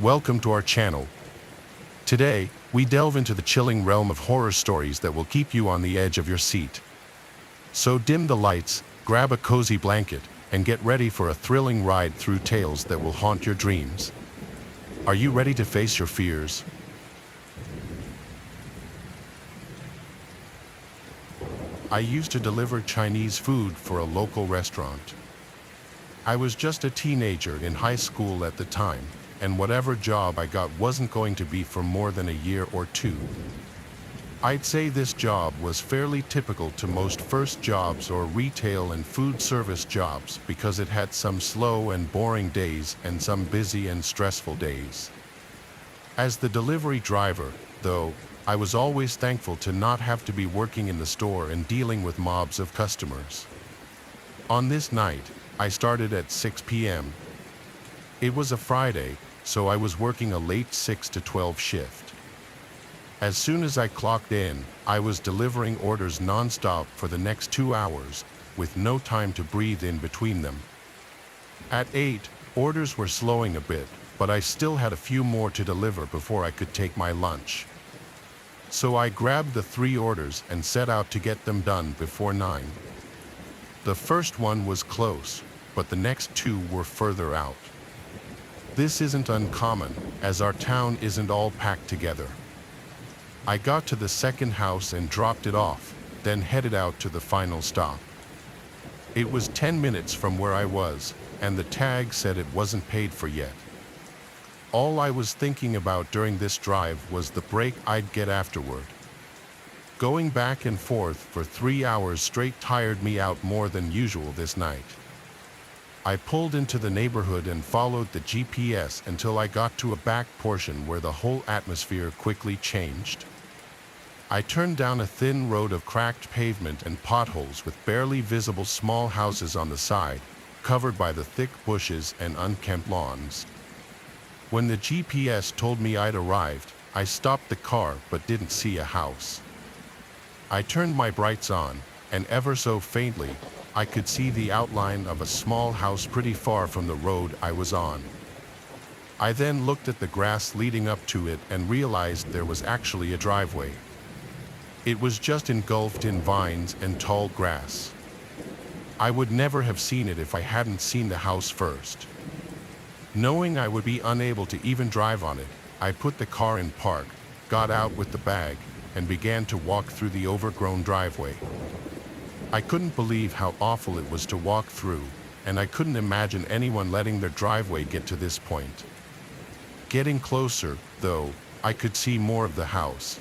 welcome to our channel. Today, we delve into the chilling realm of horror stories that will keep you on the edge of your seat. So dim the lights, grab a cozy blanket, and get ready for a thrilling ride through tales that will haunt your dreams. Are you ready to face your fears? I used to deliver Chinese food for a local restaurant. I was just a teenager in high school at the time, and whatever job I got wasn't going to be for more than a year or two. I'd say this job was fairly typical to most first jobs or retail and food service jobs because it had some slow and boring days and some busy and stressful days. As the delivery driver, though, I was always thankful to not have to be working in the store and dealing with mobs of customers. On this night, I started at 6 p.m. It was a Friday, so I was working a late 6 to 12 shift. As soon as I clocked in, I was delivering orders non-stop for the next 2 hours, with no time to breathe in between them. At 8, orders were slowing a bit, but I still had a few more to deliver before I could take my lunch. So I grabbed the 3 orders and set out to get them done before 9. The first one was close, but the next 2 were further out. This isn't uncommon, as our town isn't all packed together. I got to the second house and dropped it off, then headed out to the final stop. It was 10 minutes from where I was, and the tag said it wasn't paid for yet. All I was thinking about during this drive was the break I'd get afterward. Going back and forth for 3 hours straight tired me out more than usual this night. I pulled into the neighborhood and followed the GPS until I got to a back portion where the whole atmosphere quickly changed. I turned down a thin road of cracked pavement and potholes with barely visible small houses on the side, covered by the thick bushes and unkempt lawns. When the GPS told me I'd arrived, I stopped the car but didn't see a house. I turned my brights on, and ever so faintly, I could see the outline of a small house pretty far from the road I was on. I then looked at the grass leading up to it and realized there was actually a driveway. It was just engulfed in vines and tall grass. I would never have seen it if I hadn't seen the house first. Knowing I would be unable to even drive on it, I put the car in park, got out with the bag, and began to walk through the overgrown driveway. I couldn't believe how awful it was to walk through, and I couldn't imagine anyone letting their driveway get to this point. Getting closer, though, I could see more of the house.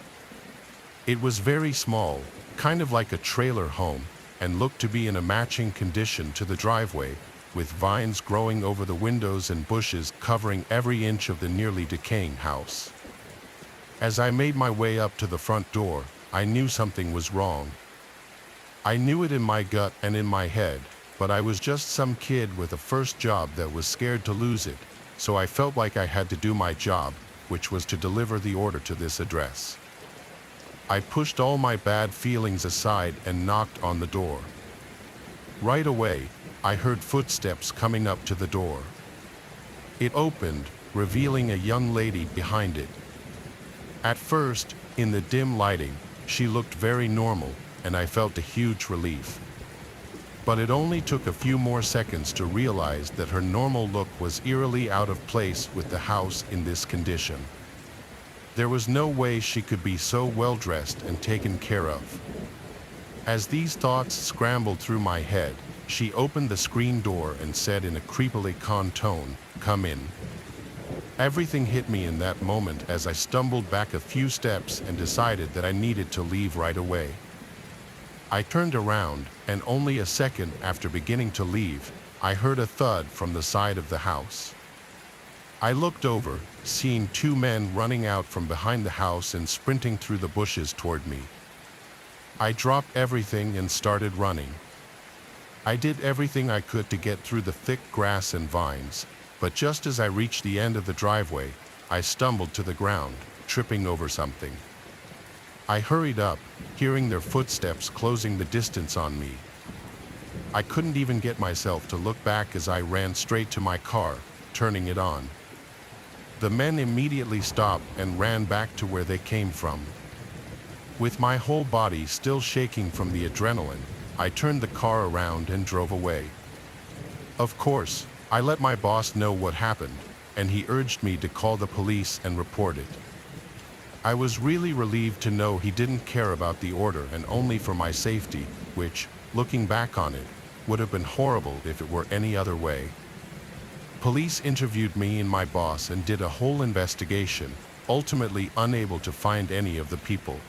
It was very small, kind of like a trailer home, and looked to be in a matching condition to the driveway, with vines growing over the windows and bushes covering every inch of the nearly decaying house. As I made my way up to the front door, I knew something was wrong. I knew it in my gut and in my head, but I was just some kid with a first job that was scared to lose it, so I felt like I had to do my job, which was to deliver the order to this address. I pushed all my bad feelings aside and knocked on the door. Right away, I heard footsteps coming up to the door. It opened, revealing a young lady behind it. At first, in the dim lighting, she looked very normal, and I felt a huge relief. But it only took a few more seconds to realize that her normal look was eerily out of place with the house in this condition. There was no way she could be so well dressed and taken care of. As these thoughts scrambled through my head, she opened the screen door and said in a creepily calm tone, "Come in." Everything hit me in that moment as I stumbled back a few steps and decided that I needed to leave right away. I turned around, and only a second after beginning to leave, I heard a thud from the side of the house. I looked over, seeing 2 men running out from behind the house and sprinting through the bushes toward me. I dropped everything and started running. I did everything I could to get through the thick grass and vines, but just as I reached the end of the driveway, I stumbled to the ground, tripping over something. I hurried up, hearing their footsteps closing the distance on me. I couldn't even get myself to look back as I ran straight to my car, turning it on. The men immediately stopped and ran back to where they came from. With my whole body still shaking from the adrenaline, I turned the car around and drove away. Of course, I let my boss know what happened, and he urged me to call the police and report it. I was really relieved to know he didn't care about the order and only for my safety, which, looking back on it, would have been horrible if it were any other way. Police interviewed me and my boss and did a whole investigation, ultimately unable to find any of the people.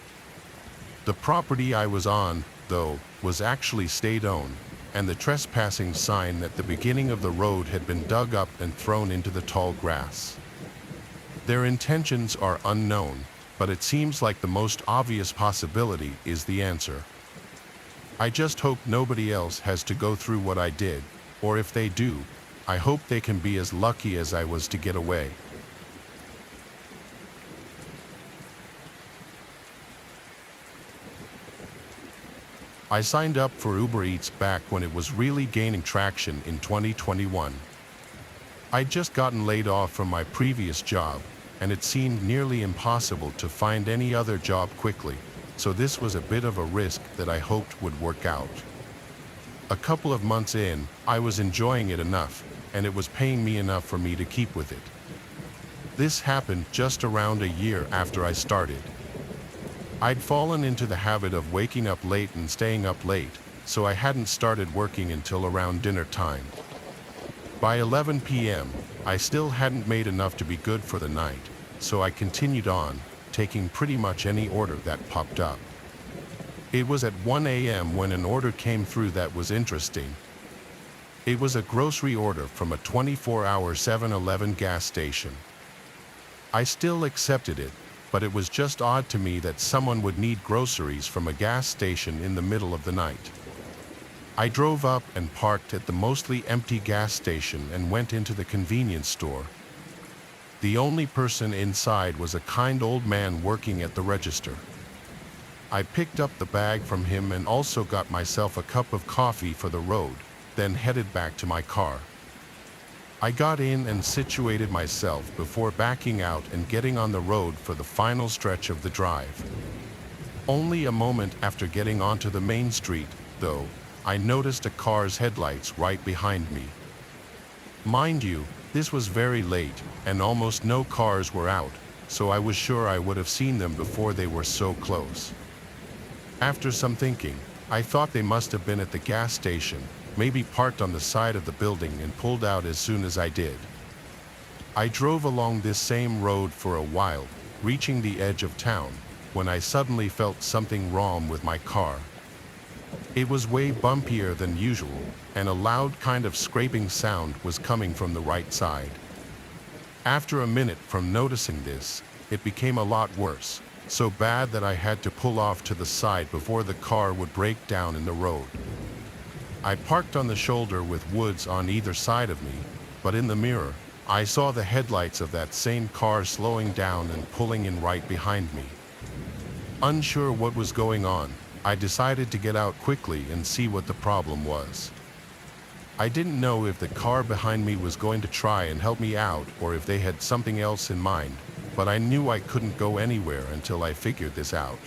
The property I was on, though, was actually state-owned, and the trespassing sign at the beginning of the road had been dug up and thrown into the tall grass. Their intentions are unknown, but it seems like the most obvious possibility is the answer. I just hope nobody else has to go through what I did, or if they do, I hope they can be as lucky as I was to get away. I signed up for Uber Eats back when it was really gaining traction in 2021. I'd just gotten laid off from my previous job, and it seemed nearly impossible to find any other job quickly, so this was a bit of a risk that I hoped would work out. A couple of months in, I was enjoying it enough, and it was paying me enough for me to keep with it. This happened just around a year after I started. I'd fallen into the habit of waking up late and staying up late, so I hadn't started working until around dinner time. By 11 p.m., I still hadn't made enough to be good for the night, so I continued on, taking pretty much any order that popped up. It was at 1 a.m. when an order came through that was interesting. It was a grocery order from a 24-hour 7-Eleven gas station. I still accepted it, but it was just odd to me that someone would need groceries from a gas station in the middle of the night. I drove up and parked at the mostly empty gas station and went into the convenience store. The only person inside was a kind old man working at the register. I picked up the bag from him and also got myself a cup of coffee for the road, then headed back to my car. I got in and situated myself before backing out and getting on the road for the final stretch of the drive. Only a moment after getting onto the main street, though, I noticed a car's headlights right behind me. Mind you, this was very late, and almost no cars were out, so I was sure I would have seen them before they were so close. After some thinking, I thought they must have been at the gas station, maybe parked on the side of the building and pulled out as soon as I did. I drove along this same road for a while, reaching the edge of town, when I suddenly felt something wrong with my car. It was way bumpier than usual, and a loud kind of scraping sound was coming from the right side. After a minute from noticing this, it became a lot worse, so bad that I had to pull off to the side before the car would break down in the road. I parked on the shoulder with woods on either side of me, but in the mirror, I saw the headlights of that same car slowing down and pulling in right behind me. Unsure what was going on, I decided to get out quickly and see what the problem was. I didn't know if the car behind me was going to try and help me out or if they had something else in mind, but I knew I couldn't go anywhere until I figured this out.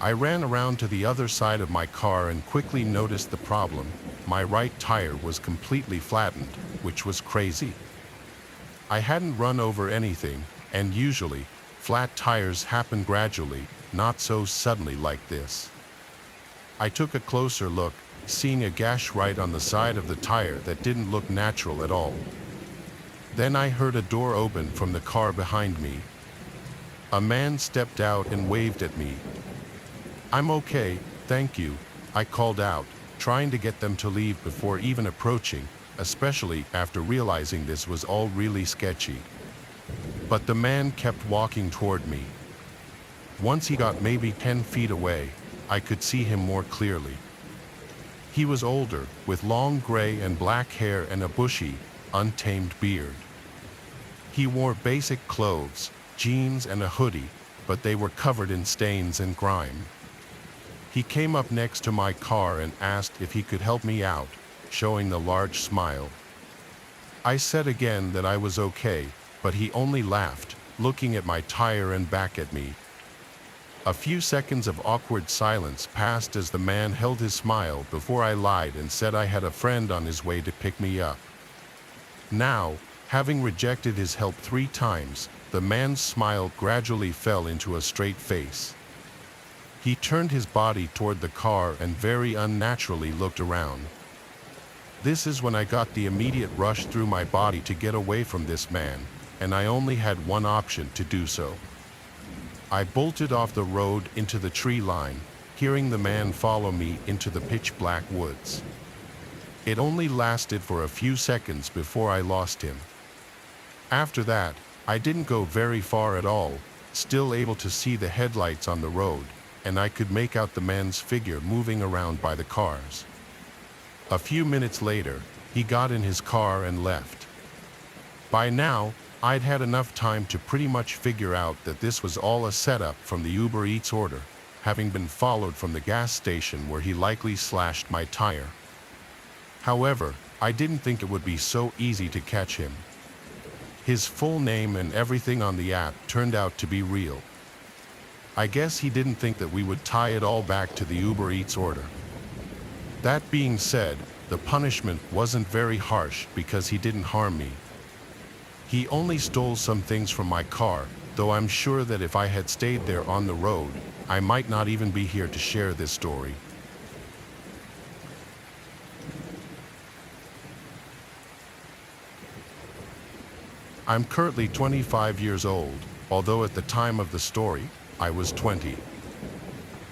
I ran around to the other side of my car and quickly noticed the problem. My right tire was completely flattened, which was crazy. I hadn't run over anything, and usually, flat tires happen gradually, not so suddenly like this. I took a closer look, seeing a gash right on the side of the tire that didn't look natural at all. Then I heard a door open from the car behind me. A man stepped out and waved at me. "I'm okay, thank you," I called out, trying to get them to leave before even approaching, especially after realizing this was all really sketchy. But the man kept walking toward me. Once he got maybe 10 feet away, I could see him more clearly. He was older, with long gray and black hair and a bushy, untamed beard. He wore basic clothes, jeans and a hoodie, but they were covered in stains and grime. He came up next to my car and asked if he could help me out, showing the large smile. I said again that I was okay, but he only laughed, looking at my tire and back at me. A few seconds of awkward silence passed as the man held his smile before I lied and said I had a friend on his way to pick me up. Now, having rejected his help 3 times, the man's smile gradually fell into a straight face. He turned his body toward the car and very unnaturally looked around. This is when I got the immediate rush through my body to get away from this man, and I only had one option to do so. I bolted off the road into the tree line, hearing the man follow me into the pitch-black woods. It only lasted for a few seconds before I lost him. After that, I didn't go very far at all, still able to see the headlights on the road, and I could make out the man's figure moving around by the cars. A few minutes later, he got in his car and left. By now, I'd had enough time to pretty much figure out that this was all a setup from the Uber Eats order, having been followed from the gas station where he likely slashed my tire. However, I didn't think it would be so easy to catch him. His full name and everything on the app turned out to be real. I guess he didn't think that we would tie it all back to the Uber Eats order. That being said, the punishment wasn't very harsh because he didn't harm me. He only stole some things from my car, though I'm sure that if I had stayed there on the road, I might not even be here to share this story. I'm currently 25 years old, although at the time of the story, I was 20.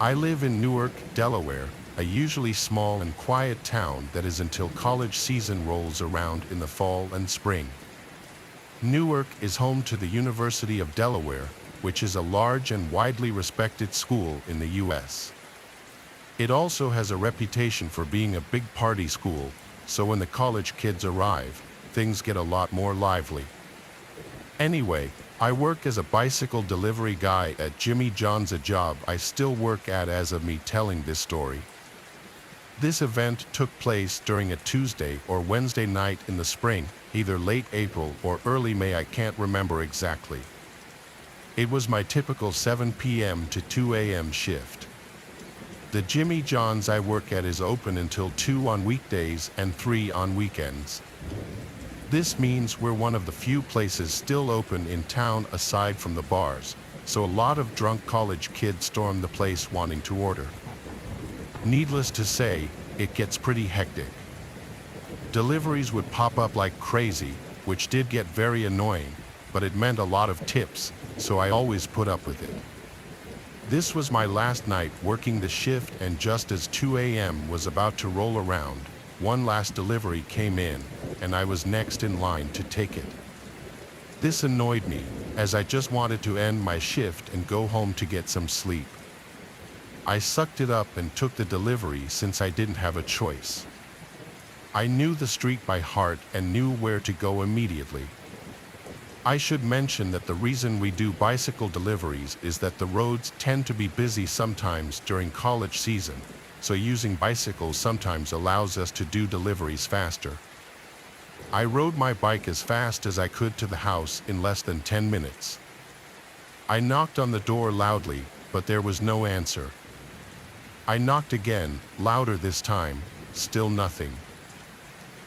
I live in Newark, Delaware, a usually small and quiet town that is until college season rolls around in the fall and spring. Newark is home to the University of Delaware, which is a large and widely respected school in the U.S. It also has a reputation for being a big party school, so when the college kids arrive, things get a lot more lively. Anyway, I work as a bicycle delivery guy at Jimmy John's, a job I still work at as of me telling this story. This event took place during a Tuesday or Wednesday night in the spring, either late April or early May, I can't remember exactly. It was my typical 7 p.m. to 2 a.m. shift. The Jimmy John's I work at is open until 2 on weekdays and 3 on weekends. This means we're one of the few places still open in town aside from the bars, so a lot of drunk college kids storm the place wanting to order. Needless to say, it gets pretty hectic. Deliveries would pop up like crazy, which did get very annoying, but it meant a lot of tips, so I always put up with it. This was my last night working the shift, and just as 2 a.m. was about to roll around, one last delivery came in, and I was next in line to take it. This annoyed me, as I just wanted to end my shift and go home to get some sleep. I sucked it up and took the delivery since I didn't have a choice. I knew the street by heart and knew where to go immediately. I should mention that the reason we do bicycle deliveries is that the roads tend to be busy sometimes during college season, so using bicycles sometimes allows us to do deliveries faster. I rode my bike as fast as I could to the house in less than 10 minutes. I knocked on the door loudly, but there was no answer. I knocked again, louder this time, still nothing.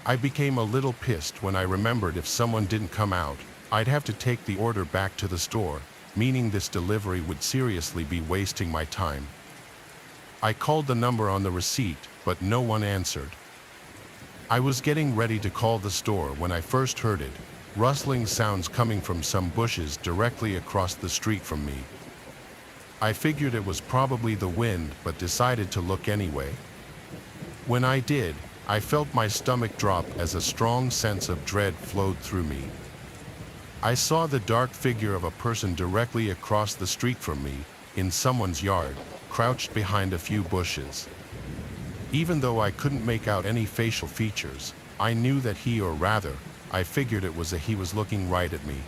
I became a little pissed when I remembered if someone didn't come out, I'd have to take the order back to the store, meaning this delivery would seriously be wasting my time. I called the number on the receipt, but no one answered. I was getting ready to call the store when I first heard it, rustling sounds coming from some bushes directly across the street from me. I figured it was probably the wind, but decided to look anyway. When I did, I felt my stomach drop as a strong sense of dread flowed through me. I saw the dark figure of a person directly across the street from me, in someone's yard, crouched behind a few bushes. Even though I couldn't make out any facial features, I knew that he, or rather, I figured it was he was looking right at me.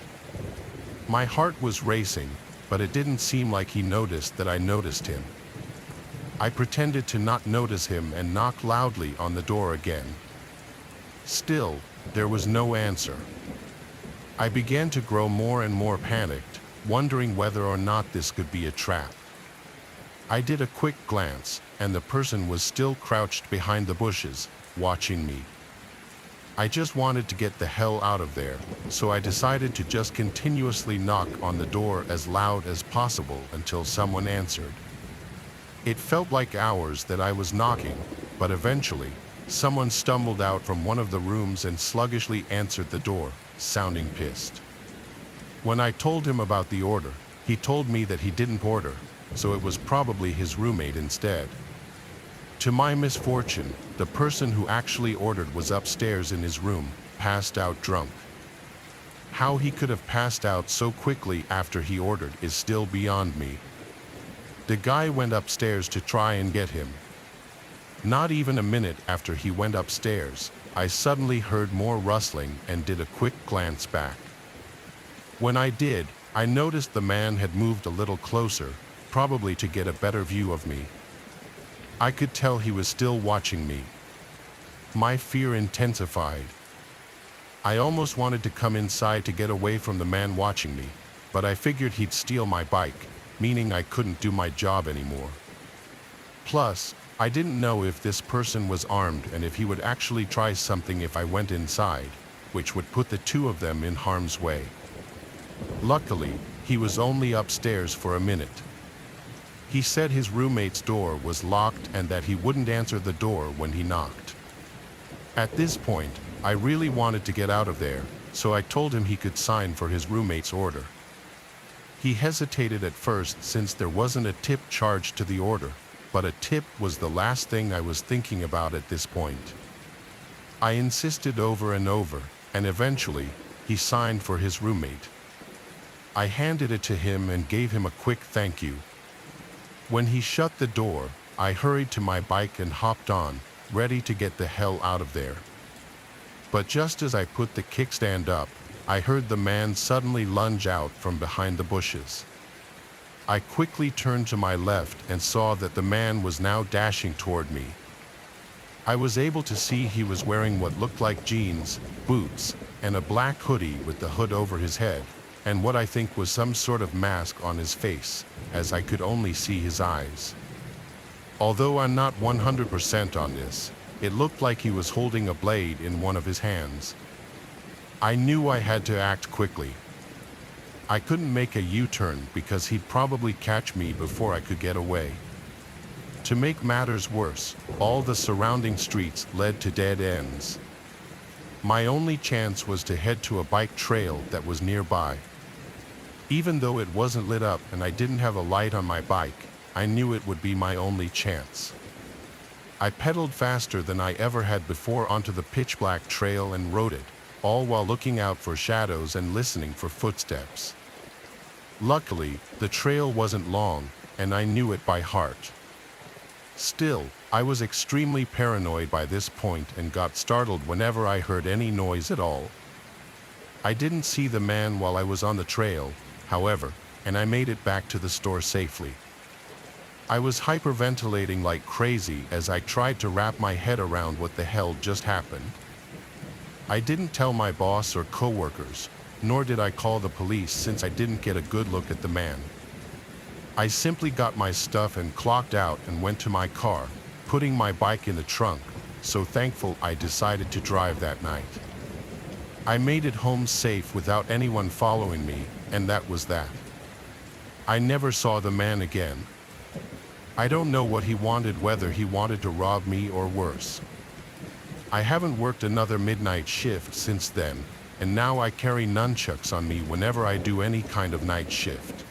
My heart was racing, but it didn't seem like he noticed that I noticed him. I pretended to not notice him and knocked loudly on the door again. Still, there was no answer. I began to grow more and more panicked, wondering whether or not this could be a trap. I did a quick glance, and the person was still crouched behind the bushes, watching me. I just wanted to get the hell out of there, so I decided to just continuously knock on the door as loud as possible until someone answered. It felt like hours that I was knocking, but eventually, someone stumbled out from one of the rooms and sluggishly answered the door, sounding pissed. When I told him about the order, he told me that he didn't order, so it was probably his roommate instead. To my misfortune, the person who actually ordered was upstairs in his room, passed out drunk. How he could have passed out so quickly after he ordered is still beyond me. The guy went upstairs to try and get him. Not even a minute after he went upstairs, I suddenly heard more rustling and did a quick glance back. When I did, I noticed the man had moved a little closer, probably to get a better view of me. I could tell he was still watching me. My fear intensified. I almost wanted to come inside to get away from the man watching me, but I figured he'd steal my bike, meaning I couldn't do my job anymore. Plus, I didn't know if this person was armed and if he would actually try something if I went inside, which would put the two of them in harm's way. Luckily, he was only upstairs for a minute. He said his roommate's door was locked and that he wouldn't answer the door when he knocked. At this point, I really wanted to get out of there, so I told him he could sign for his roommate's order. He hesitated at first since there wasn't a tip charged to the order, but a tip was the last thing I was thinking about at this point. I insisted over and over, and eventually, he signed for his roommate. I handed it to him and gave him a quick thank you. When he shut the door, I hurried to my bike and hopped on, ready to get the hell out of there. But just as I put the kickstand up, I heard the man suddenly lunge out from behind the bushes. I quickly turned to my left and saw that the man was now dashing toward me. I was able to see he was wearing what looked like jeans, boots, and a black hoodie with the hood over his head, and what I think was some sort of mask on his face, as I could only see his eyes. Although I'm not 100% on this, it looked like he was holding a blade in one of his hands. I knew I had to act quickly. I couldn't make a U-turn because he'd probably catch me before I could get away. To make matters worse, all the surrounding streets led to dead ends. My only chance was to head to a bike trail that was nearby. Even though it wasn't lit up and I didn't have a light on my bike, I knew it would be my only chance. I pedaled faster than I ever had before onto the pitch-black trail and rode it, all while looking out for shadows and listening for footsteps. Luckily, the trail wasn't long, and I knew it by heart. Still, I was extremely paranoid by this point and got startled whenever I heard any noise at all. I didn't see the man while I was on the trail, however, and I made it back to the store safely. I was hyperventilating like crazy as I tried to wrap my head around what the hell just happened. I didn't tell my boss or coworkers, nor did I call the police since I didn't get a good look at the man. I simply got my stuff and clocked out and went to my car, putting my bike in the trunk, so thankful I decided to drive that night. I made it home safe without anyone following me, and that was that. I never saw the man again. I don't know what he wanted, whether he wanted to rob me or worse. I haven't worked another midnight shift since then, and now I carry nunchucks on me whenever I do any kind of night shift.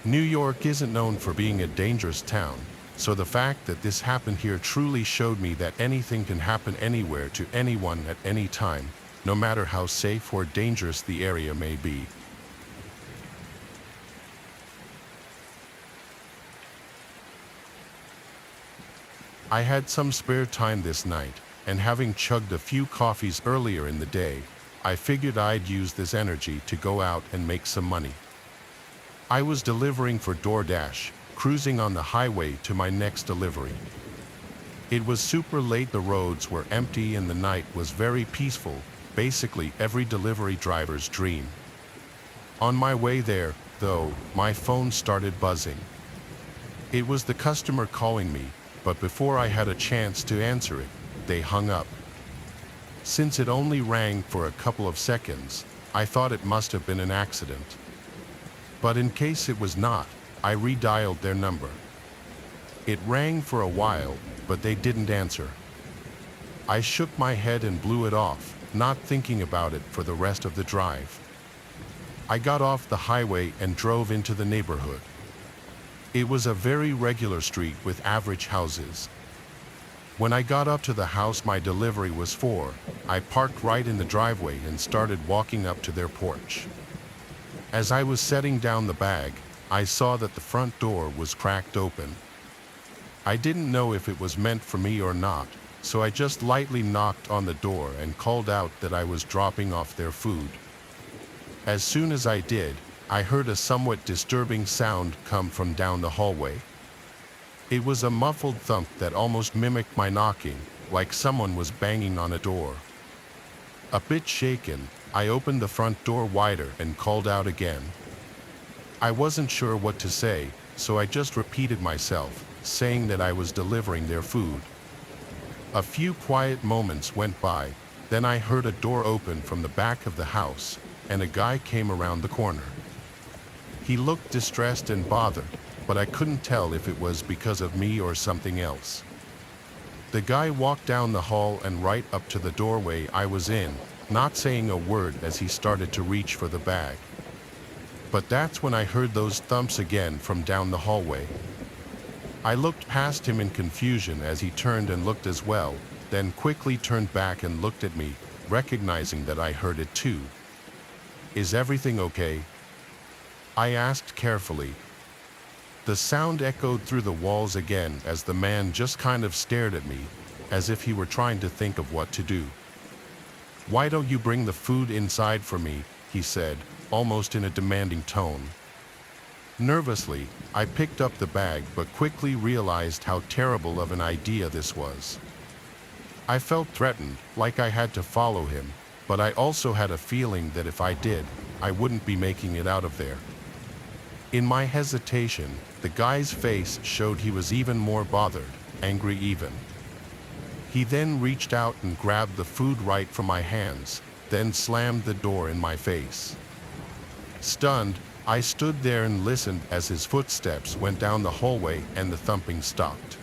New York isn't known for being a dangerous town, so the fact that this happened here truly showed me that anything can happen anywhere to anyone at any time, no matter how safe or dangerous the area may be. I had some spare time this night, and having chugged a few coffees earlier in the day, I figured I'd use this energy to go out and make some money. I was delivering for DoorDash, cruising on the highway to my next delivery. It was super late, the roads were empty and the night was very peaceful, basically every delivery driver's dream. On my way there, though, my phone started buzzing. It was the customer calling me, but before I had a chance to answer it, they hung up. Since it only rang for a couple of seconds, I thought it must have been an accident. But in case it was not, I redialed their number. It rang for a while, but they didn't answer. I shook my head and blew it off, not thinking about it for the rest of the drive. I got off the highway and drove into the neighborhood. It was a very regular street with average houses. When I got up to the house my delivery was for, I parked right in the driveway and started walking up to their porch. As I was setting down the bag, I saw that the front door was cracked open. I didn't know if it was meant for me or not, so I just lightly knocked on the door and called out that I was dropping off their food. As soon as I did, I heard a somewhat disturbing sound come from down the hallway. It was a muffled thump that almost mimicked my knocking, like someone was banging on a door. A bit shaken, I opened the front door wider and called out again. I wasn't sure what to say, so I just repeated myself, saying that I was delivering their food. A few quiet moments went by, then I heard a door open from the back of the house, and a guy came around the corner. He looked distressed and bothered, but I couldn't tell if it was because of me or something else. The guy walked down the hall and right up to the doorway I was in, not saying a word as he started to reach for the bag. But that's when I heard those thumps again from down the hallway. I looked past him in confusion as he turned and looked as well, then quickly turned back and looked at me, recognizing that I heard it too. "Is everything okay?" I asked carefully. The sound echoed through the walls again as the man just kind of stared at me, as if he were trying to think of what to do. "Why don't you bring the food inside for me?" he said, almost in a demanding tone. Nervously, I picked up the bag but quickly realized how terrible of an idea this was. I felt threatened, like I had to follow him, but I also had a feeling that if I did, I wouldn't be making it out of there. In my hesitation, the guy's face showed he was even more bothered, angry even. He then reached out and grabbed the food right from my hands, then slammed the door in my face. Stunned, I stood there and listened as his footsteps went down the hallway and the thumping stopped.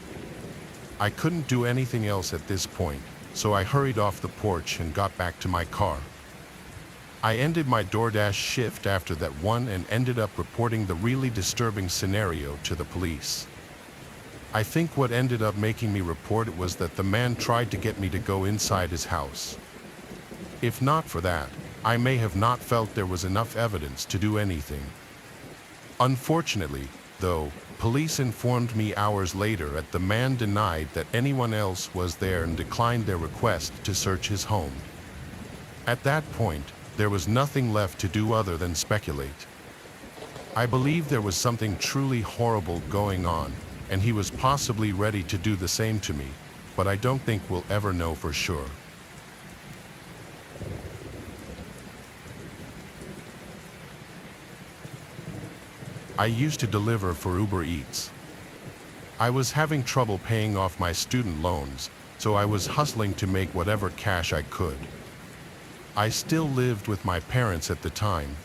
I couldn't do anything else at this point, so I hurried off the porch and got back to my car. I ended my DoorDash shift after that one and ended up reporting the really disturbing scenario to the police. I think what ended up making me report it was that the man tried to get me to go inside his house. If not for that, I may have not felt there was enough evidence to do anything. Unfortunately, though, police informed me hours later that the man denied that anyone else was there and declined their request to search his home. At that point, there was nothing left to do other than speculate. I believe there was something truly horrible going on, and he was possibly ready to do the same to me, but I don't think we'll ever know for sure. I used to deliver for Uber Eats. I was having trouble paying off my student loans, so I was hustling to make whatever cash I could. I still lived with my parents at the time.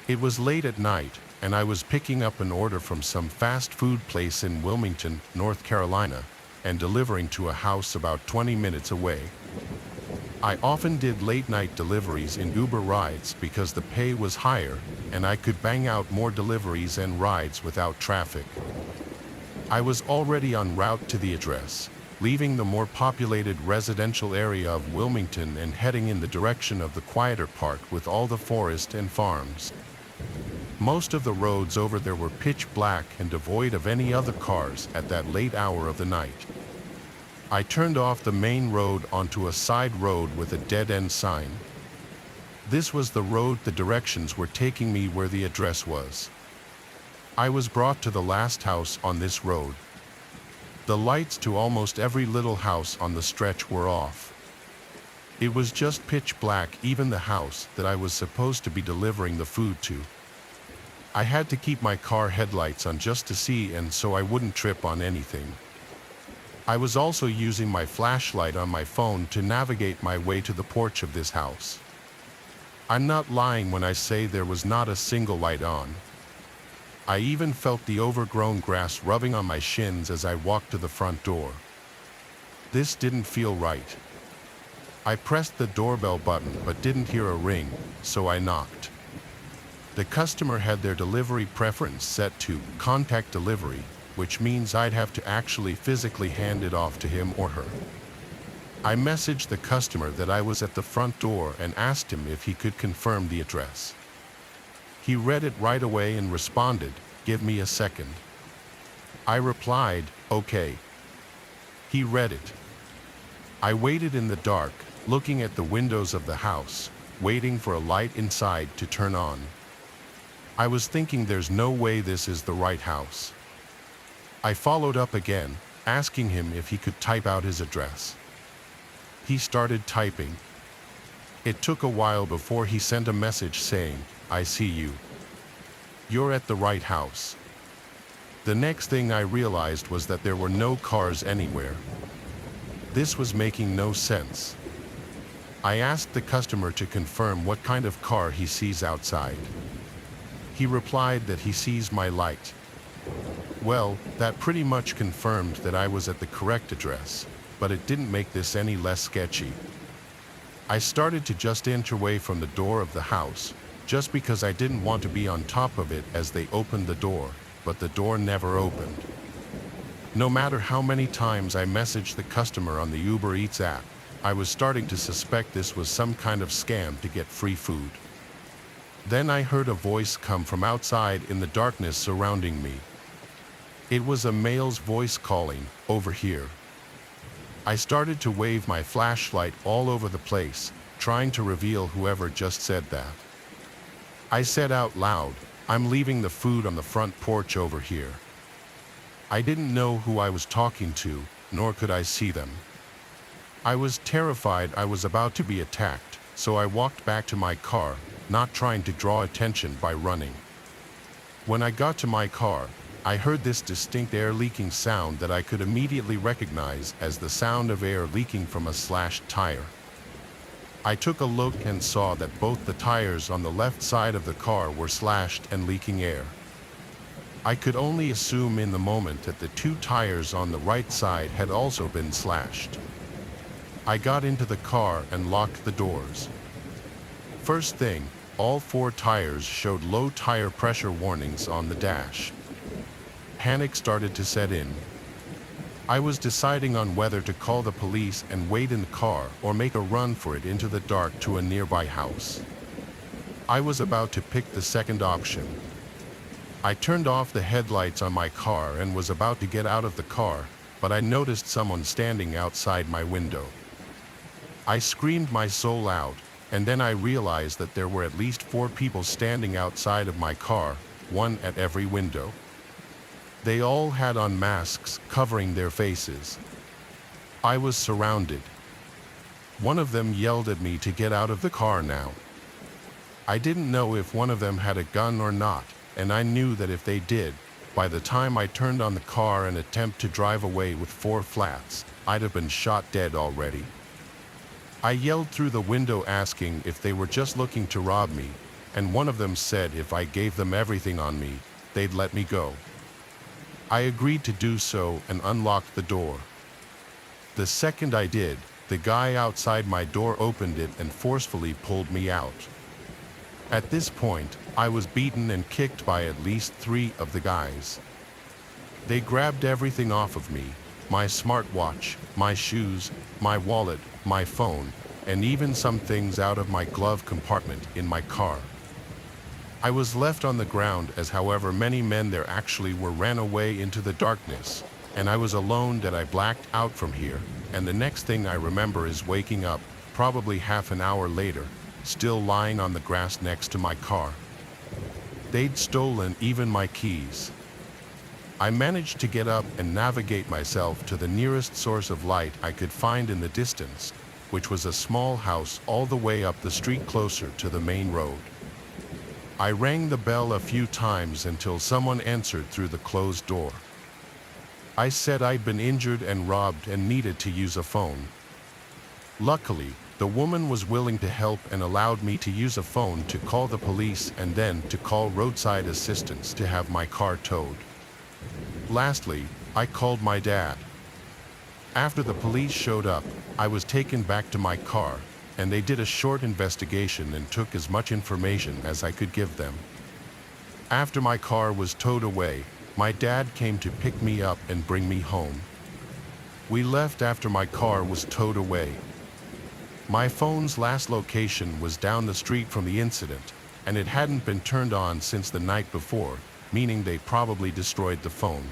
It was late at night, and I was picking up an order from some fast food place in Wilmington, North Carolina, and delivering to a house about 20 minutes away. I often did late-night deliveries in Uber rides because the pay was higher, and I could bang out more deliveries and rides without traffic. I was already en route to the address, leaving the more populated residential area of Wilmington and heading in the direction of the quieter part with all the forest and farms. Most of the roads over there were pitch black and devoid of any other cars at that late hour of the night. I turned off the main road onto a side road with a dead-end sign. This was the road the directions were taking me where the address was. I was brought to the last house on this road. The lights to almost every little house on the stretch were off. It was just pitch black, even the house that I was supposed to be delivering the food to. I had to keep my car headlights on just to see and so I wouldn't trip on anything. I was also using my flashlight on my phone to navigate my way to the porch of this house. I'm not lying when I say there was not a single light on. I even felt the overgrown grass rubbing on my shins as I walked to the front door. This didn't feel right. I pressed the doorbell button but didn't hear a ring, so I knocked. The customer had their delivery preference set to contact delivery, which means I'd have to actually physically hand it off to him or her. I messaged the customer that I was at the front door and asked him if he could confirm the address. He read it right away and responded, "Give me a second." I replied, "Okay." He read it. I waited in the dark, looking at the windows of the house, waiting for a light inside to turn on. I was thinking there's no way this is the right house. I followed up again, asking him if he could type out his address. He started typing. It took a while before he sent a message saying, "I see you. You're at the right house." The next thing I realized was that there were no cars anywhere. This was making no sense. I asked the customer to confirm what kind of car he sees outside. He replied that he sees my light. Well, that pretty much confirmed that I was at the correct address, but it didn't make this any less sketchy. I started to just inch away from the door of the house, just because I didn't want to be on top of it as they opened the door, but the door never opened. No matter how many times I messaged the customer on the Uber Eats app, I was starting to suspect this was some kind of scam to get free food. Then I heard a voice come from outside in the darkness surrounding me. It was a male's voice calling, "Over here." I started to wave my flashlight all over the place, trying to reveal whoever just said that. I said out loud, "I'm leaving the food on the front porch over here." I didn't know who I was talking to, nor could I see them. I was terrified I was about to be attacked, so I walked back to my car, not trying to draw attention by running. When I got to my car, I heard this distinct air leaking sound that I could immediately recognize as the sound of air leaking from a slashed tire. I took a look and saw that both the tires on the left side of the car were slashed and leaking air. I could only assume in the moment that the two tires on the right side had also been slashed. I got into the car and locked the doors. First thing, all four tires showed low tire pressure warnings on the dash. Panic started to set in. I was deciding on whether to call the police and wait in the car or make a run for it into the dark to a nearby house. I was about to pick the second option. I turned off the headlights on my car and was about to get out of the car, but I noticed someone standing outside my window. I screamed my soul out, and then I realized that there were at least 4 people standing outside of my car, one at every window. They all had on masks covering their faces. I was surrounded. One of them yelled at me to get out of the car now. I didn't know if one of them had a gun or not, and I knew that if they did, by the time I turned on the car and attempted to drive away with 4 flats, I'd have been shot dead already. I yelled through the window asking if they were just looking to rob me, and one of them said if I gave them everything on me, they'd let me go. I agreed to do so and unlocked the door. The second I did, the guy outside my door opened it and forcefully pulled me out. At this point, I was beaten and kicked by at least 3 of the guys. They grabbed everything off of me, my smartwatch, my shoes, my wallet, my phone, and even some things out of my glove compartment in my car. I was left on the ground as however many men there actually were ran away into the darkness, and I was alone that I blacked out from here, and the next thing I remember is waking up, probably half an hour later, still lying on the grass next to my car. They'd stolen even my keys. I managed to get up and navigate myself to the nearest source of light I could find in the distance, which was a small house all the way up the street closer to the main road. I rang the bell a few times until someone answered through the closed door. I said I'd been injured and robbed and needed to use a phone. Luckily, the woman was willing to help and allowed me to use a phone to call the police and then to call roadside assistance to have my car towed. Lastly, I called my dad. After the police showed up, I was taken back to my car, and they did a short investigation and took as much information as I could give them. After my car was towed away, my dad came to pick me up and bring me home. We left after my car was towed away. My phone's last location was down the street from the incident, and it hadn't been turned on since the night before, meaning they probably destroyed the phone.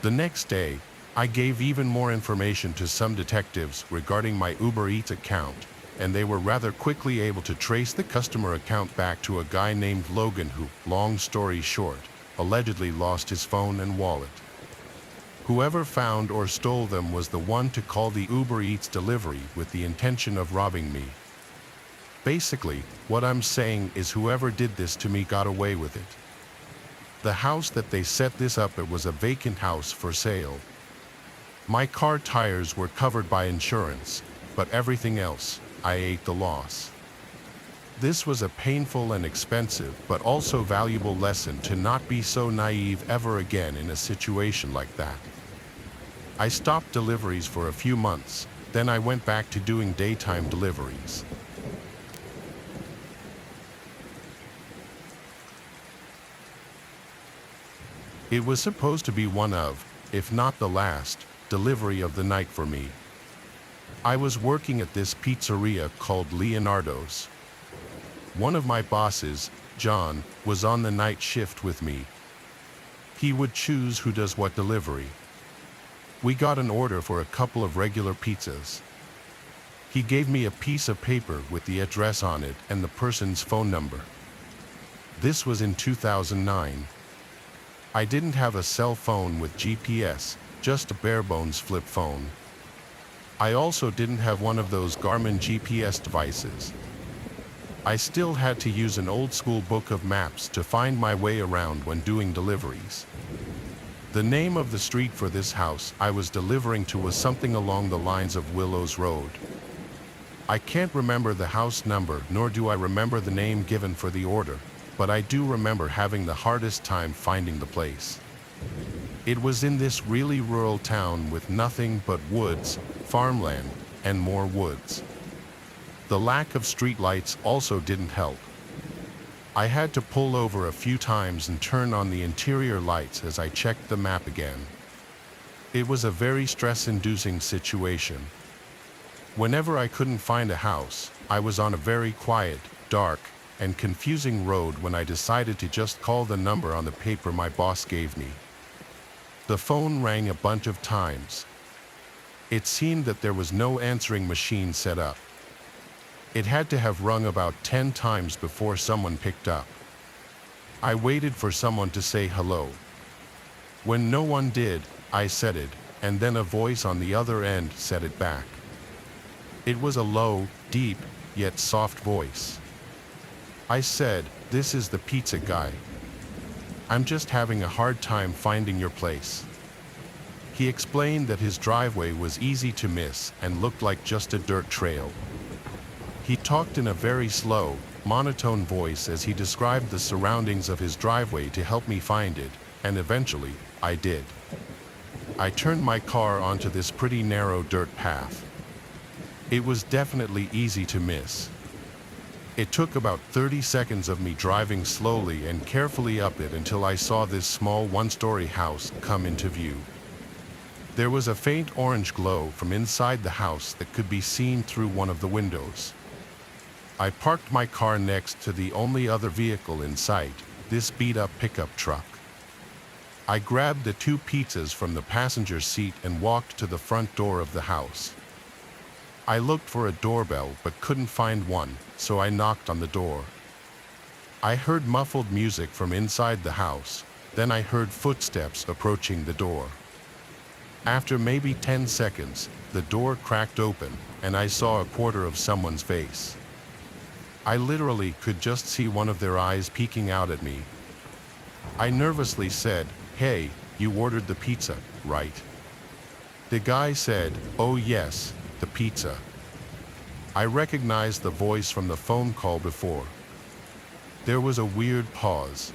The next day, I gave even more information to some detectives regarding my Uber Eats account, and they were rather quickly able to trace the customer account back to a guy named Logan who, long story short, allegedly lost his phone and wallet. Whoever found or stole them was the one to call the Uber Eats delivery with the intention of robbing me. Basically, what I'm saying is whoever did this to me got away with it. The house that they set this up at was a vacant house for sale. My car tires were covered by insurance, but everything else, I ate the loss. This was a painful and expensive but also valuable lesson to not be so naive ever again in a situation like that. I stopped deliveries for a few months, then I went back to doing daytime deliveries. It was supposed to be one of, if not the last, delivery of the night for me. I was working at this pizzeria called Leonardo's. One of my bosses, John, was on the night shift with me. He would choose who does what delivery. We got an order for a couple of regular pizzas. He gave me a piece of paper with the address on it and the person's phone number. This was in 2009. I didn't have a cell phone with GPS, just a bare-bones flip phone. I also didn't have one of those Garmin GPS devices. I still had to use an old-school book of maps to find my way around when doing deliveries. The name of the street for this house I was delivering to was something along the lines of Willows Road. I can't remember the house number, nor do I remember the name given for the order, but I do remember having the hardest time finding the place. It was in this really rural town with nothing but woods, farmland, and more woods. The lack of streetlights also didn't help. I had to pull over a few times and turn on the interior lights as I checked the map again. It was a very stress-inducing situation. Whenever I couldn't find a house, I was on a very quiet, dark, and confusing road when I decided to just call the number on the paper my boss gave me. The phone rang a bunch of times. It seemed that there was no answering machine set up. It had to have rung about 10 times before someone picked up. I waited for someone to say hello. When no one did, I said it, and then a voice on the other end said it back. It was a low, deep, yet soft voice. I said, "This is the pizza guy. I'm just having a hard time finding your place." He explained that his driveway was easy to miss and looked like just a dirt trail. He talked in a very slow, monotone voice as he described the surroundings of his driveway to help me find it, and eventually, I did. I turned my car onto this pretty narrow dirt path. It was definitely easy to miss. It took about 30 seconds of me driving slowly and carefully up it until I saw this small one-story house come into view. There was a faint orange glow from inside the house that could be seen through one of the windows. I parked my car next to the only other vehicle in sight, this beat-up pickup truck. I grabbed the 2 pizzas from the passenger seat and walked to the front door of the house. I looked for a doorbell but couldn't find one, so I knocked on the door. I heard muffled music from inside the house, then I heard footsteps approaching the door. After maybe 10 seconds, the door cracked open, and I saw a quarter of someone's face. I literally could just see one of their eyes peeking out at me. I nervously said, "Hey, you ordered the pizza, right?" The guy said, "Oh yes, the pizza." I recognized the voice from the phone call before. There was a weird pause.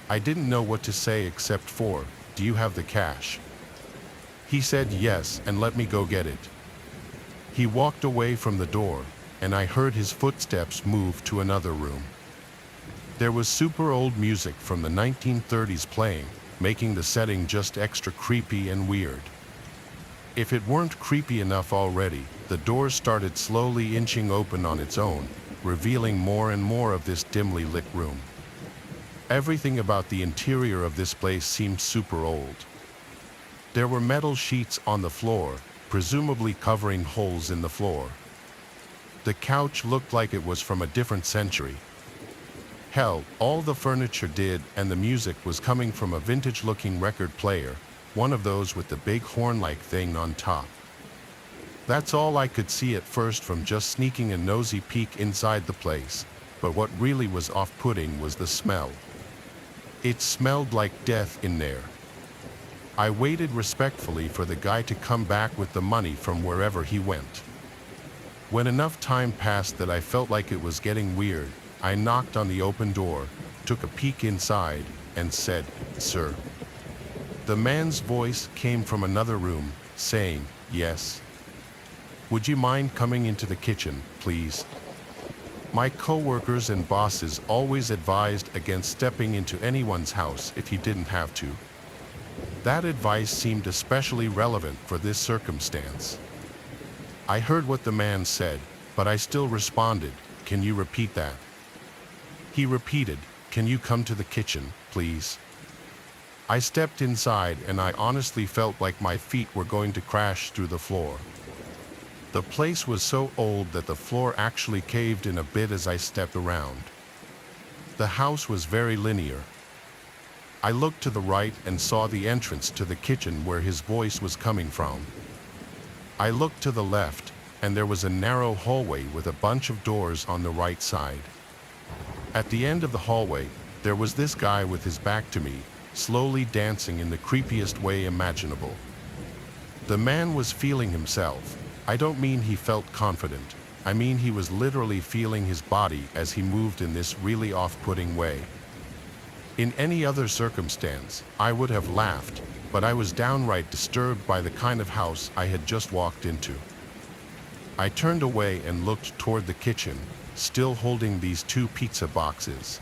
I didn't know what to say except for, "Do you have the cash?" He said yes and let me go get it. He walked away from the door, and I heard his footsteps move to another room. There was super old music from the 1930s playing, making the setting just extra creepy and weird. If it weren't creepy enough already, the door started slowly inching open on its own, revealing more and more of this dimly lit room. Everything about the interior of this place seemed super old. There were metal sheets on the floor, presumably covering holes in the floor. The couch looked like it was from a different century. Hell, all the furniture did, and the music was coming from a vintage-looking record player, one of those with the big horn-like thing on top. That's all I could see at first from just sneaking a nosy peek inside the place, but what really was off-putting was the smell. It smelled like death in there. I waited respectfully for the guy to come back with the money from wherever he went. When enough time passed that I felt like it was getting weird, I knocked on the open door, took a peek inside, and said, "Sir." The man's voice came from another room, saying, "Yes." "Would you mind coming into the kitchen, please?" My coworkers and bosses always advised against stepping into anyone's house if you didn't have to. That advice seemed especially relevant for this circumstance. I heard what the man said, but I still responded, "Can you repeat that?" He repeated, "Can you come to the kitchen, please?" I stepped inside and I honestly felt like my feet were going to crash through the floor. The place was so old that the floor actually caved in a bit as I stepped around. The house was very linear. I looked to the right and saw the entrance to the kitchen where his voice was coming from. I looked to the left, and there was a narrow hallway with a bunch of doors on the right side. At the end of the hallway, there was this guy with his back to me, slowly dancing in the creepiest way imaginable. The man was feeling himself. I don't mean he felt confident. I mean he was literally feeling his body as he moved in this really off-putting way. In any other circumstance, I would have laughed, but I was downright disturbed by the kind of house I had just walked into. I turned away and looked toward the kitchen, still holding these 2 pizza boxes.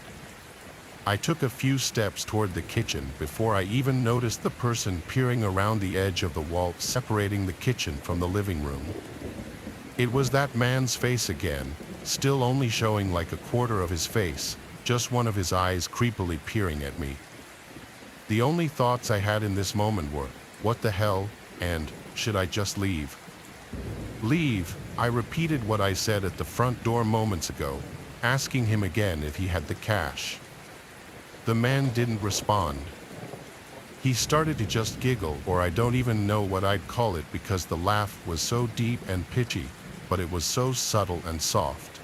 I took a few steps toward the kitchen before I even noticed the person peering around the edge of the wall separating the kitchen from the living room. It was that man's face again, still only showing like a quarter of his face, just one of his eyes creepily peering at me. The only thoughts I had in this moment were, "What the hell?" and "Should I just leave?" "Leave?" I repeated what I said at the front door moments ago, asking him again if he had the cash. The man didn't respond. He started to just giggle, or I don't even know what I'd call it because the laugh was so deep and pitchy, but it was so subtle and soft.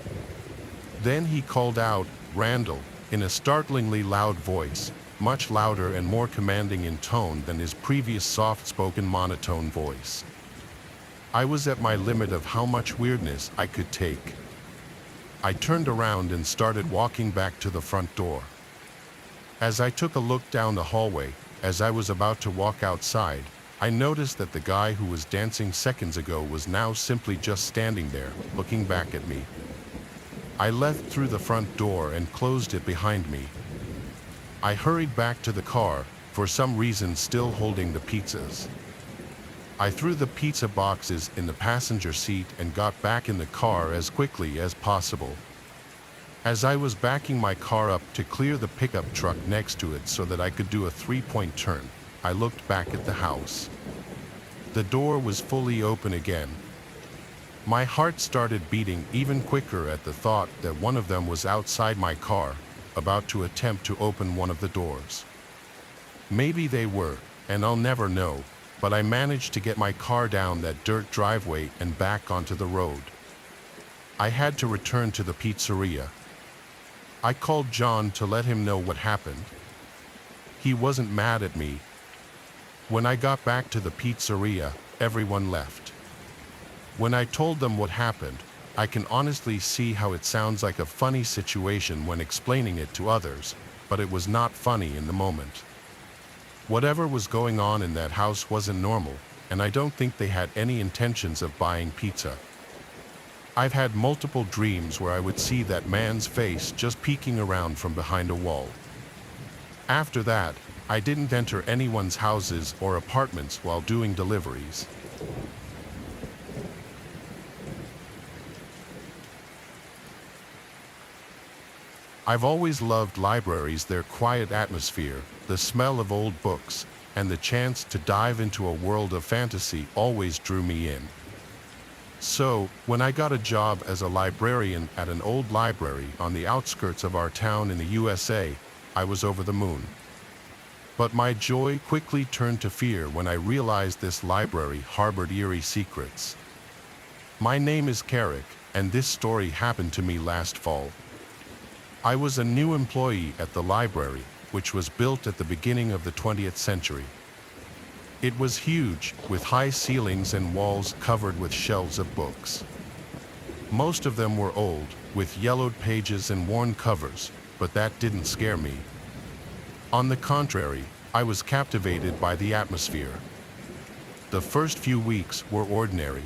Then he called out, "Randall," in a startlingly loud voice, much louder and more commanding in tone than his previous soft-spoken monotone voice. I was at my limit of how much weirdness I could take. I turned around and started walking back to the front door. As I took a look down the hallway, as I was about to walk outside, I noticed that the guy who was dancing seconds ago was now simply just standing there, looking back at me. I left through the front door and closed it behind me. I hurried back to the car, for some reason still holding the pizzas. I threw the pizza boxes in the passenger seat and got back in the car as quickly as possible. As I was backing my car up to clear the pickup truck next to it so that I could do a 3-point turn, I looked back at the house. The door was fully open again. My heart started beating even quicker at the thought that one of them was outside my car, about to attempt to open one of the doors. Maybe they were, and I'll never know, but I managed to get my car down that dirt driveway and back onto the road. I had to return to the pizzeria. I called John to let him know what happened. He wasn't mad at me. When I got back to the pizzeria, everyone left. When I told them what happened, I can honestly see how it sounds like a funny situation when explaining it to others, but it was not funny in the moment. Whatever was going on in that house wasn't normal, and I don't think they had any intentions of buying pizza. I've had multiple dreams where I would see that man's face just peeking around from behind a wall. After that, I didn't enter anyone's houses or apartments while doing deliveries. I've always loved libraries, their quiet atmosphere, the smell of old books, and the chance to dive into a world of fantasy always drew me in. So, when I got a job as a librarian at an old library on the outskirts of our town in the USA, I was over the moon. But my joy quickly turned to fear when I realized this library harbored eerie secrets. My name is Carrick, and this story happened to me last fall. I was a new employee at the library, which was built at the beginning of the 20th century. It was huge, with high ceilings and walls covered with shelves of books. Most of them were old, with yellowed pages and worn covers, but that didn't scare me. On the contrary, I was captivated by the atmosphere. The first few weeks were ordinary.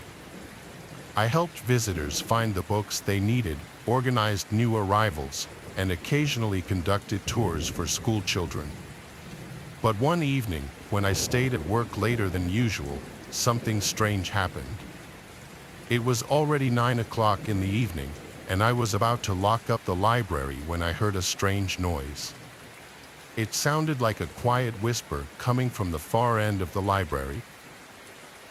I helped visitors find the books they needed, organized new arrivals, and occasionally conducted tours for school children. But one evening, when I stayed at work later than usual, something strange happened. It was already 9 o'clock in the evening, and I was about to lock up the library when I heard a strange noise. It sounded like a quiet whisper coming from the far end of the library.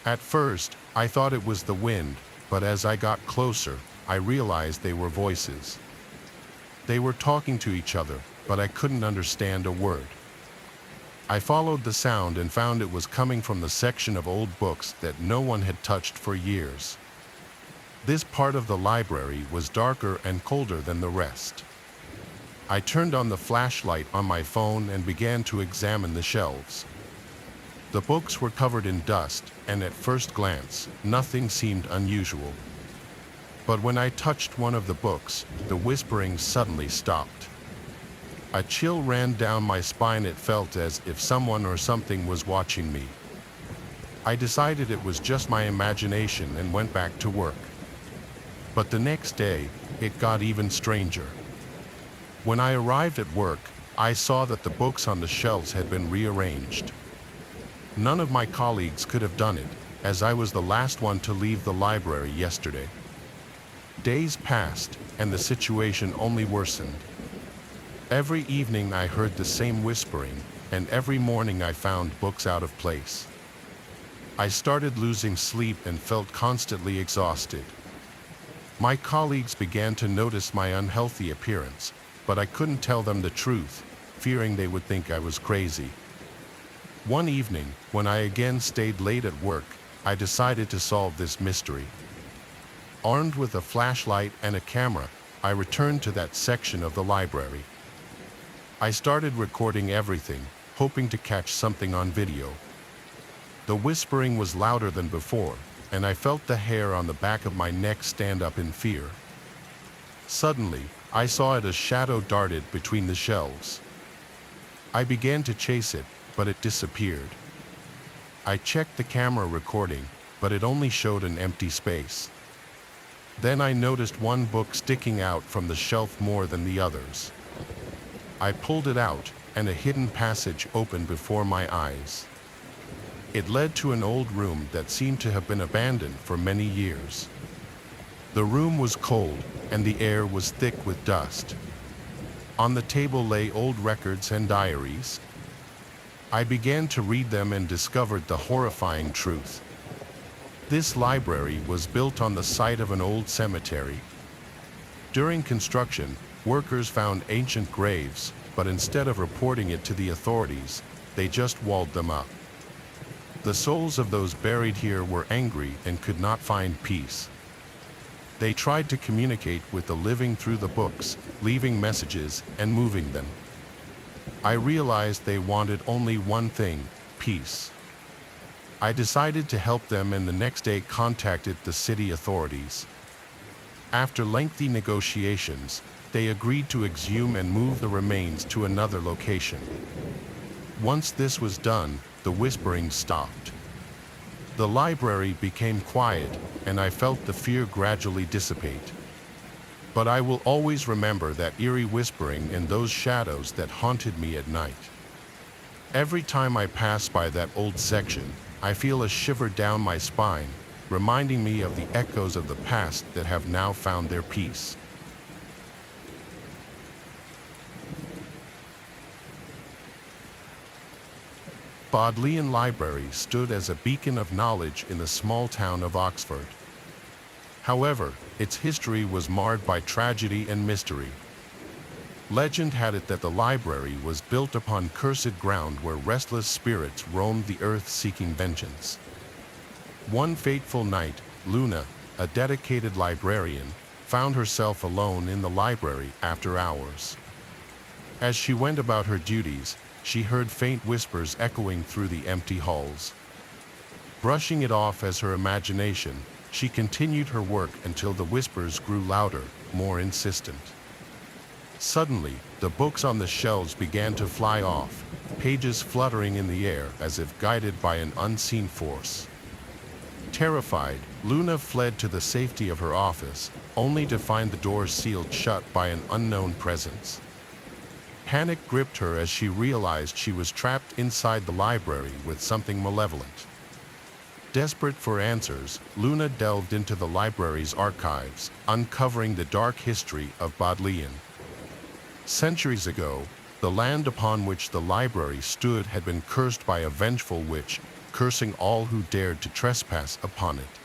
At first, I thought it was the wind, but as I got closer, I realized they were voices. They were talking to each other, but I couldn't understand a word. I followed the sound and found it was coming from the section of old books that no one had touched for years. This part of the library was darker and colder than the rest. I turned on the flashlight on my phone and began to examine the shelves. The books were covered in dust, and at first glance, nothing seemed unusual. But when I touched one of the books, the whispering suddenly stopped. A chill ran down my spine. It felt as if someone or something was watching me. I decided it was just my imagination and went back to work. But the next day, it got even stranger. When I arrived at work, I saw that the books on the shelves had been rearranged. None of my colleagues could have done it, as I was the last one to leave the library yesterday. Days passed, and the situation only worsened. Every evening I heard the same whispering, and every morning I found books out of place. I started losing sleep and felt constantly exhausted. My colleagues began to notice my unhealthy appearance, but I couldn't tell them the truth, fearing they would think I was crazy. One evening, when I again stayed late at work, I decided to solve this mystery. Armed with a flashlight and a camera, I returned to that section of the library. I started recording everything, hoping to catch something on video. The whispering was louder than before, and I felt the hair on the back of my neck stand up in fear. Suddenly, I saw it. A shadow darted between the shelves. I began to chase it, but it disappeared. I checked the camera recording, but it only showed an empty space. Then I noticed one book sticking out from the shelf more than the others. I pulled it out, and a hidden passage opened before my eyes. It led to an old room that seemed to have been abandoned for many years. The room was cold, and the air was thick with dust. On the table lay old records and diaries. I began to read them and discovered the horrifying truth. This library was built on the site of an old cemetery. During construction, workers found ancient graves, but instead of reporting it to the authorities, they just walled them up. The souls of those buried here were angry and could not find peace. They tried to communicate with the living through the books, leaving messages and moving them. I realized they wanted only one thing: peace. I decided to help them and the next day contacted the city authorities. After lengthy negotiations, they agreed to exhume and move the remains to another location. Once this was done, the whispering stopped. The library became quiet, and I felt the fear gradually dissipate. But I will always remember that eerie whispering and those shadows that haunted me at night. Every time I pass by that old section, I feel a shiver down my spine, reminding me of the echoes of the past that have now found their peace. Bodleian Library stood as a beacon of knowledge in the small town of Oxford. However, its history was marred by tragedy and mystery. Legend had it that the library was built upon cursed ground where restless spirits roamed the earth seeking vengeance. One fateful night, Luna, a dedicated librarian, found herself alone in the library after hours. As she went about her duties, she heard faint whispers echoing through the empty halls. Brushing it off as her imagination, she continued her work until the whispers grew louder, more insistent. Suddenly, the books on the shelves began to fly off, pages fluttering in the air as if guided by an unseen force. Terrified, Luna fled to the safety of her office, only to find the doors sealed shut by an unknown presence. Panic gripped her as she realized she was trapped inside the library with something malevolent. Desperate for answers, Luna delved into the library's archives, uncovering the dark history of Bodleian. Centuries ago, the land upon which the library stood had been cursed by a vengeful witch, cursing all who dared to trespass upon it.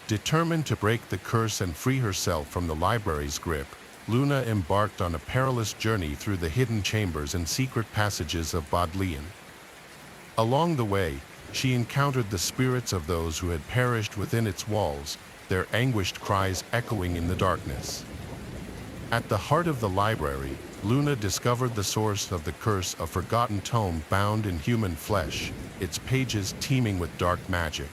Determined to break the curse and free herself from the library's grip, Luna embarked on a perilous journey through the hidden chambers and secret passages of Bodleian. Along the way, she encountered the spirits of those who had perished within its walls, their anguished cries echoing in the darkness. At the heart of the library, Luna discovered the source of the curse, a forgotten tome bound in human flesh, its pages teeming with dark magic.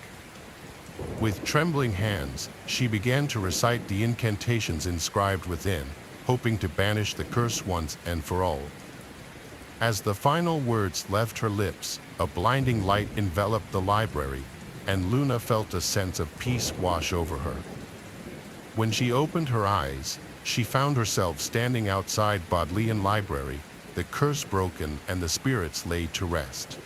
With trembling hands, she began to recite the incantations inscribed within, hoping to banish the curse once and for all. As the final words left her lips, a blinding light enveloped the library, and Luna felt a sense of peace wash over her. When she opened her eyes, she found herself standing outside Bodleian Library, the curse broken and the spirits laid to rest.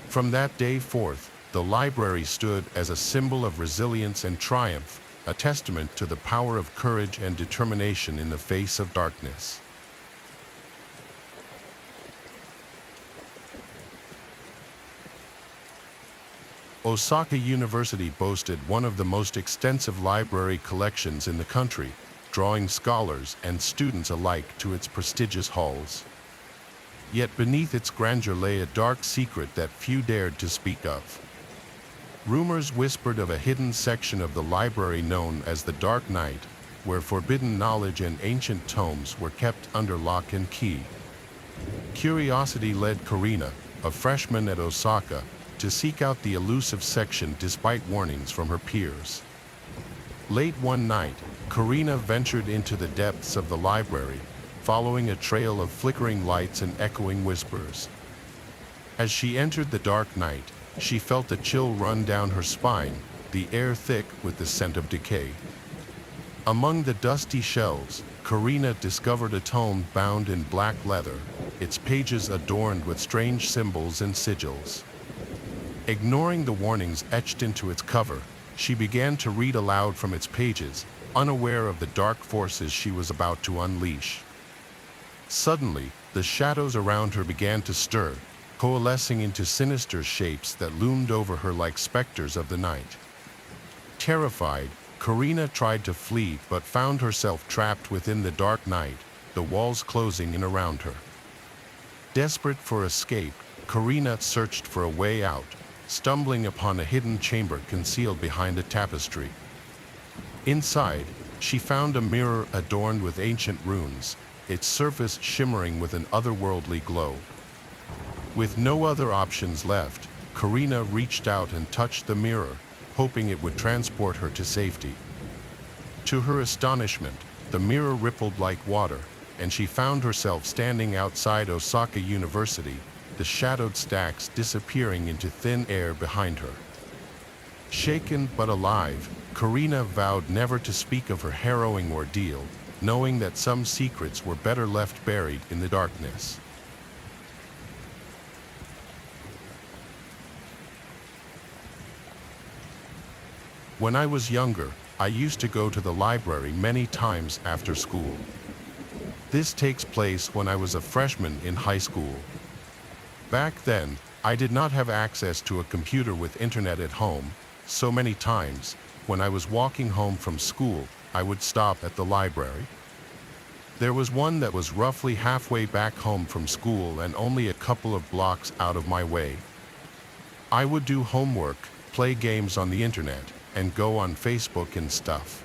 From that day forth, the library stood as a symbol of resilience and triumph, a testament to the power of courage and determination in the face of darkness. Osaka University boasted one of the most extensive library collections in the country, drawing scholars and students alike to its prestigious halls. Yet beneath its grandeur lay a dark secret that few dared to speak of. Rumors whispered of a hidden section of the library known as the Dark Night, where forbidden knowledge and ancient tomes were kept under lock and key. Curiosity led Karina, a freshman at Osaka, to seek out the elusive section despite warnings from her peers. Late one night, Karina ventured into the depths of the library, following a trail of flickering lights and echoing whispers. As she entered the dark night, she felt a chill run down her spine, the air thick with the scent of decay. Among the dusty shelves, Karina discovered a tome bound in black leather, its pages adorned with strange symbols and sigils. Ignoring the warnings etched into its cover, she began to read aloud from its pages, unaware of the dark forces she was about to unleash. Suddenly, the shadows around her began to stir, coalescing into sinister shapes that loomed over her like specters of the night. Terrified, Karina tried to flee but found herself trapped within the dark night, the walls closing in around her. Desperate for escape, Karina searched for a way out, stumbling upon a hidden chamber concealed behind a tapestry. Inside, she found a mirror adorned with ancient runes, its surface shimmering with an otherworldly glow. With no other options left, Karina reached out and touched the mirror, hoping it would transport her to safety. To her astonishment, the mirror rippled like water, and she found herself standing outside Osaka University, the shadowed stacks disappearing into thin air behind her. Shaken but alive, Karina vowed never to speak of her harrowing ordeal, knowing that some secrets were better left buried in the darkness. When I was younger, I used to go to the library many times after school. This takes place when I was a freshman in high school. Back then, I did not have access to a computer with internet at home, so many times, when I was walking home from school, I would stop at the library. There was one that was roughly halfway back home from school and only a couple of blocks out of my way. I would do homework, play games on the internet, and go on Facebook and stuff.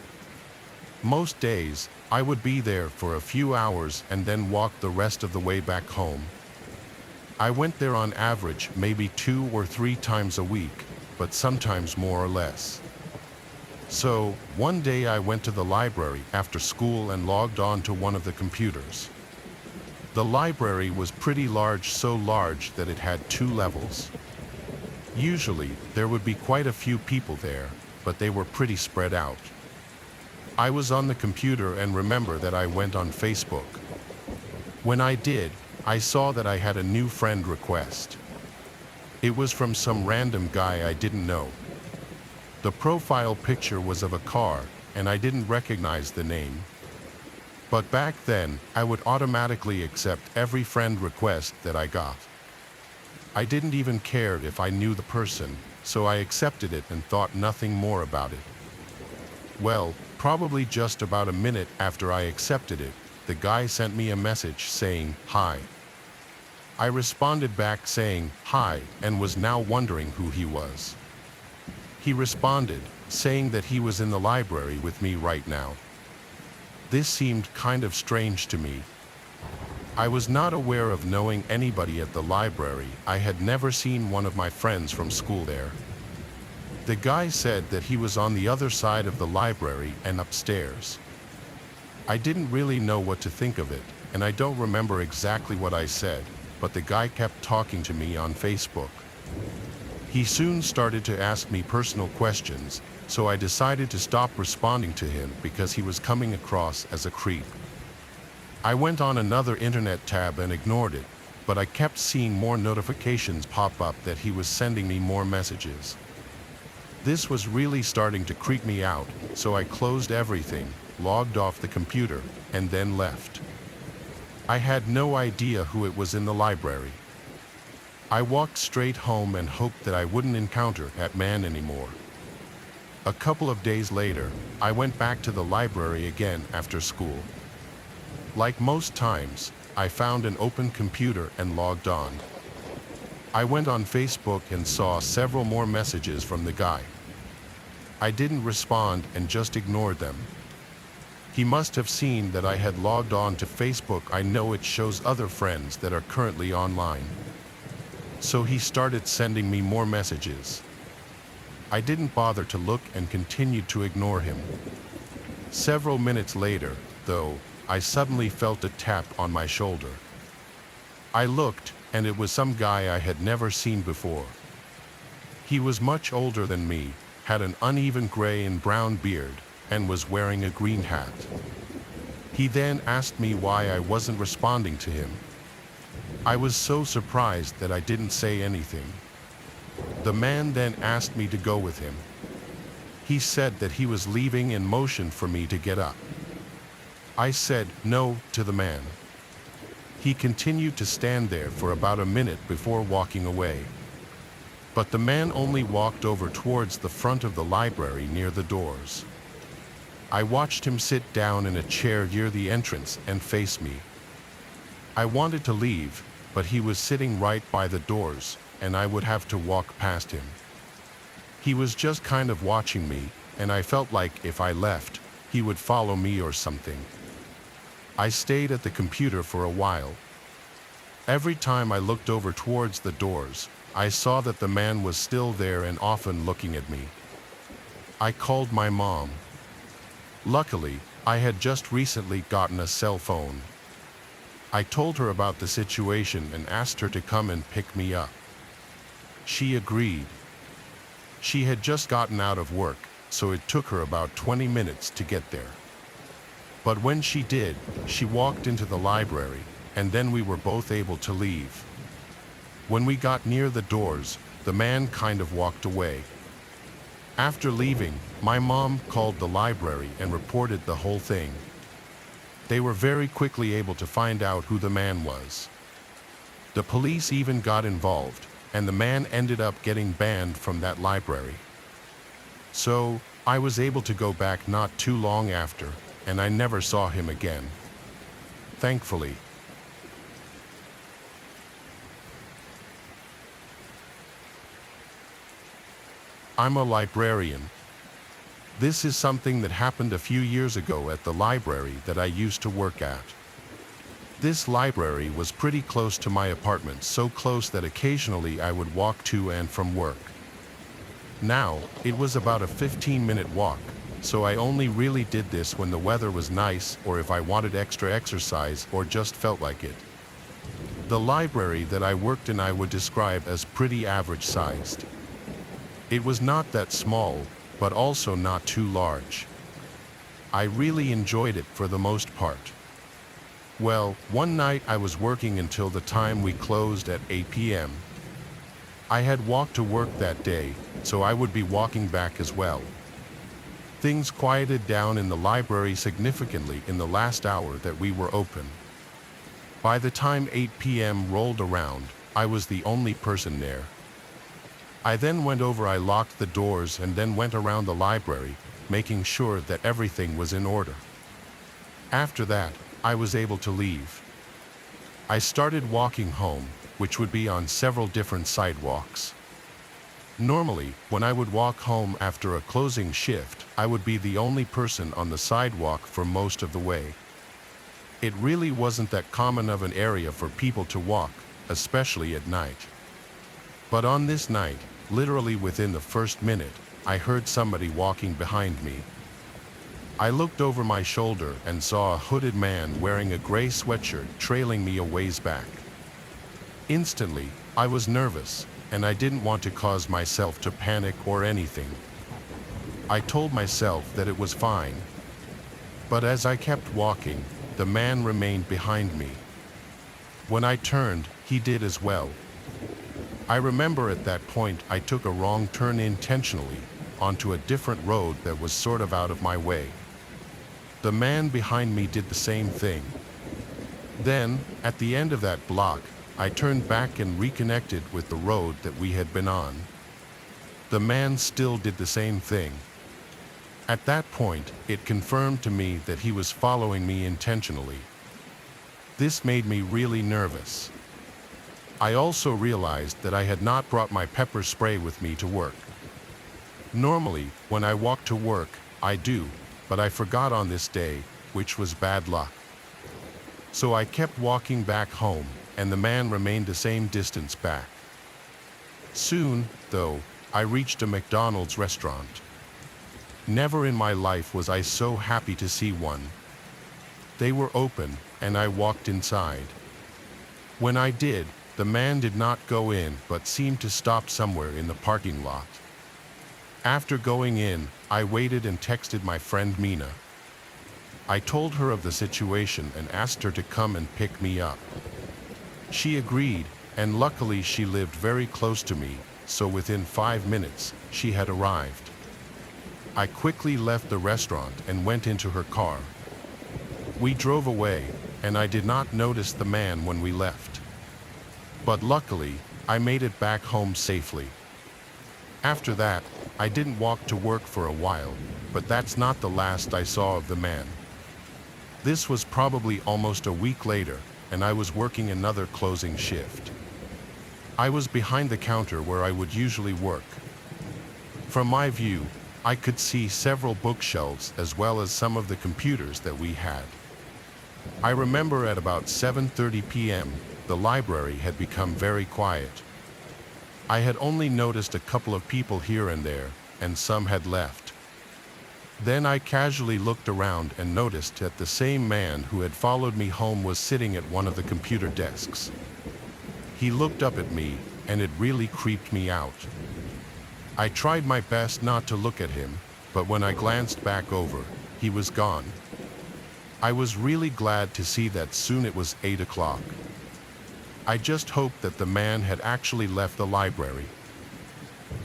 Most days, I would be there for a few hours and then walk the rest of the way back home. I went there on average maybe 2 or 3 times a week, but sometimes more or less. So, one day I went to the library after school and logged on to one of the computers. The library was pretty large, so large that it had 2 levels. Usually, there would be quite a few people there, but they were pretty spread out. I was on the computer and remember that I went on Facebook. When I did, I saw that I had a new friend request. It was from some random guy I didn't know. The profile picture was of a car, and I didn't recognize the name. But back then, I would automatically accept every friend request that I got. I didn't even care if I knew the person, so I accepted it and thought nothing more about it. Well, probably just about a minute after I accepted it, the guy sent me a message saying, "Hi." I responded back saying, "Hi," and was now wondering who he was. He responded, saying that he was in the library with me right now. This seemed kind of strange to me. I was not aware of knowing anybody at the library. I had never seen one of my friends from school there. The guy said that he was on the other side of the library and upstairs. I didn't really know what to think of it, and I don't remember exactly what I said, but the guy kept talking to me on Facebook. He soon started to ask me personal questions, so I decided to stop responding to him because he was coming across as a creep. I went on another internet tab and ignored it, but I kept seeing more notifications pop up that he was sending me more messages. This was really starting to creep me out, so I closed everything, logged off the computer, and then left. I had no idea who it was in the library. I walked straight home and hoped that I wouldn't encounter that man anymore. A couple of days later, I went back to the library again after school. Like most times, I found an open computer and logged on. I went on Facebook and saw several more messages from the guy. I didn't respond and just ignored them. He must have seen that I had logged on to Facebook. I know it shows other friends that are currently online. So he started sending me more messages. I didn't bother to look and continued to ignore him. Several minutes later, though, I suddenly felt a tap on my shoulder. I looked, and it was some guy I had never seen before. He was much older than me, had an uneven gray and brown beard, and was wearing a green hat. He then asked me why I wasn't responding to him. I was so surprised that I didn't say anything. The man then asked me to go with him. He said that he was leaving and motioned for me to get up. I said no to the man. He continued to stand there for about a minute before walking away. But the man only walked over towards the front of the library near the doors. I watched him sit down in a chair near the entrance and face me. I wanted to leave, but he was sitting right by the doors, and I would have to walk past him. He was just kind of watching me, and I felt like if I left, he would follow me or something. I stayed at the computer for a while. Every time I looked over towards the doors, I saw that the man was still there and often looking at me. I called my mom. Luckily, I had just recently gotten a cell phone. I told her about the situation and asked her to come and pick me up. She agreed. She had just gotten out of work, so it took her about 20 minutes to get there. But when she did, she walked into the library, and then we were both able to leave. When we got near the doors, the man kind of walked away. After leaving, my mom called the library and reported the whole thing. They were very quickly able to find out who the man was. The police even got involved, and the man ended up getting banned from that library. So, I was able to go back not too long after, and I never saw him again. Thankfully. I'm a librarian. This is something that happened a few years ago at the library that I used to work at. This library was pretty close to my apartment, so close that occasionally I would walk to and from work. Now, it was about a 15-minute walk, so I only really did this when the weather was nice or if I wanted extra exercise or just felt like it. The library that I worked in I would describe as pretty average-sized. It was not that small, but also not too large. I really enjoyed it for the most part. Well, one night I was working until the time we closed at 8 p.m. I had walked to work that day, so I would be walking back as well. Things quieted down in the library significantly in the last hour that we were open. By the time 8 p.m. rolled around, I was the only person there. I then went over, I locked the doors and then went around the library, making sure that everything was in order. After that, I was able to leave. I started walking home, which would be on several different sidewalks. Normally, when I would walk home after a closing shift, I would be the only person on the sidewalk for most of the way. It really wasn't that common of an area for people to walk, especially at night. But on this night, literally within the first minute, I heard somebody walking behind me. I looked over my shoulder and saw a hooded man wearing a gray sweatshirt trailing me a ways back. Instantly, I was nervous, and I didn't want to cause myself to panic or anything. I told myself that it was fine. But as I kept walking, the man remained behind me. When I turned, he did as well. I remember at that point I took a wrong turn intentionally onto a different road that was sort of out of my way. The man behind me did the same thing. Then, at the end of that block, I turned back and reconnected with the road that we had been on. The man still did the same thing. At that point, it confirmed to me that he was following me intentionally. This made me really nervous. I also realized that I had not brought my pepper spray with me to work. Normally, when I walk to work, I do, but I forgot on this day, which was bad luck. So I kept walking back home, and the man remained the same distance back. Soon, though, I reached a McDonald's restaurant. Never in my life was I so happy to see one. They were open, and I walked inside. When I did, the man did not go in but seemed to stop somewhere in the parking lot. After going in, I waited and texted my friend Mina. I told her of the situation and asked her to come and pick me up. She agreed, and luckily she lived very close to me, so within 5 minutes, she had arrived. I quickly left the restaurant and went into her car. We drove away, and I did not notice the man when we left. But luckily, I made it back home safely. After that, I didn't walk to work for a while, but that's not the last I saw of the man. This was probably almost a week later, and I was working another closing shift. I was behind the counter where I would usually work. From my view, I could see several bookshelves as well as some of the computers that we had. I remember at about 7:30 p.m., the library had become very quiet. I had only noticed a couple of people here and there, and some had left. Then I casually looked around and noticed that the same man who had followed me home was sitting at one of the computer desks. He looked up at me, and it really creeped me out. I tried my best not to look at him, but when I glanced back over, he was gone. I was really glad to see that soon it was 8 o'clock. I just hoped that the man had actually left the library.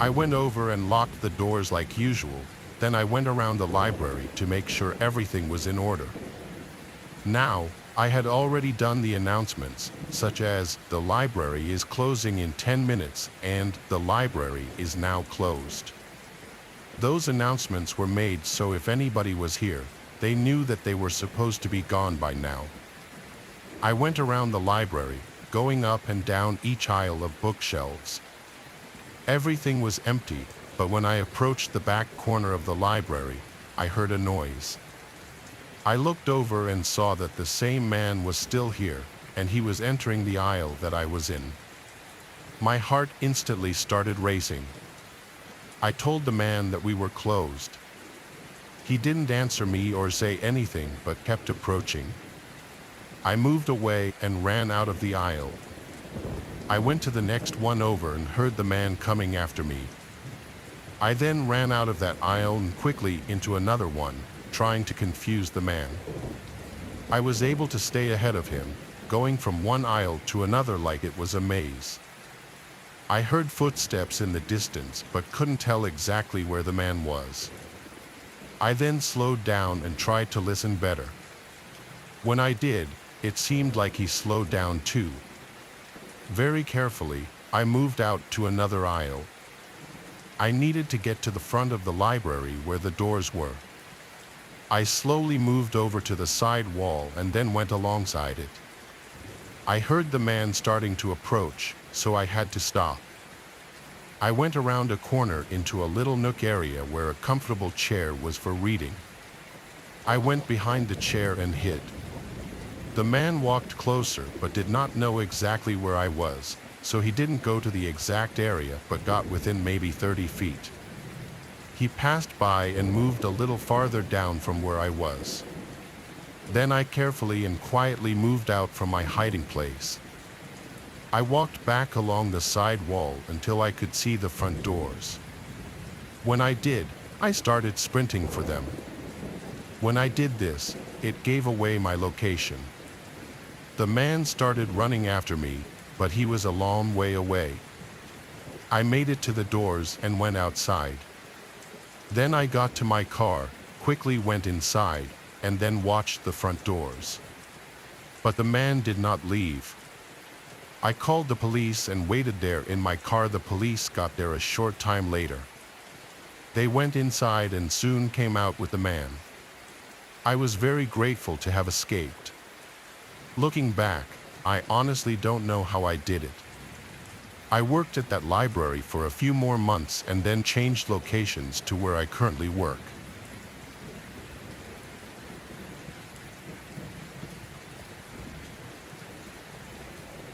I went over and locked the doors like usual, then I went around the library to make sure everything was in order. Now, I had already done the announcements, such as, "The library is closing in 10 minutes," and "The library is now closed." Those announcements were made so if anybody was here, they knew that they were supposed to be gone by now. I went around the library, going up and down each aisle of bookshelves. Everything was empty, but when I approached the back corner of the library, I heard a noise. I looked over and saw that the same man was still here, and he was entering the aisle that I was in. My heart instantly started racing. I told the man that we were closed. He didn't answer me or say anything but kept approaching. I moved away and ran out of the aisle. I went to the next one over and heard the man coming after me. I then ran out of that aisle and quickly into another one, trying to confuse the man. I was able to stay ahead of him, going from one aisle to another like it was a maze. I heard footsteps in the distance but couldn't tell exactly where the man was. I then slowed down and tried to listen better. When I did, it seemed like he slowed down too. Very carefully, I moved out to another aisle. I needed to get to the front of the library where the doors were. I slowly moved over to the side wall and then went alongside it. I heard the man starting to approach, so I had to stop. I went around a corner into a little nook area where a comfortable chair was for reading. I went behind the chair and hid. The man walked closer but did not know exactly where I was, so he didn't go to the exact area but got within maybe 30 feet. He passed by and moved a little farther down from where I was. Then I carefully and quietly moved out from my hiding place. I walked back along the side wall until I could see the front doors. When I did, I started sprinting for them. When I did this, it gave away my location. The man started running after me, but he was a long way away. I made it to the doors and went outside. Then I got to my car, quickly went inside, and then watched the front doors. But the man did not leave. I called the police and waited there in my car. The police got there a short time later. They went inside and soon came out with the man. I was very grateful to have escaped. Looking back, I honestly don't know how I did it. I worked at that library for a few more months and then changed locations to where I currently work.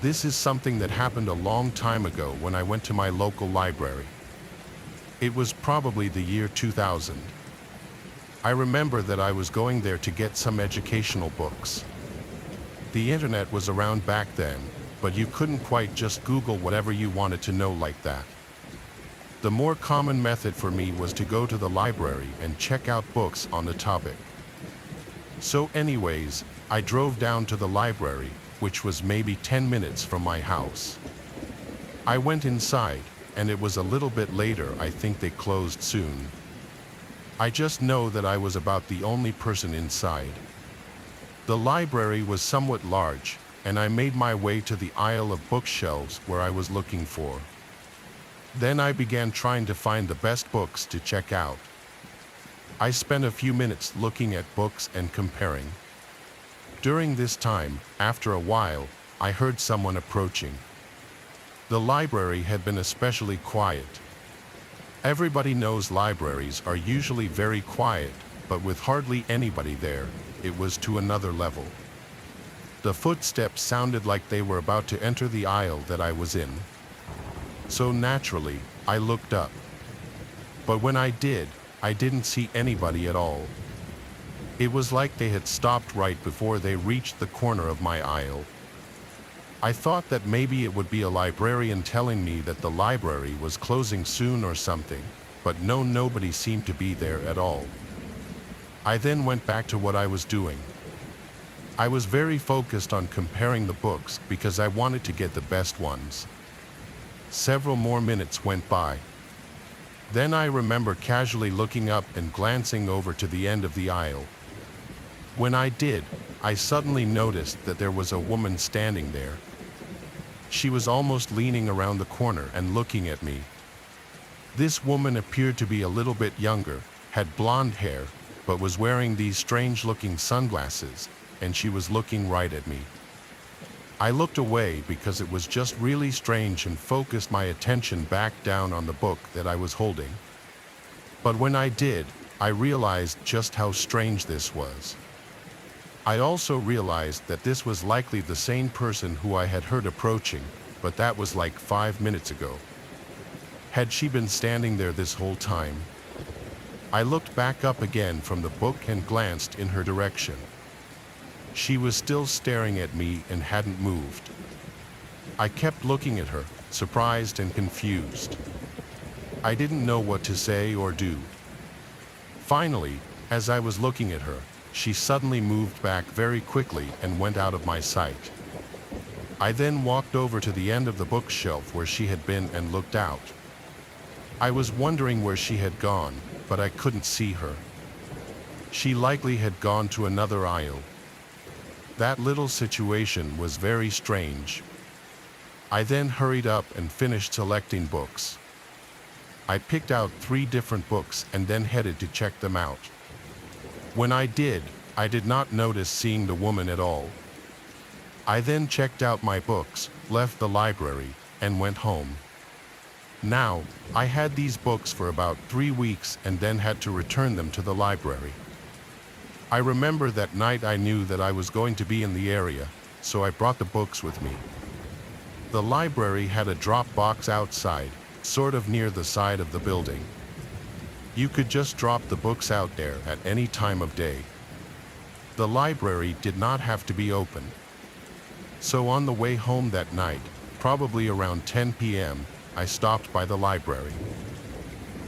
This is something that happened a long time ago when I went to my local library. It was probably the year 2000. I remember that I was going there to get some educational books. The internet was around back then, but you couldn't quite just Google whatever you wanted to know like that. The more common method for me was to go to the library and check out books on the topic. So anyways, I drove down to the library, which was maybe 10 minutes from my house. I went inside, and it was a little bit later. I think they closed soon. I just know that I was about the only person inside. The library was somewhat large, and I made my way to the aisle of bookshelves where I was looking for. Then I began trying to find the best books to check out. I spent a few minutes looking at books and comparing. During this time, after a while, I heard someone approaching. The library had been especially quiet. Everybody knows libraries are usually very quiet, but with hardly anybody there, it was to another level. The footsteps sounded like they were about to enter the aisle that I was in. So naturally, I looked up. But when I did, I didn't see anybody at all. It was like they had stopped right before they reached the corner of my aisle. I thought that maybe it would be a librarian telling me that the library was closing soon or something, but no, nobody seemed to be there at all. I then went back to what I was doing. I was very focused on comparing the books because I wanted to get the best ones. Several more minutes went by. Then I remember casually looking up and glancing over to the end of the aisle. When I did, I suddenly noticed that there was a woman standing there. She was almost leaning around the corner and looking at me. This woman appeared to be a little bit younger, had blonde hair, but was wearing these strange-looking sunglasses, and she was looking right at me. I looked away because it was just really strange and focused my attention back down on the book that I was holding. But when I did, I realized just how strange this was. I also realized that this was likely the same person who I had heard approaching, but that was like 5 minutes ago. Had she been standing there this whole time? I looked back up again from the book and glanced in her direction. She was still staring at me and hadn't moved. I kept looking at her, surprised and confused. I didn't know what to say or do. Finally, as I was looking at her, she suddenly moved back very quickly and went out of my sight. I then walked over to the end of the bookshelf where she had been and looked out. I was wondering where she had gone, but I couldn't see her. She likely had gone to another aisle. That little situation was very strange. I then hurried up and finished selecting books. I picked out 3 different books and then headed to check them out. When I did not notice seeing the woman at all. I then checked out my books, left the library, and went home. Now, I had these books for about 3 weeks and then had to return them to the library. I remember that night I knew that I was going to be in the area, so I brought the books with me. The library had a drop box outside, sort of near the side of the building. You could just drop the books out there at any time of day. The library did not have to be open. So on the way home that night, probably around 10 p.m., I stopped by the library.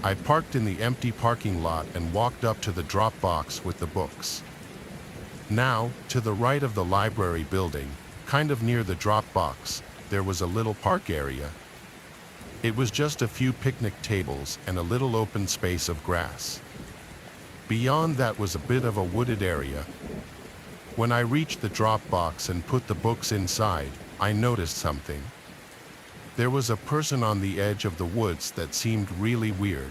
I parked in the empty parking lot and walked up to the drop box with the books. Now, to the right of the library building, kind of near the drop box, there was a little park area. It was just a few picnic tables and a little open space of grass. Beyond that was a bit of a wooded area. When I reached the drop box and put the books inside, I noticed something. There was a person on the edge of the woods that seemed really weird.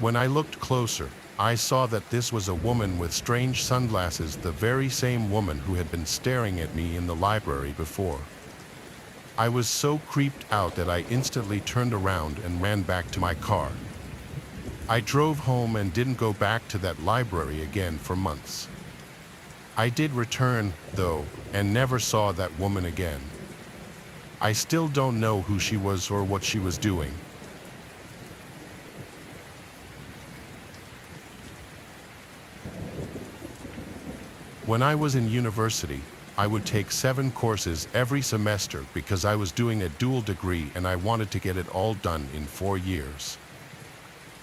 When I looked closer, I saw that this was a woman with strange sunglasses, the very same woman who had been staring at me in the library before. I was so creeped out that I instantly turned around and ran back to my car. I drove home and didn't go back to that library again for months. I did return, though, and never saw that woman again. I still don't know who she was or what she was doing. When I was in university, I would take 7 courses every semester because I was doing a dual degree and I wanted to get it all done in 4 years.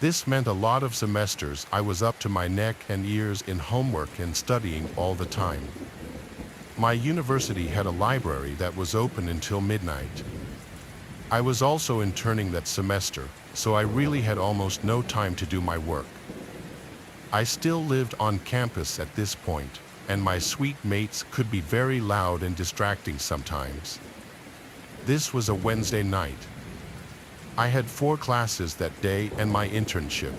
This meant a lot of semesters I was up to my neck and ears in homework and studying all the time. My university had a library that was open until midnight. I was also interning that semester, so I really had almost no time to do my work. I still lived on campus at this point, and my suite mates could be very loud and distracting sometimes. This was a Wednesday night. I had 4 classes that day and my internship.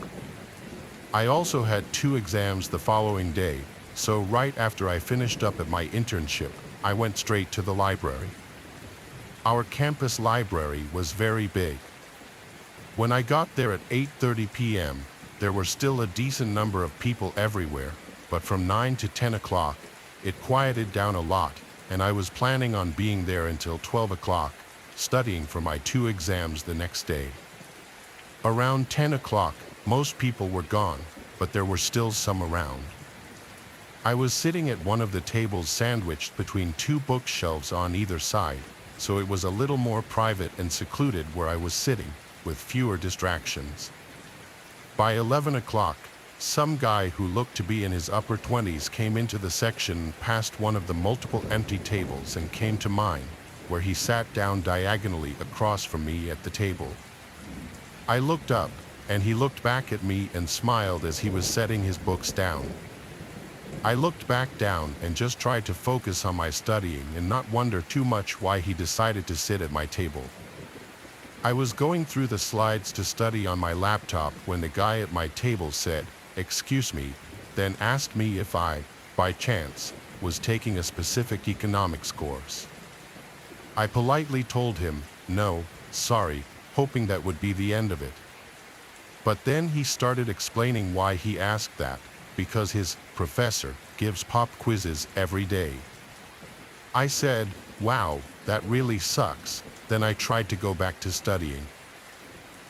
I also had 2 exams the following day, so right after I finished up at my internship, I went straight to the library. Our campus library was very big. When I got there at 8:30 p.m., there were still a decent number of people everywhere, but from 9 to 10 o'clock, it quieted down a lot, and I was planning on being there until 12 o'clock, studying for my 2 exams the next day. Around 10 o'clock, most people were gone, but there were still some around. I was sitting at one of the tables sandwiched between 2 bookshelves on either side, so it was a little more private and secluded where I was sitting, with fewer distractions. By 11 o'clock, some guy who looked to be in his upper 20s came into the section past one of the multiple empty tables and came to mine, where he sat down diagonally across from me at the table. I looked up, and he looked back at me and smiled as he was setting his books down. I looked back down and just tried to focus on my studying and not wonder too much why he decided to sit at my table. I was going through the slides to study on my laptop when the guy at my table said, "Excuse me," then asked me if I, by chance, was taking a specific economics course. I politely told him, "No, sorry," hoping that would be the end of it. But then he started explaining why he asked that, because his professor gives pop quizzes every day. I said, "Wow, that really sucks." Then I tried to go back to studying.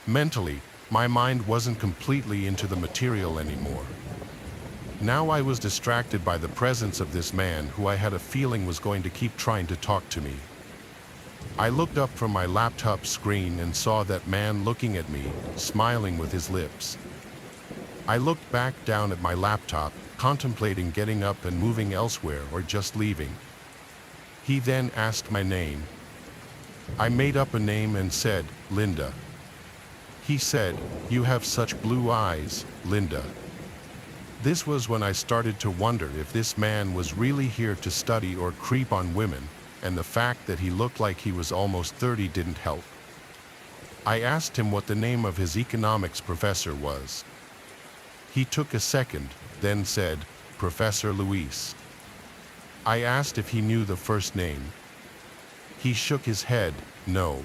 Mentally, my mind wasn't completely into the material anymore. Now I was distracted by the presence of this man who I had a feeling was going to keep trying to talk to me. I looked up from my laptop screen and saw that man looking at me, smiling with his lips. I looked back down at my laptop, contemplating getting up and moving elsewhere or just leaving. He then asked my name. I made up a name and said, "Linda." He said, "You have such blue eyes, Linda." This was when I started to wonder if this man was really here to study or creep on women, and the fact that he looked like he was almost 30 didn't help. I asked him what the name of his economics professor was. He took a second, then said, "Professor Luis." I asked if he knew the first name. He shook his head, "No."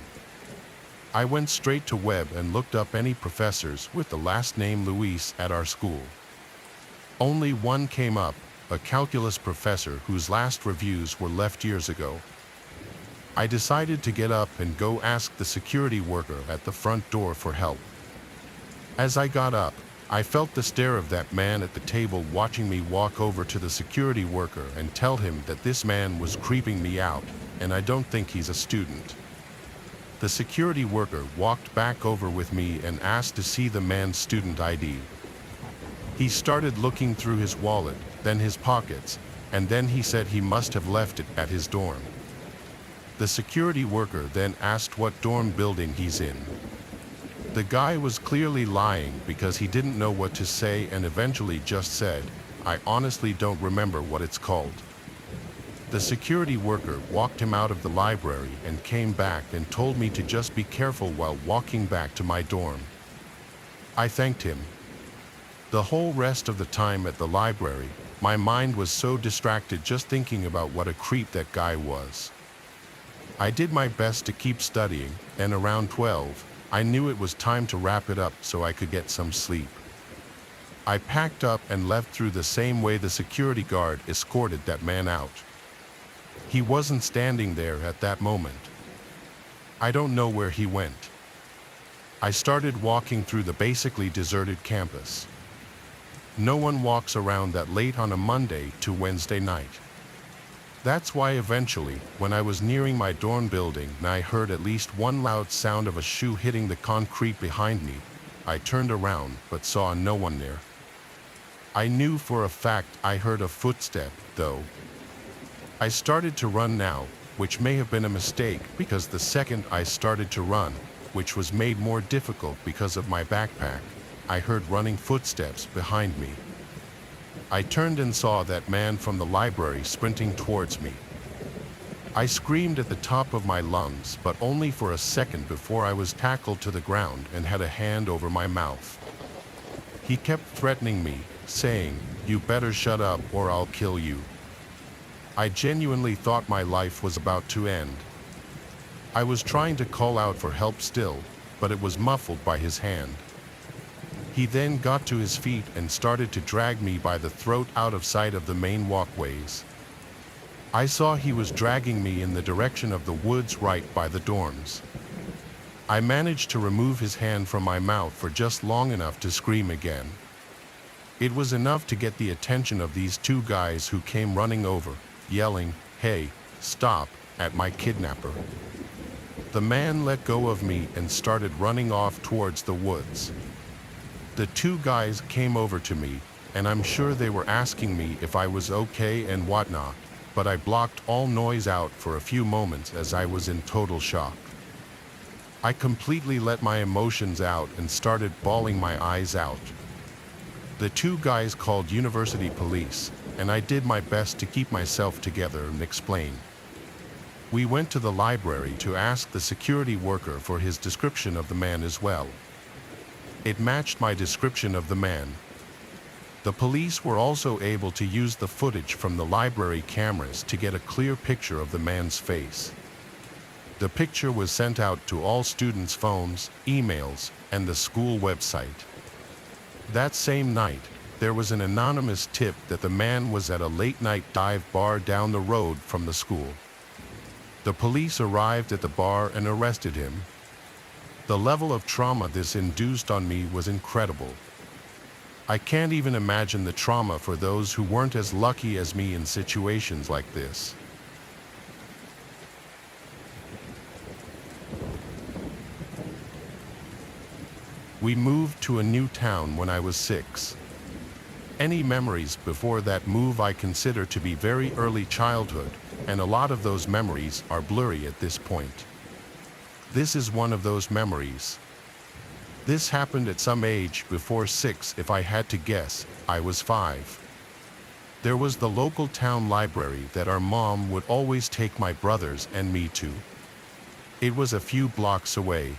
I went straight to web and looked up any professors with the last name Luis at our school. Only one came up, a calculus professor whose last reviews were left years ago. I decided to get up and go ask the security worker at the front door for help. As I got up, I felt the stare of that man at the table watching me walk over to the security worker and tell him that this man was creeping me out, and I don't think he's a student. The security worker walked back over with me and asked to see the man's student ID. He started looking through his wallet, then his pockets, and then he said he must have left it at his dorm. The security worker then asked what dorm building he's in. The guy was clearly lying because he didn't know what to say and eventually just said, "I honestly don't remember what it's called." The security worker walked him out of the library and came back and told me to just be careful while walking back to my dorm. I thanked him. The whole rest of the time at the library, my mind was so distracted just thinking about what a creep that guy was. I did my best to keep studying, and around 12, I knew it was time to wrap it up so I could get some sleep. I packed up and left through the same way the security guard escorted that man out. He wasn't standing there at that moment. I don't know where he went. I started walking through the basically deserted campus. No one walks around that late on a Monday to Wednesday night. That's why eventually, when I was nearing my dorm building and I heard at least one loud sound of a shoe hitting the concrete behind me, I turned around but saw no one there. I knew for a fact I heard a footstep, though. I started to run now, which may have been a mistake because the second I started to run, which was made more difficult because of my backpack, I heard running footsteps behind me. I turned and saw that man from the library sprinting towards me. I screamed at the top of my lungs, but only for a second before I was tackled to the ground and had a hand over my mouth. He kept threatening me, saying, "You better shut up or I'll kill you." I genuinely thought my life was about to end. I was trying to call out for help still, but it was muffled by his hand. He then got to his feet and started to drag me by the throat out of sight of the main walkways. I saw he was dragging me in the direction of the woods right by the dorms. I managed to remove his hand from my mouth for just long enough to scream again. It was enough to get the attention of these two guys who came running over, yelling, "Hey, stop," at my kidnapper. The man let go of me and started running off towards the woods. The two guys came over to me, and I'm sure they were asking me if I was okay and whatnot, but I blocked all noise out for a few moments as I was in total shock. I completely let my emotions out and started bawling my eyes out. The two guys called university police, and I did my best to keep myself together and explain. We went to the library to ask the security worker for his description of the man as well. It matched my description of the man. The police were also able to use the footage from the library cameras to get a clear picture of the man's face. The picture was sent out to all students' phones, emails, and the school website. That same night, there was an anonymous tip that the man was at a late-night dive bar down the road from the school. The police arrived at the bar and arrested him. The level of trauma this induced on me was incredible. I can't even imagine the trauma for those who weren't as lucky as me in situations like this. We moved to a new town when I was 6. Any memories before that move I consider to be very early childhood, and a lot of those memories are blurry at this point. This is one of those memories. This happened at some age before 6. If I had to guess, I was 5. There was the local town library that our mom would always take my brothers and me to. It was a few blocks away.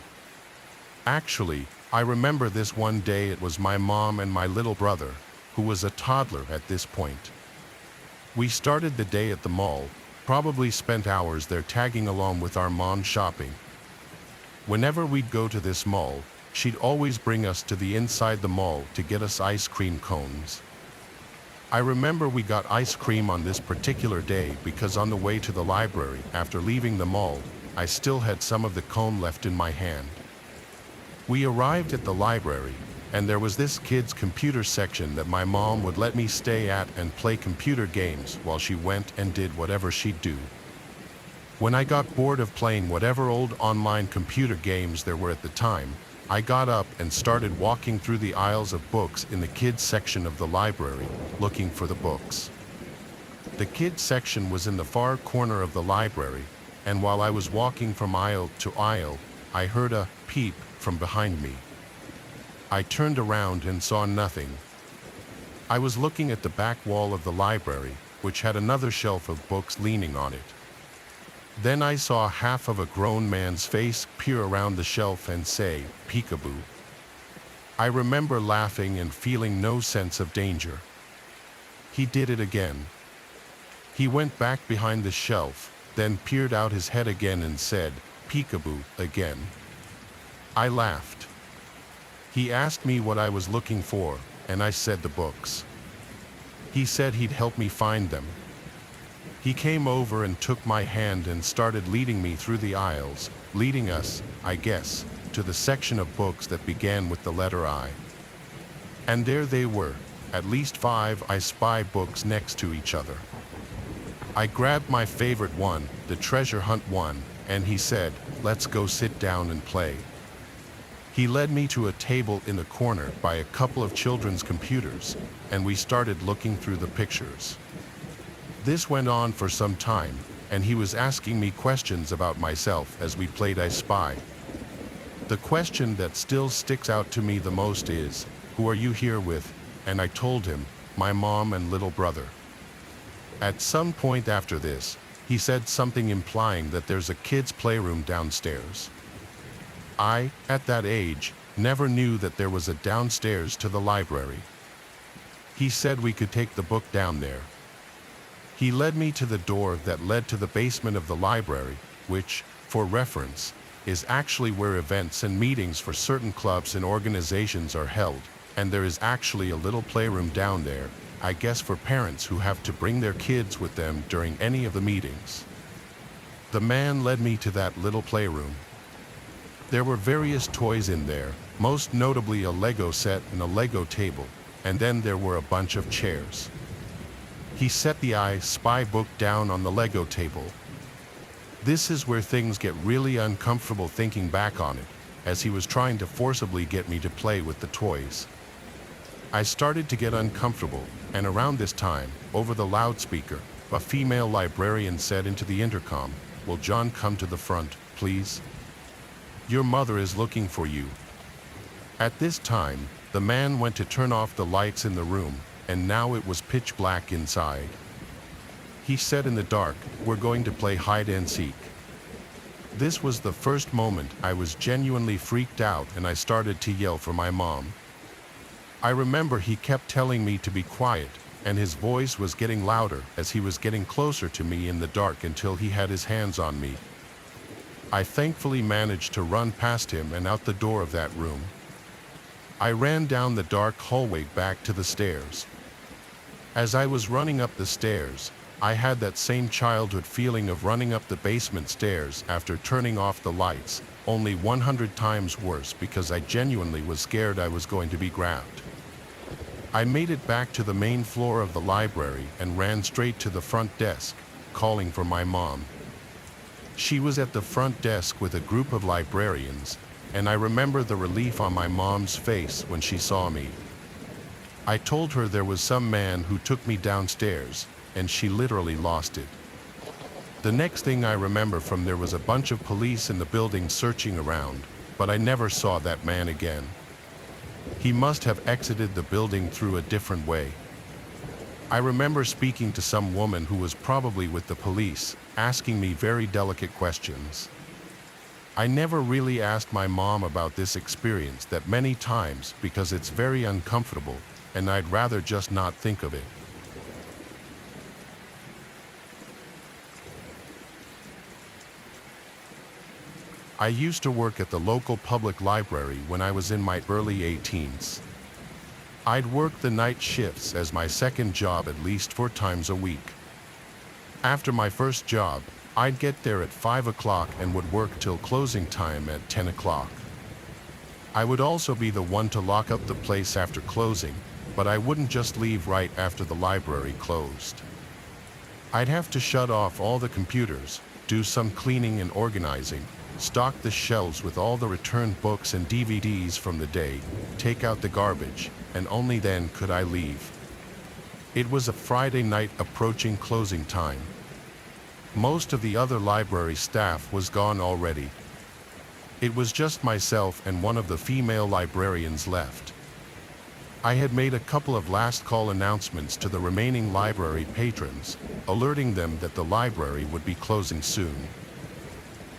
Actually, I remember this one day it was my mom and my little brother, who was a toddler at this point. We started the day at the mall, probably spent hours there tagging along with our mom shopping. Whenever we'd go to this mall, she'd always bring us to the inside the mall to get us ice cream cones. I remember we got ice cream on this particular day because on the way to the library after leaving the mall, I still had some of the cone left in my hand. We arrived at the library, and there was this kids' computer section that my mom would let me stay at and play computer games while she went and did whatever she'd do. When I got bored of playing whatever old online computer games there were at the time, I got up and started walking through the aisles of books in the kids section of the library, looking for the books. The kids section was in the far corner of the library, and while I was walking from aisle to aisle, I heard a peep from behind me. I turned around and saw nothing. I was looking at the back wall of the library, which had another shelf of books leaning on it. Then I saw half of a grown man's face peer around the shelf and say, "Peekaboo." I remember laughing and feeling no sense of danger. He did it again. He went back behind the shelf, then peered out his head again and said, "Peekaboo," again. I laughed. He asked me what I was looking for, and I said the books. He said he'd help me find them. He came over and took my hand and started leading me through the aisles, leading us, I guess, to the section of books that began with the letter I. And there they were, at least 5 I Spy books next to each other. I grabbed my favorite one, the treasure hunt one, and he said, "Let's go sit down and play." He led me to a table in the corner by a couple of children's computers, and we started looking through the pictures. This went on for some time, and he was asking me questions about myself as we played I Spy. The question that still sticks out to me the most is, "Who are you here with?" And I told him, "My mom and little brother." At some point after this, he said something implying that there's a kid's playroom downstairs. I, at that age, never knew that there was a downstairs to the library. He said we could take the book down there. He led me to the door that led to the basement of the library, which, for reference, is actually where events and meetings for certain clubs and organizations are held, and there is actually a little playroom down there, I guess for parents who have to bring their kids with them during any of the meetings. The man led me to that little playroom. There were various toys in there, most notably a Lego set and a Lego table, and then there were a bunch of chairs. He set the I Spy book down on the Lego table. This is where things get really uncomfortable thinking back on it, as he was trying to forcibly get me to play with the toys. I started to get uncomfortable, and around this time, over the loudspeaker, a female librarian said into the intercom, "Will John come to the front, please? Your mother is looking for you." At this time, the man went to turn off the lights in the room, and now it was pitch black inside. He said in the dark, "We're going to play hide and seek." This was the first moment I was genuinely freaked out, and I started to yell for my mom. I remember he kept telling me to be quiet, and his voice was getting louder as he was getting closer to me in the dark until he had his hands on me. I thankfully managed to run past him and out the door of that room. I ran down the dark hallway back to the stairs. As I was running up the stairs, I had that same childhood feeling of running up the basement stairs after turning off the lights, only 100 times worse because I genuinely was scared I was going to be grabbed. I made it back to the main floor of the library and ran straight to the front desk, calling for my mom. She was at the front desk with a group of librarians, and I remember the relief on my mom's face when she saw me. I told her there was some man who took me downstairs, and she literally lost it. The next thing I remember from there was a bunch of police in the building searching around, but I never saw that man again. He must have exited the building through a different way. I remember speaking to some woman who was probably with the police, asking me very delicate questions. I never really asked my mom about this experience that many times because it's very uncomfortable, and I'd rather just not think of it. I used to work at the local public library when I was in my early 18s. I'd work the night shifts as my second job at least 4 times a week. After my first job, I'd get there at 5 o'clock and would work till closing time at 10 o'clock. I would also be the one to lock up the place after closing, but I wouldn't just leave right after the library closed. I'd have to shut off all the computers, do some cleaning and organizing, stock the shelves with all the returned books and DVDs from the day, take out the garbage, and only then could I leave. It was a Friday night approaching closing time. Most of the other library staff was gone already. It was just myself and one of the female librarians left. I had made a couple of last call announcements to the remaining library patrons, alerting them that the library would be closing soon.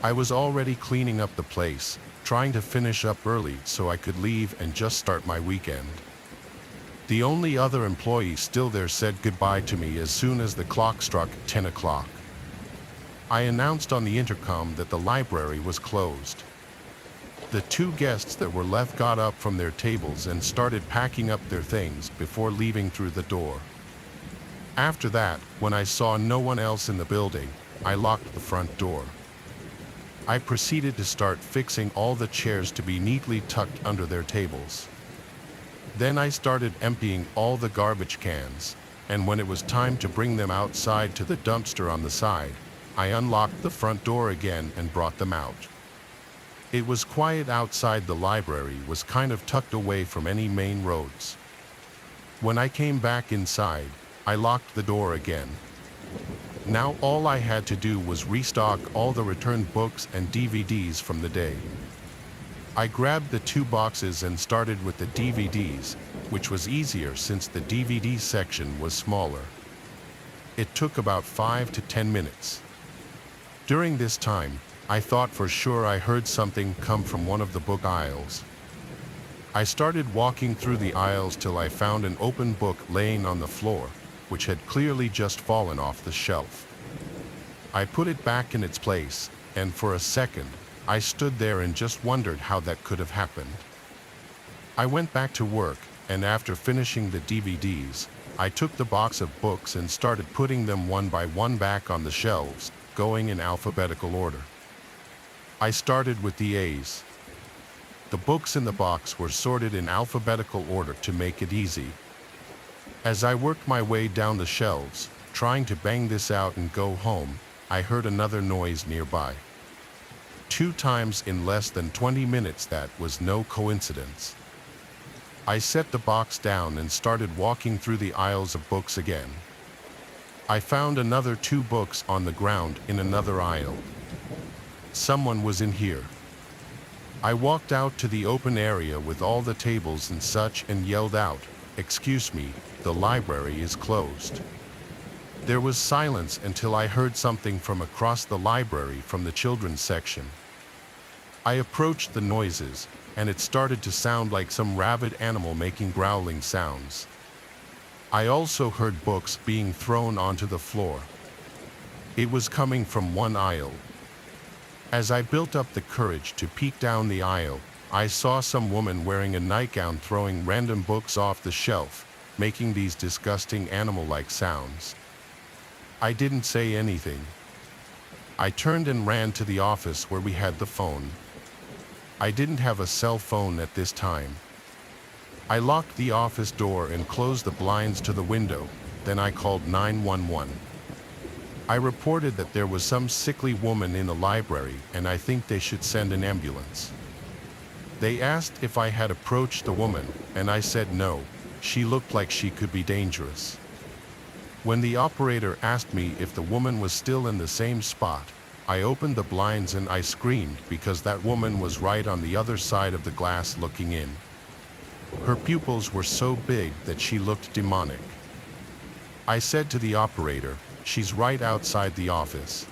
I was already cleaning up the place, trying to finish up early so I could leave and just start my weekend. The only other employee still there said goodbye to me as soon as the clock struck 10 o'clock. I announced on the intercom that the library was closed. The 2 guests that were left got up from their tables and started packing up their things before leaving through the door. After that, when I saw no one else in the building, I locked the front door. I proceeded to start fixing all the chairs to be neatly tucked under their tables. Then I started emptying all the garbage cans, and when it was time to bring them outside to the dumpster on the side, I unlocked the front door again and brought them out. It was quiet outside. The library was kind of tucked away from any main roads. When I came back inside, I locked the door again. Now all I had to do was restock all the returned books and DVDs from the day. I grabbed the 2 boxes and started with the DVDs, which was easier since the DVD section was smaller. It took about 5 to 10 minutes. During this time, I thought for sure I heard something come from one of the book aisles. I started walking through the aisles till I found an open book laying on the floor, which had clearly just fallen off the shelf. I put it back in its place, and for a second, I stood there and just wondered how that could have happened. I went back to work, and after finishing the DVDs, I took the box of books and started putting them one by one back on the shelves, going in alphabetical order. I started with the A's. The books in the box were sorted in alphabetical order to make it easy. As I worked my way down the shelves, trying to bang this out and go home, I heard another noise nearby. 2 times in less than 20 minutes. That was no coincidence. I set the box down and started walking through the aisles of books again. I found another 2 books on the ground in another aisle. Someone was in here. I walked out to the open area with all the tables and such and yelled out, "Excuse me, the library is closed." There was silence until I heard something from across the library from the children's section. I approached the noises, and it started to sound like some rabid animal making growling sounds. I also heard books being thrown onto the floor. It was coming from one aisle. As I built up the courage to peek down the aisle, I saw some woman wearing a nightgown throwing random books off the shelf, making these disgusting animal-like sounds. I didn't say anything. I turned and ran to the office where we had the phone. I didn't have a cell phone at this time. I locked the office door and closed the blinds to the window, then I called 911. I reported that there was some sickly woman in the library and I think they should send an ambulance. They asked if I had approached the woman, and I said no, she looked like she could be dangerous. When the operator asked me if the woman was still in the same spot, I opened the blinds and I screamed because that woman was right on the other side of the glass looking in. Her pupils were so big that she looked demonic. I said to the operator, "She's right outside the office."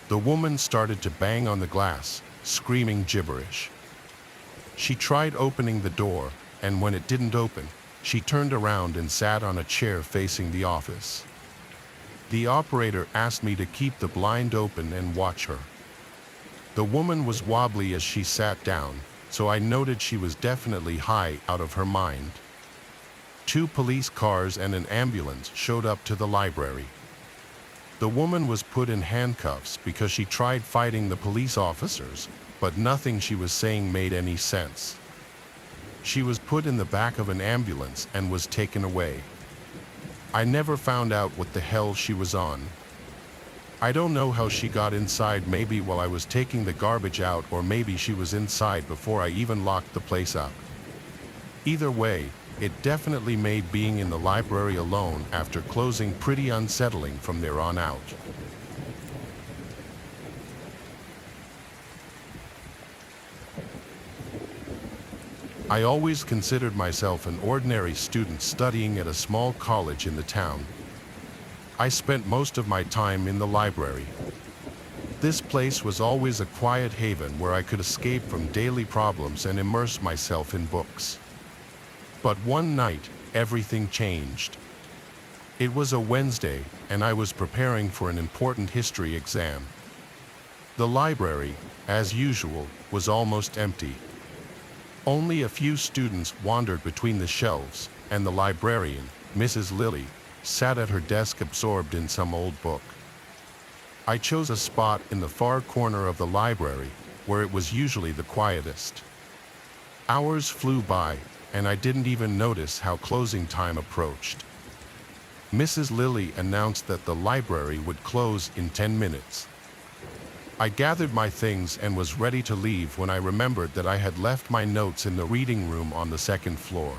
The woman started to bang on the glass, screaming gibberish. She tried opening the door, and when it didn't open, she turned around and sat on a chair facing the office. The operator asked me to keep the blind open and watch her. The woman was wobbly as she sat down, so I noted she was definitely high out of her mind. 2 police cars and an ambulance showed up to the library. The woman was put in handcuffs because she tried fighting the police officers, but nothing she was saying made any sense. She was put in the back of an ambulance and was taken away. I never found out what the hell she was on. I don't know how she got inside, maybe while I was taking the garbage out, or maybe she was inside before I even locked the place up. Either way, it definitely made being in the library alone after closing pretty unsettling from there on out. I always considered myself an ordinary student studying at a small college in the town. I spent most of my time in the library. This place was always a quiet haven where I could escape from daily problems and immerse myself in books. But one night, everything changed. It was a Wednesday, and I was preparing for an important history exam. The library, as usual, was almost empty. Only a few students wandered between the shelves, and the librarian, Mrs. Lilly, sat at her desk absorbed in some old book. I chose a spot in the far corner of the library, where it was usually the quietest. Hours flew by, and I didn't even notice how closing time approached. Mrs. Lilly announced that the library would close in 10 minutes. I gathered my things and was ready to leave when I remembered that I had left my notes in the reading room on the 2nd floor.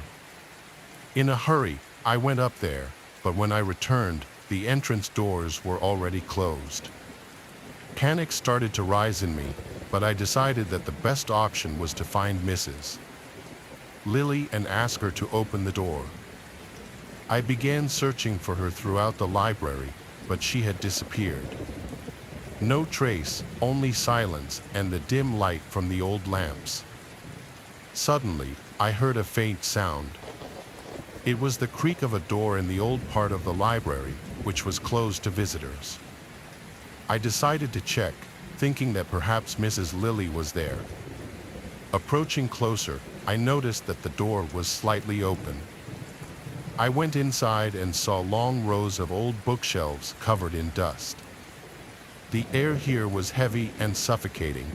In a hurry, I went up there, but when I returned, the entrance doors were already closed. Panic started to rise in me, but I decided that the best option was to find Mrs. Lilly and ask her to open the door. I began searching for her throughout the library, but she had disappeared. No trace, only silence and the dim light from the old lamps. Suddenly, I heard a faint sound. It was the creak of a door in the old part of the library, which was closed to visitors. I decided to check, thinking that perhaps Mrs. Lily was there. Approaching closer, I noticed that the door was slightly open. I went inside and saw long rows of old bookshelves covered in dust. The air here was heavy and suffocating.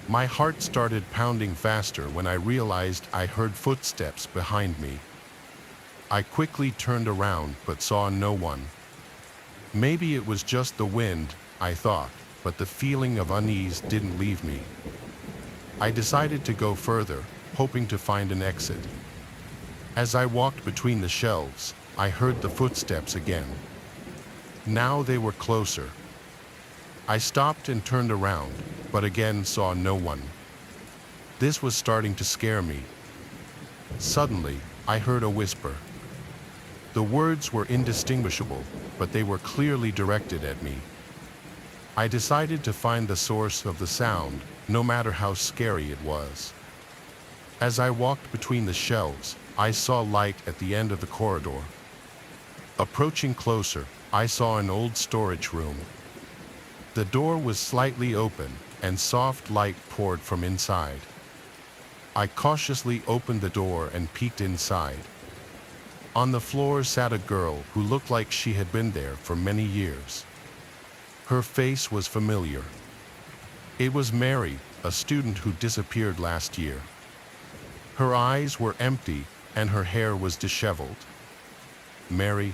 My heart started pounding faster when I realized I heard footsteps behind me. I quickly turned around but saw no one. Maybe it was just the wind, I thought, but the feeling of unease didn't leave me. I decided to go further, hoping to find an exit. As I walked between the shelves, I heard the footsteps again. Now they were closer. I stopped and turned around, but again saw no one. This was starting to scare me. Suddenly, I heard a whisper. The words were indistinguishable, but they were clearly directed at me. I decided to find the source of the sound, no matter how scary it was. As I walked between the shelves, I saw light at the end of the corridor. Approaching closer, I saw an old storage room. The door was slightly open, and soft light poured from inside. I cautiously opened the door and peeked inside. On the floor sat a girl who looked like she had been there for many years. Her face was familiar. It was Mary, a student who disappeared last year. Her eyes were empty and her hair was disheveled. "Mary?"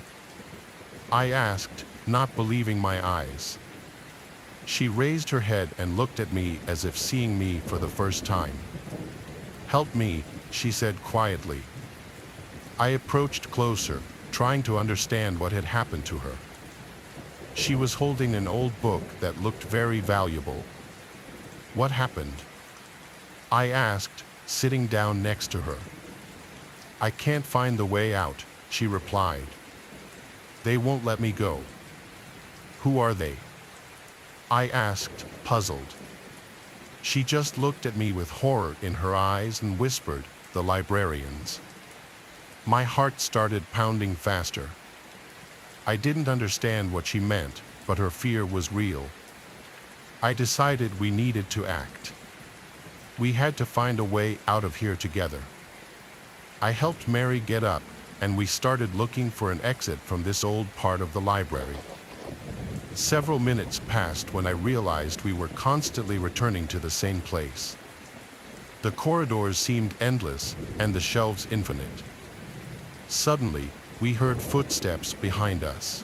I asked, not believing my eyes. She raised her head and looked at me as if seeing me for the first time. "Help me," she said quietly. I approached closer, trying to understand what had happened to her. She was holding an old book that looked very valuable. "What happened?" I asked, sitting down next to her. "I can't find the way out," she replied. "They won't let me go." "Who are they?" I asked, puzzled. She just looked at me with horror in her eyes and whispered, "The librarians." My heart started pounding faster. I didn't understand what she meant, but her fear was real. I decided we needed to act. We had to find a way out of here together. I helped Mary get up, and we started looking for an exit from this old part of the library. Several minutes passed when I realized we were constantly returning to the same place. The corridors seemed endless, and the shelves infinite. Suddenly, we heard footsteps behind us.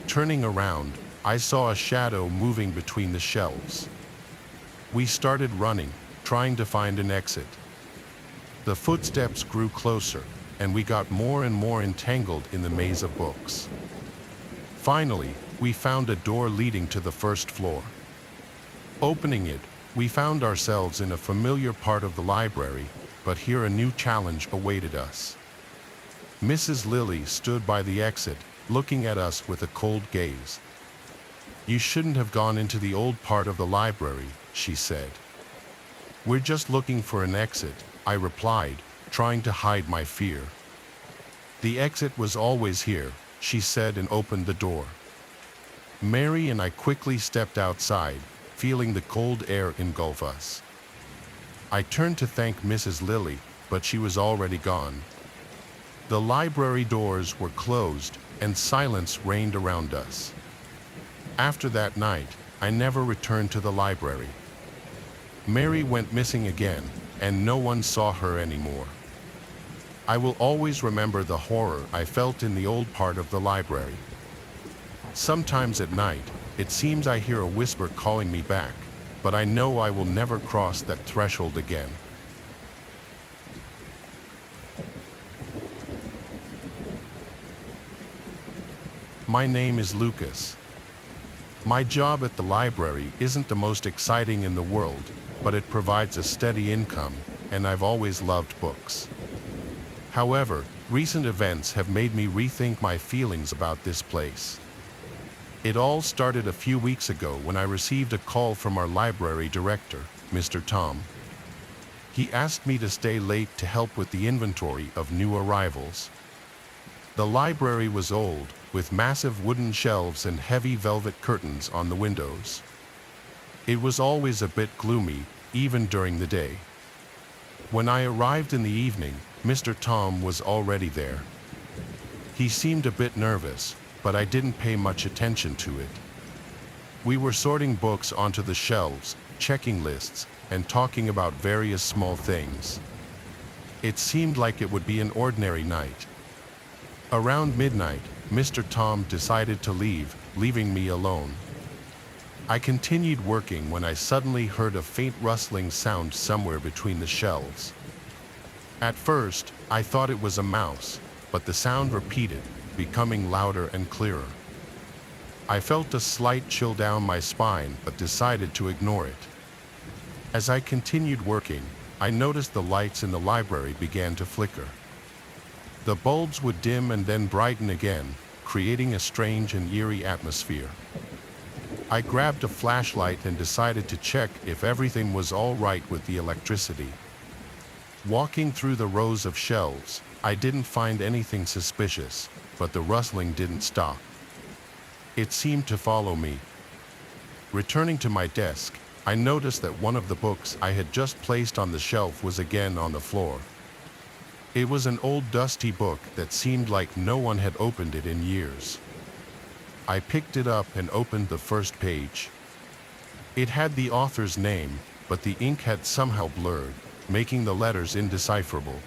Turning around, I saw a shadow moving between the shelves. We started running, trying to find an exit. The footsteps grew closer, and we got more and more entangled in the maze of books. Finally, we found a door leading to the first floor. Opening it, we found ourselves in a familiar part of the library, but here a new challenge awaited us. Mrs. Lily stood by the exit, looking at us with a cold gaze. "You shouldn't have gone into the old part of the library," she said. "We're just looking for an exit," I replied, trying to hide my fear. "The exit was always here," she said and opened the door. Mary and I quickly stepped outside, feeling the cold air engulf us. I turned to thank Mrs. Lily, but she was already gone. The library doors were closed, and silence reigned around us. After that night, I never returned to the library. Mary went missing again, and no one saw her anymore. I will always remember the horror I felt in the old part of the library. Sometimes at night, it seems I hear a whisper calling me back, but I know I will never cross that threshold again. My name is Lucas. My job at the library isn't the most exciting in the world, but it provides a steady income, and I've always loved books. However, recent events have made me rethink my feelings about this place. It all started a few weeks ago when I received a call from our library director, Mr. Tom. He asked me to stay late to help with the inventory of new arrivals. The library was old, with massive wooden shelves and heavy velvet curtains on the windows. It was always a bit gloomy, even during the day. When I arrived in the evening, Mr. Tom was already there. He seemed a bit nervous, but I didn't pay much attention to it. We were sorting books onto the shelves, checking lists, and talking about various small things. It seemed like it would be an ordinary night. Around midnight, Mr. Tom decided to leave, leaving me alone. I continued working when I suddenly heard a faint rustling sound somewhere between the shelves. At first, I thought it was a mouse, but the sound repeated, becoming louder and clearer. I felt a slight chill down my spine, but decided to ignore it. As I continued working, I noticed the lights in the library began to flicker. The bulbs would dim and then brighten again, creating a strange and eerie atmosphere. I grabbed a flashlight and decided to check if everything was all right with the electricity. Walking through the rows of shelves, I didn't find anything suspicious, but the rustling didn't stop. It seemed to follow me. Returning to my desk, I noticed that one of the books I had just placed on the shelf was again on the floor. It was an old dusty book that seemed like no one had opened it in years. I picked it up and opened the first page. It had the author's name, but the ink had somehow blurred, making the letters indecipherable.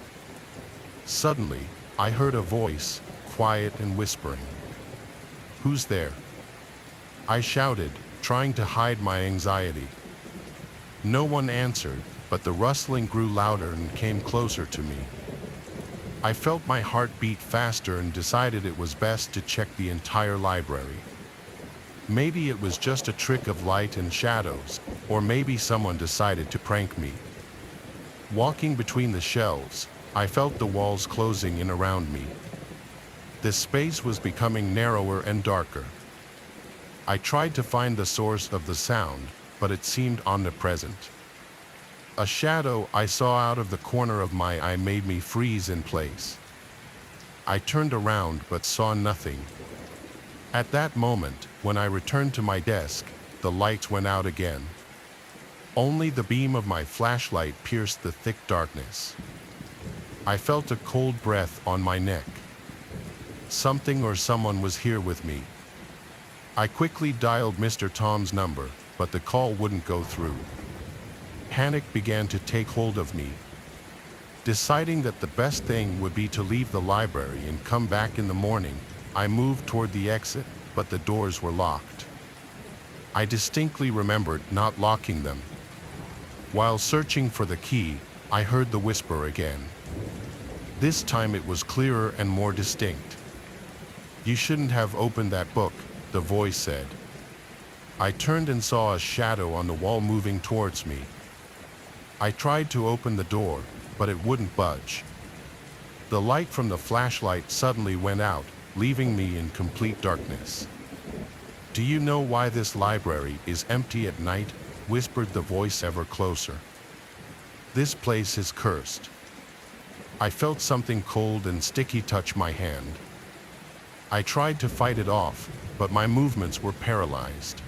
Suddenly, I heard a voice, quiet and whispering. "Who's there?" I shouted, trying to hide my anxiety. No one answered, but the rustling grew louder and came closer to me. I felt my heart beat faster and decided it was best to check the entire library. Maybe it was just a trick of light and shadows, or maybe someone decided to prank me. Walking between the shelves, I felt the walls closing in around me. The space was becoming narrower and darker. I tried to find the source of the sound, but it seemed omnipresent. A shadow I saw out of the corner of my eye made me freeze in place. I turned around but saw nothing. At that moment, when I returned to my desk, the lights went out again. Only the beam of my flashlight pierced the thick darkness. I felt a cold breath on my neck. Something or someone was here with me. I quickly dialed Mr. Tom's number, but the call wouldn't go through. Panic began to take hold of me. Deciding that the best thing would be to leave the library and come back in the morning, I moved toward the exit, but the doors were locked. I distinctly remembered not locking them. While searching for the key, I heard the whisper again. This time it was clearer and more distinct. "You shouldn't have opened that book," the voice said. I turned and saw a shadow on the wall moving towards me. I tried to open the door, but it wouldn't budge. The light from the flashlight suddenly went out, leaving me in complete darkness. "Do you know why this library is empty at night?" whispered the voice ever closer. "This place is cursed." I felt something cold and sticky touch my hand. I tried to fight it off, but my movements were paralyzed.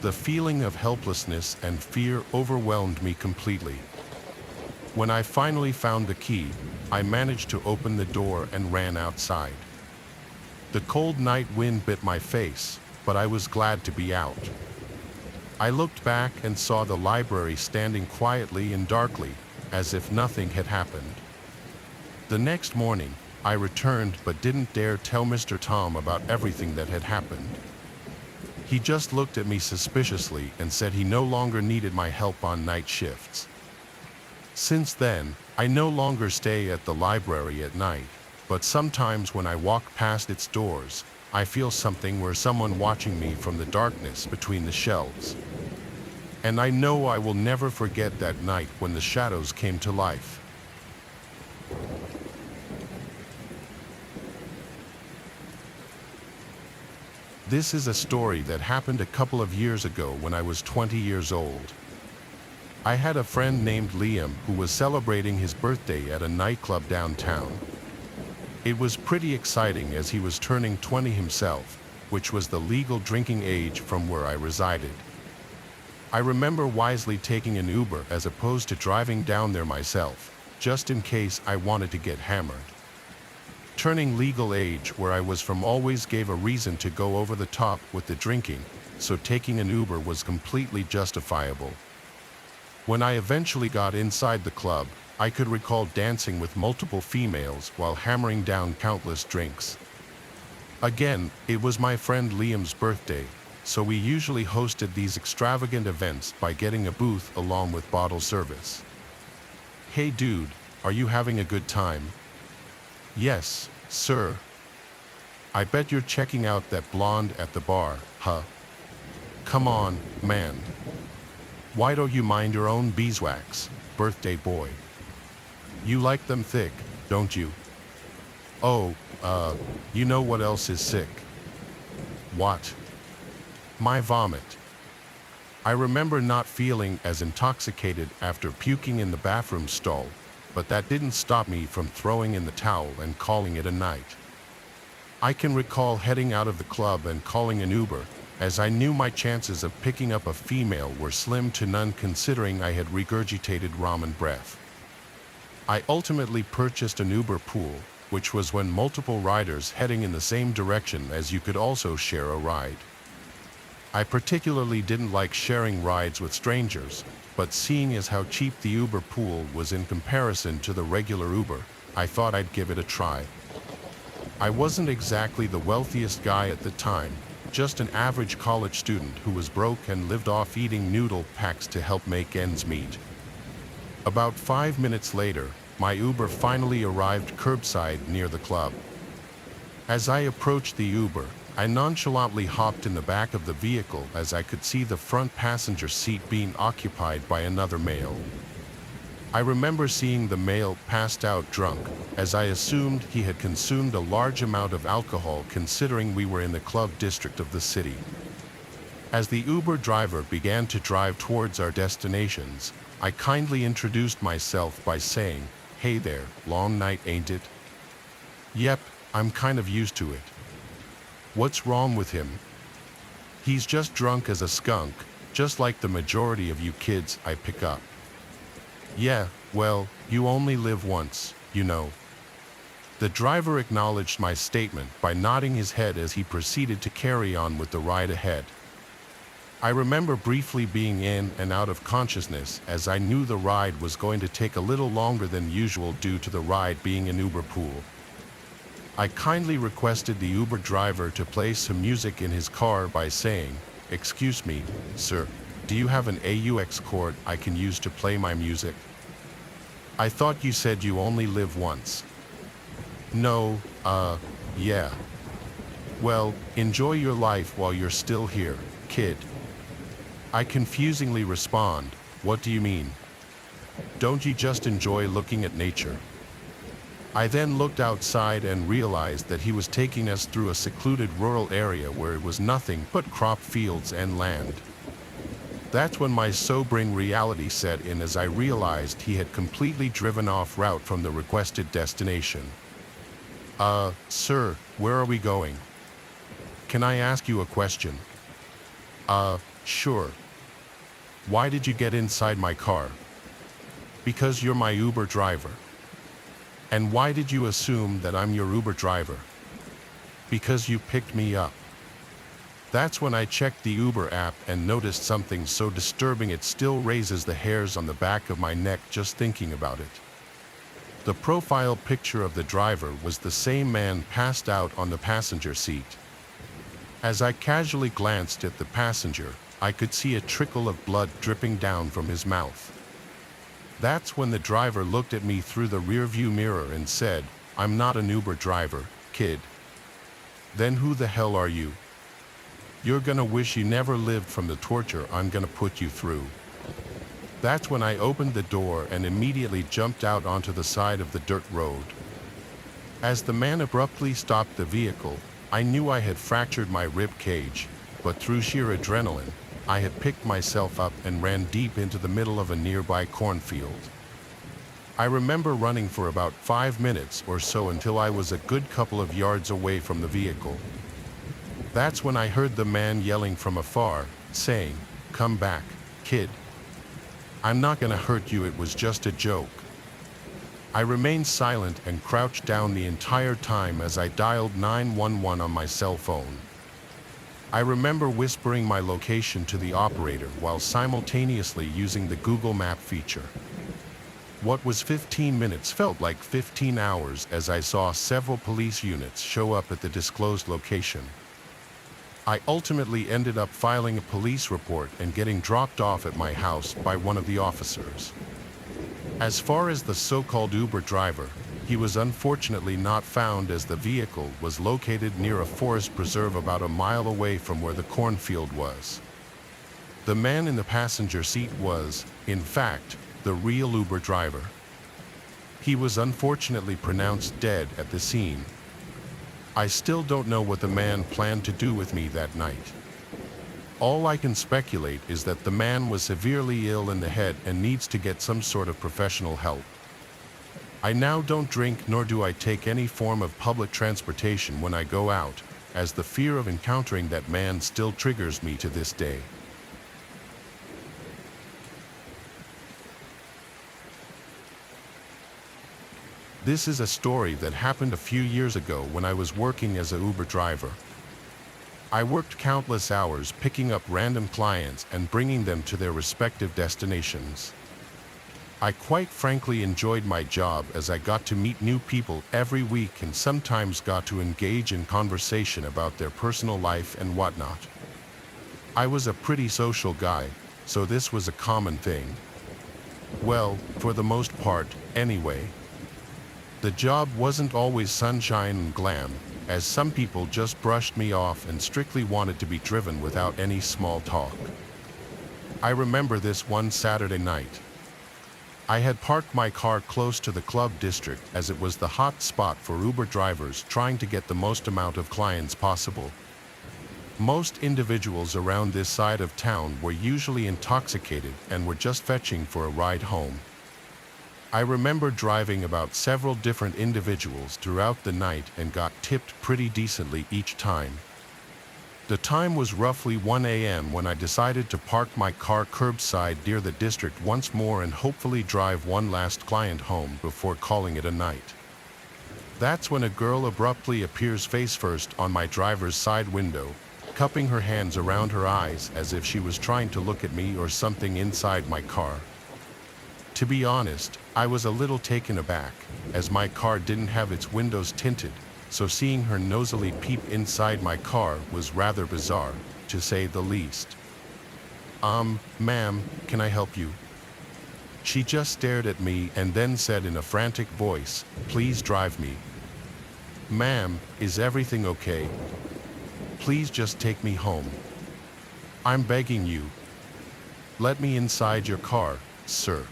The feeling of helplessness and fear overwhelmed me completely. When I finally found the key, I managed to open the door and ran outside. The cold night wind bit my face, but I was glad to be out. I looked back and saw the library standing quietly and darkly, as if nothing had happened. The next morning, I returned but didn't dare tell Mr. Tom about everything that had happened. He just looked at me suspiciously and said he no longer needed my help on night shifts. Since then, I no longer stay at the library at night, but sometimes when I walk past its doors, I feel something or someone watching me from the darkness between the shelves. And I know I will never forget that night when the shadows came to life. This is a story that happened a couple of years ago when I was 20 years old. I had a friend named Liam who was celebrating his birthday at a nightclub downtown. It was pretty exciting as he was turning 20 himself, which was the legal drinking age from where I resided. I remember wisely taking an Uber as opposed to driving down there myself, just in case I wanted to get hammered. Turning legal age where I was from always gave a reason to go over the top with the drinking, so taking an Uber was completely justifiable. When I eventually got inside the club, I could recall dancing with multiple females while hammering down countless drinks. Again, it was my friend Liam's birthday, so we usually hosted these extravagant events by getting a booth along with bottle service. "Hey dude, are you having a good time?" "Yes, sir." "I bet you're checking out that blonde at the bar, huh?" "Come on, man. Why don't you mind your own beeswax, birthday boy? You like them thick, don't you?" "Oh, you know what else is sick?" "What?" "My vomit." I remember not feeling as intoxicated after puking in the bathroom stall, but that didn't stop me from throwing in the towel and calling it a night. I can recall heading out of the club and calling an Uber, as I knew my chances of picking up a female were slim to none considering I had regurgitated ramen breath. I ultimately purchased an Uber pool, which was when multiple riders heading in the same direction as you could also share a ride. I particularly didn't like sharing rides with strangers, but seeing as how cheap the Uber pool was in comparison to the regular Uber, I thought I'd give it a try. I wasn't exactly the wealthiest guy at the time, just an average college student who was broke and lived off eating noodle packs to help make ends meet. About 5 minutes later, my Uber finally arrived curbside near the club. As I approached the Uber, I nonchalantly hopped in the back of the vehicle as I could see the front passenger seat being occupied by another male. I remember seeing the male passed out drunk, as I assumed he had consumed a large amount of alcohol considering we were in the club district of the city. As the Uber driver began to drive towards our destinations, I kindly introduced myself by saying, "Hey there, long night ain't it?" "Yep, I'm kind of used to it." "What's wrong with him?" "He's just drunk as a skunk, just like the majority of you kids I pick up." "Yeah, well, you only live once, you know." The driver acknowledged my statement by nodding his head as he proceeded to carry on with the ride ahead. I remember briefly being in and out of consciousness as I knew the ride was going to take a little longer than usual due to the ride being an Uber pool. I kindly requested the Uber driver to play some music in his car by saying, "Excuse me, sir, do you have an AUX cord I can use to play my music?" "I thought you said you only live once." "No, yeah." "Well, enjoy your life while you're still here, kid." I confusingly respond, "What do you mean? Don't you just enjoy looking at nature?" I then looked outside and realized that he was taking us through a secluded rural area where it was nothing but crop fields and land. That's when my sobering reality set in as I realized he had completely driven off route from the requested destination. Sir, where are we going?" "Can I ask you a question?" Sure." "Why did you get inside my car?" "Because you're my Uber driver." "And why did you assume that I'm your Uber driver?" "Because you picked me up." That's when I checked the Uber app and noticed something so disturbing it still raises the hairs on the back of my neck just thinking about it. The profile picture of the driver was the same man passed out on the passenger seat. As I casually glanced at the passenger, I could see a trickle of blood dripping down from his mouth. That's when the driver looked at me through the rearview mirror and said, "I'm not an Uber driver, kid." "Then who the hell are you?" "You're gonna wish you never lived from the torture I'm gonna put you through." That's when I opened the door and immediately jumped out onto the side of the dirt road. As the man abruptly stopped the vehicle, I knew I had fractured my rib cage, but through sheer adrenaline, I had picked myself up and ran deep into the middle of a nearby cornfield. I remember running for about 5 minutes or so until I was a good couple of yards away from the vehicle. That's when I heard the man yelling from afar, saying, "Come back, Kid, I'm not gonna hurt you, it was just a joke. I remained silent and crouched down the entire time as I dialed 911 on my cell phone. I remember whispering my location to the operator while simultaneously using the Google Map feature. What was 15 minutes felt like 15 hours as I saw several police units show up at the disclosed location. I ultimately ended up filing a police report and getting dropped off at my house by one of the officers. As far as the so-called Uber driver, he was unfortunately not found as the vehicle was located near a forest preserve about a mile away from where the cornfield was. The man in the passenger seat was, in fact, the real Uber driver. He was unfortunately pronounced dead at the scene. I still don't know what the man planned to do with me that night. All I can speculate is that the man was severely ill in the head and needs to get some sort of professional help. I now don't drink nor do I take any form of public transportation when I go out, as the fear of encountering that man still triggers me to this day. This is a story that happened a few years ago when I was working as an Uber driver. I worked countless hours picking up random clients and bringing them to their respective destinations. I quite frankly enjoyed my job as I got to meet new people every week and sometimes got to engage in conversation about their personal life and whatnot. I was a pretty social guy, so this was a common thing. Well, for the most part, anyway. The job wasn't always sunshine and glam, as some people just brushed me off and strictly wanted to be driven without any small talk. I remember this one Saturday night. I had parked my car close to the club district as it was the hot spot for Uber drivers trying to get the most amount of clients possible. Most individuals around this side of town were usually intoxicated and were just fetching for a ride home. I remember driving about several different individuals throughout the night and got tipped pretty decently each time. The time was roughly 1 a.m. when I decided to park my car curbside near the district once more and hopefully drive one last client home before calling it a night. That's when a girl abruptly appears face first on my driver's side window, cupping her hands around her eyes as if she was trying to look at me or something inside my car. To be honest, I was a little taken aback, as my car didn't have its windows tinted, so seeing her nosily peep inside my car was rather bizarre, to say the least. Ma'am, can I help you? She just stared at me and then said in a frantic voice, "Please drive me." "Ma'am, is everything okay? Please just take me home. I'm begging you. Let me inside your car, sir."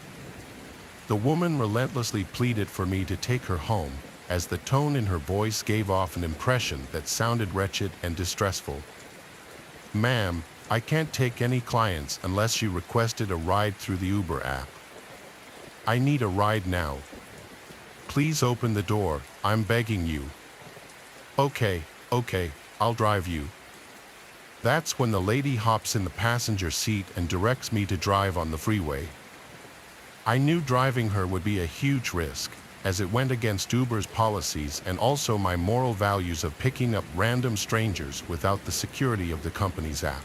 The woman relentlessly pleaded for me to take her home, as the tone in her voice gave off an impression that sounded wretched and distressful. "Ma'am, I can't take any clients unless you requested a ride through the Uber app. I need a ride now. Please open the door, I'm begging you." Okay, I'll drive you." That's when the lady hops in the passenger seat and directs me to drive on the freeway. I knew driving her would be a huge risk, as it went against Uber's policies and also my moral values of picking up random strangers without the security of the company's app.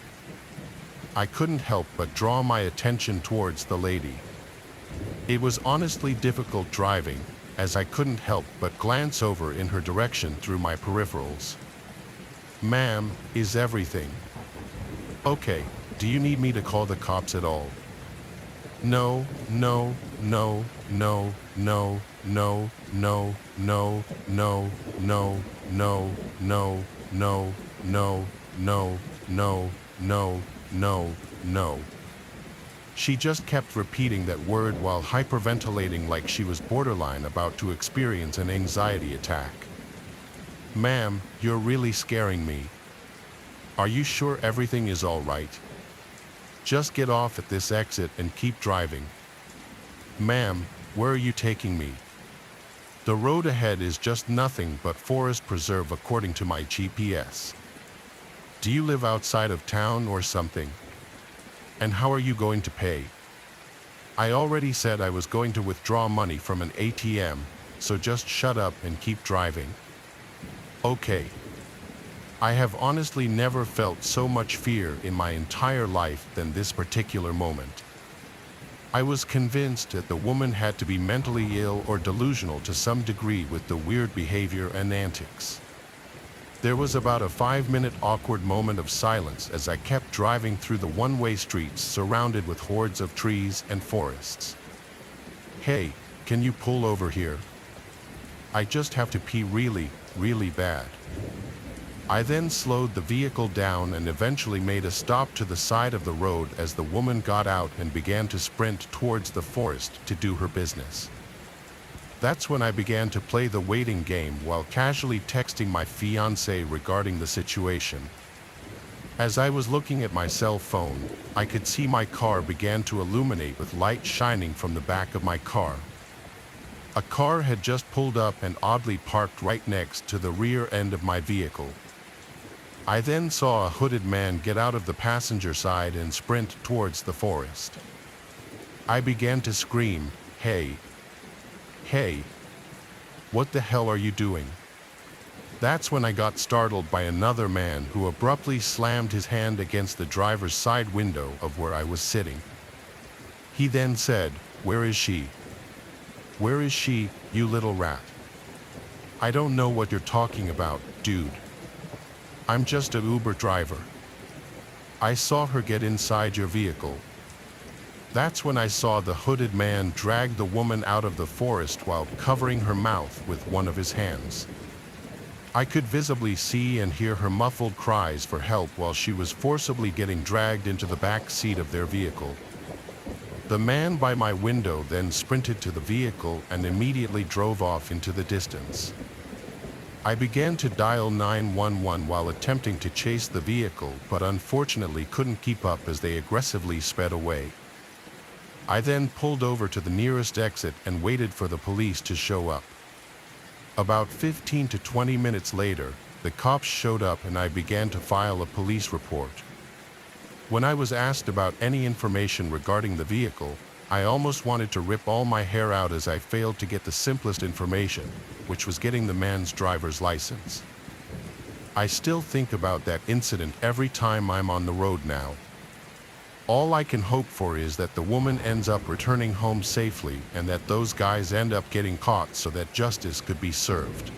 I couldn't help but draw my attention towards the lady. It was honestly difficult driving, as I couldn't help but glance over in her direction through my peripherals. "Ma'am, is everything okay? Do you need me to call the cops at all?" No, no, no, no, no, no, no, no, no, no, no, no, no, no, no, no, no, no, no. She just kept repeating that word while hyperventilating like she was borderline about to experience an anxiety attack. "Ma'am, you're really scaring me. Are you sure everything is all right? Just get off at this exit and keep driving." "Ma'am, where are you taking me?" "The road ahead is just nothing but forest preserve according to my GPS. Do you live outside of town or something?" And how are you going to pay? I already said I was going to withdraw money from an ATM, so just shut up and keep driving. Okay. I have honestly never felt so much fear in my entire life than this particular moment. I was convinced that the woman had to be mentally ill or delusional to some degree with the weird behavior and antics. There was about a 5-minute awkward moment of silence as I kept driving through the one-way streets surrounded with hordes of trees and forests. Hey, can you pull over here? I just have to pee really, really bad. I then slowed the vehicle down and eventually made a stop to the side of the road as the woman got out and began to sprint towards the forest to do her business. That's when I began to play the waiting game while casually texting my fiancée regarding the situation. As I was looking at my cell phone, I could see my car began to illuminate with light shining from the back of my car. A car had just pulled up and oddly parked right next to the rear end of my vehicle. I then saw a hooded man get out of the passenger side and sprint towards the forest. I began to scream, "Hey! Hey! What the hell are you doing?" That's when I got startled by another man who abruptly slammed his hand against the driver's side window of where I was sitting. He then said, "Where is she? Where is she, you little rat?" I don't know what you're talking about, dude. I'm just an Uber driver. I saw her get inside your vehicle. That's when I saw the hooded man drag the woman out of the forest while covering her mouth with one of his hands. I could visibly see and hear her muffled cries for help while she was forcibly getting dragged into the back seat of their vehicle. The man by my window then sprinted to the vehicle and immediately drove off into the distance. I began to dial 911 while attempting to chase the vehicle, but unfortunately couldn't keep up as they aggressively sped away. I then pulled over to the nearest exit and waited for the police to show up. About 15 to 20 minutes later, the cops showed up and I began to file a police report. When I was asked about any information regarding the vehicle, I almost wanted to rip all my hair out as I failed to get the simplest information, which was getting the man's driver's license. I still think about that incident every time I'm on the road now. All I can hope for is that the woman ends up returning home safely and that those guys end up getting caught so that justice could be served.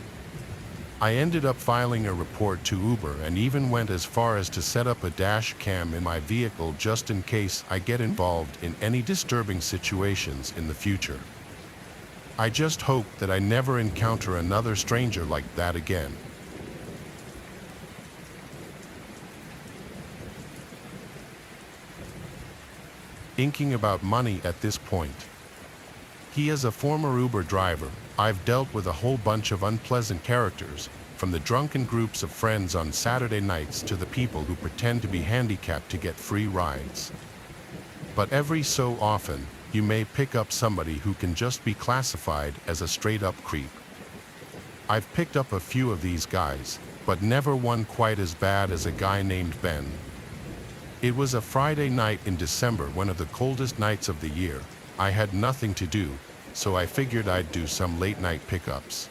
I ended up filing a report to Uber and even went as far as to set up a dash cam in my vehicle just in case I get involved in any disturbing situations in the future. I just hope that I never encounter another stranger like that again. Inking about money at this point. He is a former Uber driver. I've dealt with a whole bunch of unpleasant characters, from the drunken groups of friends on Saturday nights to the people who pretend to be handicapped to get free rides. But every so often, you may pick up somebody who can just be classified as a straight-up creep. I've picked up a few of these guys, but never one quite as bad as a guy named Ben. It was a Friday night in December, one of the coldest nights of the year. I had nothing to do, so I figured I'd do some late-night pickups.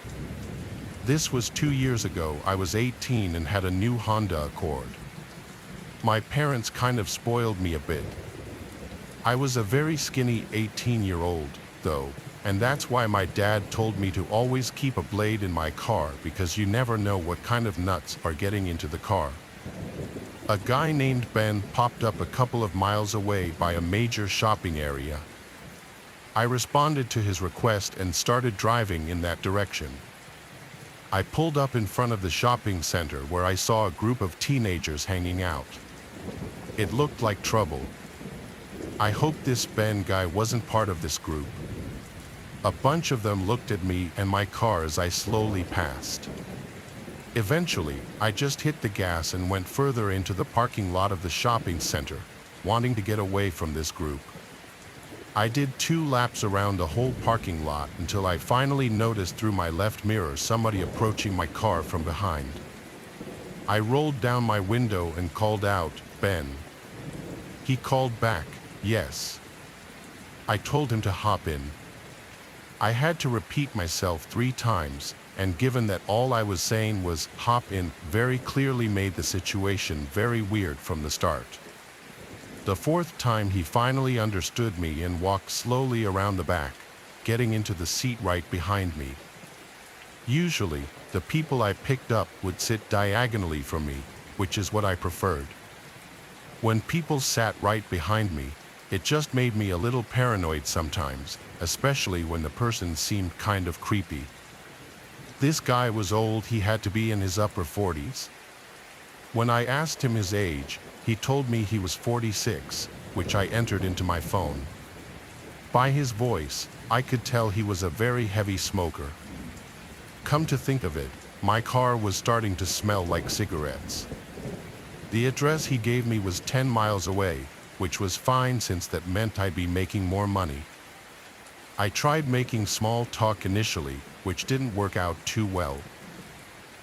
This was 2 years ago. I was 18 and had a new Honda Accord. My parents kind of spoiled me a bit. I was a very skinny 18-year-old, though, and that's why my dad told me to always keep a blade in my car because you never know what kind of nuts are getting into the car. A guy named Ben popped up a couple of miles away by a major shopping area. I responded to his request and started driving in that direction. I pulled up in front of the shopping center where I saw a group of teenagers hanging out. It looked like trouble. I hoped this Ben guy wasn't part of this group. A bunch of them looked at me and my car as I slowly passed. Eventually, I just hit the gas and went further into the parking lot of the shopping center, wanting to get away from this group. I did 2 laps around the whole parking lot until I finally noticed through my left mirror somebody approaching my car from behind. I rolled down my window and called out, "Ben." He called back, "Yes." I told him to hop in. I had to repeat myself 3 times, and given that all I was saying was "hop in," very clearly made the situation very weird from the start. The 4th time he finally understood me and walked slowly around the back, getting into the seat right behind me. Usually, the people I picked up would sit diagonally from me, which is what I preferred. When people sat right behind me, it just made me a little paranoid sometimes, especially when the person seemed kind of creepy. This guy was old. He had to be in his upper 40s. When I asked him his age, he told me he was 46, which I entered into my phone. By his voice, I could tell he was a very heavy smoker. Come to think of it, my car was starting to smell like cigarettes. The address he gave me was 10 miles away, which was fine since that meant I'd be making more money. I tried making small talk initially, which didn't work out too well.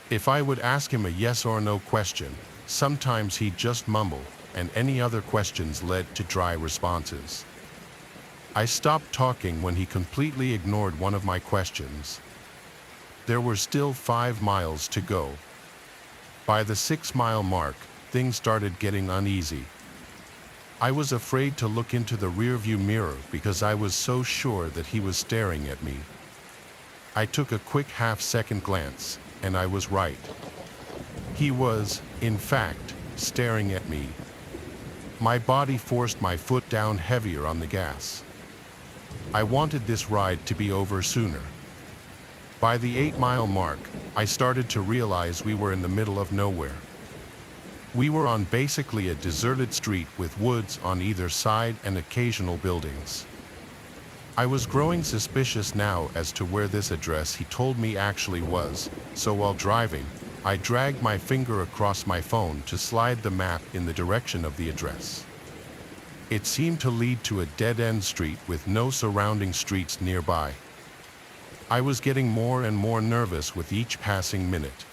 If I would ask him a yes or no question, sometimes he'd just mumble, and any other questions led to dry responses. I stopped talking when he completely ignored one of my questions. There were still 5 miles to go. By the 6-mile mark, things started getting uneasy. I was afraid to look into the rearview mirror because I was so sure that he was staring at me. I took a quick half-second glance, and I was right. He was, in fact, staring at me. My body forced my foot down heavier on the gas. I wanted this ride to be over sooner. By the 8-mile mark, I started to realize we were in the middle of nowhere. We were on basically a deserted street with woods on either side and occasional buildings. I was growing suspicious now as to where this address he told me actually was, so while driving, I dragged my finger across my phone to slide the map in the direction of the address. It seemed to lead to a dead-end street with no surrounding streets nearby. I was getting more and more nervous with each passing minute.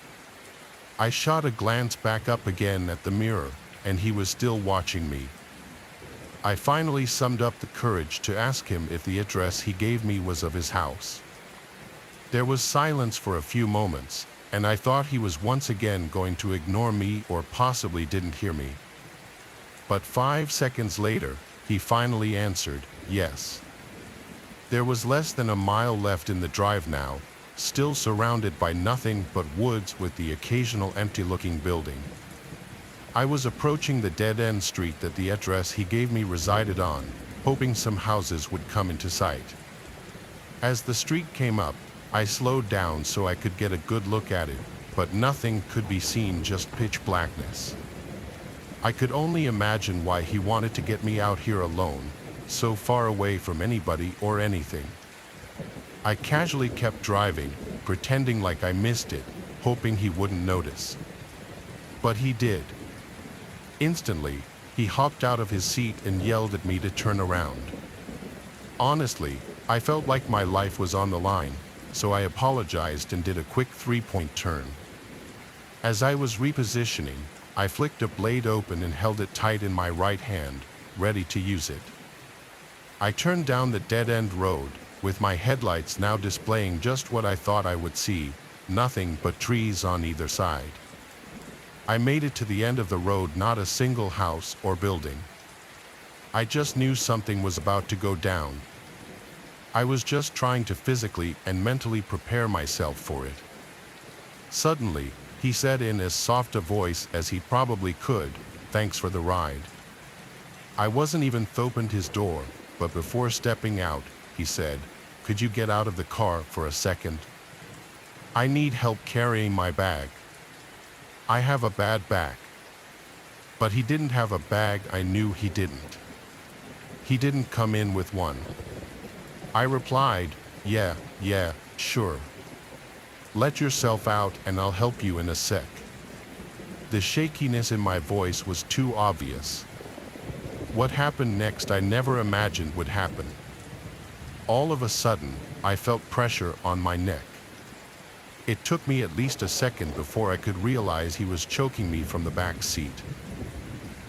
I shot a glance back up again at the mirror, and he was still watching me. I finally summoned up the courage to ask him if the address he gave me was of his house. There was silence for a few moments, and I thought he was once again going to ignore me or possibly didn't hear me. But 5 seconds later, he finally answered, yes. There was less than a mile left in the drive now, still surrounded by nothing but woods with the occasional empty-looking building. I was approaching the dead-end street that the address he gave me resided on, hoping some houses would come into sight. As the street came up, I slowed down so I could get a good look at it, but nothing could be seen, just pitch blackness. I could only imagine why he wanted to get me out here alone, so far away from anybody or anything. I casually kept driving, pretending like I missed it, hoping he wouldn't notice. But he did. Instantly, he hopped out of his seat and yelled at me to turn around. Honestly, I felt like my life was on the line, so I apologized and did a quick 3-point turn. As I was repositioning, I flicked a blade open and held it tight in my right hand, ready to use it. I turned down the dead-end road, with my headlights now displaying just what I thought I would see, nothing but trees on either side. I made it to the end of the road, not a single house or building. I just knew something was about to go down. I was just trying to physically and mentally prepare myself for it. Suddenly, he said in as soft a voice as he probably could, "Thanks for the ride." I wasn't even opened his door, but before stepping out, he said, "Could you get out of the car for a second? I need help carrying my bag. I have a bad back." But he didn't have a bag. I knew he didn't. He didn't come in with one. I replied, yeah, sure. Let yourself out and I'll help you in a sec." The shakiness in my voice was too obvious. What happened next I never imagined would happen. All of a sudden, I felt pressure on my neck. It took me at least a second before I could realize he was choking me from the back seat.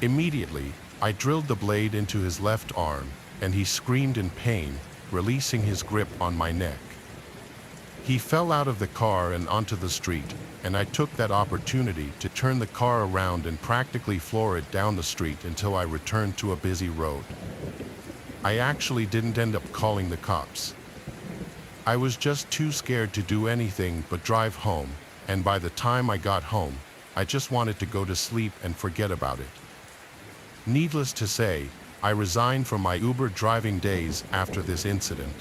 Immediately, I drilled the blade into his left arm, and he screamed in pain, releasing his grip on my neck. He fell out of the car and onto the street, and I took that opportunity to turn the car around and practically floor it down the street until I returned to a busy road. I actually didn't end up calling the cops. I was just too scared to do anything but drive home, and by the time I got home, I just wanted to go to sleep and forget about it. Needless to say, I resigned from my Uber driving days after this incident.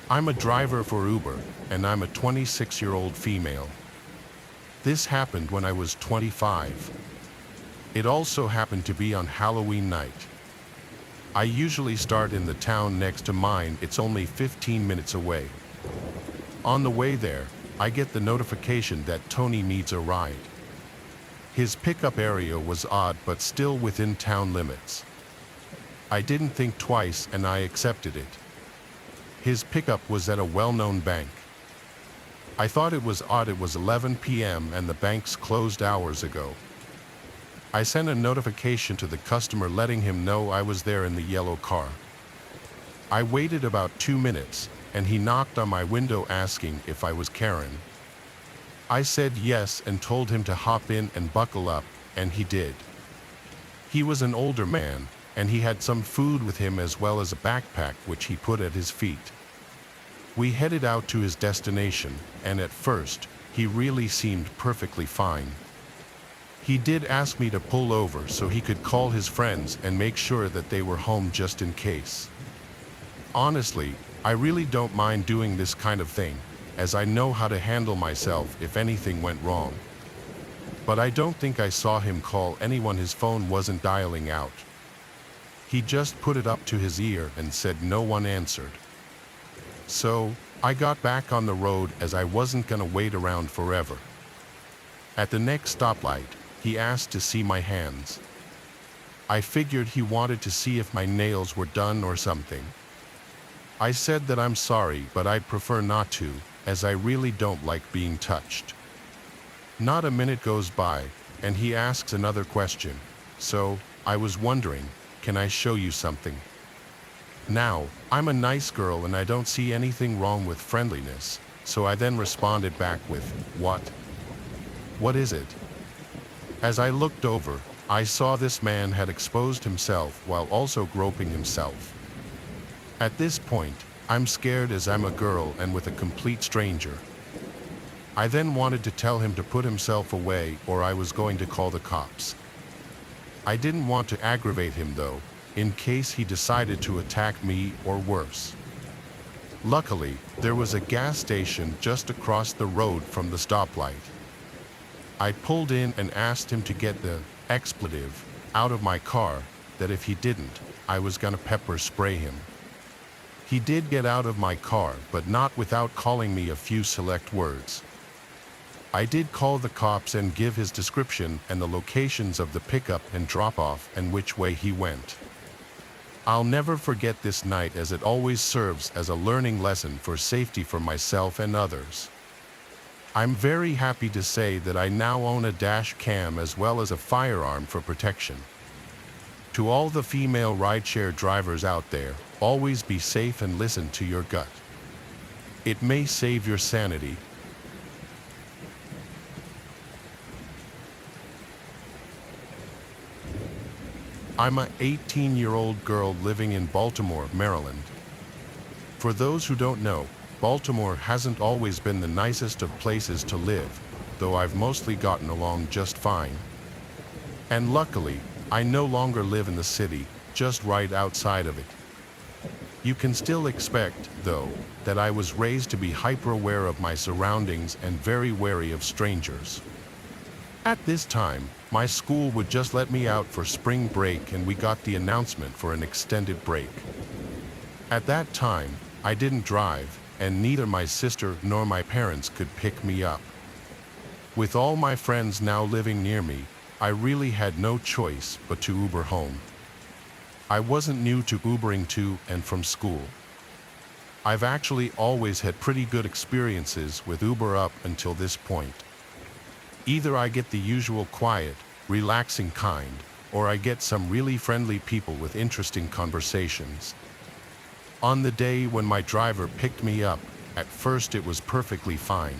I'm a driver for Uber, and I'm a 26-year-old female. This happened when I was 25. It also happened to be on Halloween night. I usually start in the town next to mine. It's only 15 minutes away. On the way there, I get the notification that Tony needs a ride. His pickup area was odd but still within town limits. I didn't think twice and I accepted it. His pickup was at a well-known bank. I thought it was odd it was 11 p.m. and the bank's closed hours ago. I sent a notification to the customer letting him know I was there in the yellow car. I waited about 2 minutes, and he knocked on my window asking if I was Karen. I said yes and told him to hop in and buckle up, and he did. He was an older man, and he had some food with him as well as a backpack which he put at his feet. We headed out to his destination, and at first, he really seemed perfectly fine. He did ask me to pull over so he could call his friends and make sure that they were home just in case. Honestly, I really don't mind doing this kind of thing, as I know how to handle myself if anything went wrong. But I don't think I saw him call anyone. His phone wasn't dialing out. He just put it up to his ear and said no one answered. So, I got back on the road as I wasn't gonna wait around forever. At the next stoplight, he asked to see my hands. I figured he wanted to see if my nails were done or something. I said that I'm sorry, but I'd prefer not to, as I really don't like being touched. Not a minute goes by, and he asks another question. So, I was wondering, can I show you something? Now, I'm a nice girl and I don't see anything wrong with friendliness, so I then responded back with, "What? What is it?" As I looked over, I saw this man had exposed himself while also groping himself. At this point, I'm scared as I'm a girl and with a complete stranger. I then wanted to tell him to put himself away or I was going to call the cops. I didn't want to aggravate him though, in case he decided to attack me or worse. Luckily, there was a gas station just across the road from the stoplight. I pulled in and asked him to get the expletive out of my car, that if he didn't, I was gonna pepper spray him. He did get out of my car, but not without calling me a few select words. I did call the cops and give his description and the locations of the pickup and drop-off and which way he went. I'll never forget this night as it always serves as a learning lesson for safety for myself and others. I'm very happy to say that I now own a dash cam as well as a firearm for protection. To all the female rideshare drivers out there, always be safe and listen to your gut. It may save your sanity. I'm an 18-year-old girl living in Baltimore, Maryland. For those who don't know, Baltimore hasn't always been the nicest of places to live, though I've mostly gotten along just fine. And luckily, I no longer live in the city, just right outside of it. You can still expect, though, that I was raised to be hyper-aware of my surroundings and very wary of strangers. At this time, my school would just let me out for spring break and we got the announcement for an extended break. At that time, I didn't drive, and neither my sister nor my parents could pick me up. With all my friends now living near me, I really had no choice but to Uber home. I wasn't new to Ubering to and from school. I've actually always had pretty good experiences with Uber up until this point. Either I get the usual quiet, relaxing kind, or I get some really friendly people with interesting conversations. On the day when my driver picked me up, at first it was perfectly fine.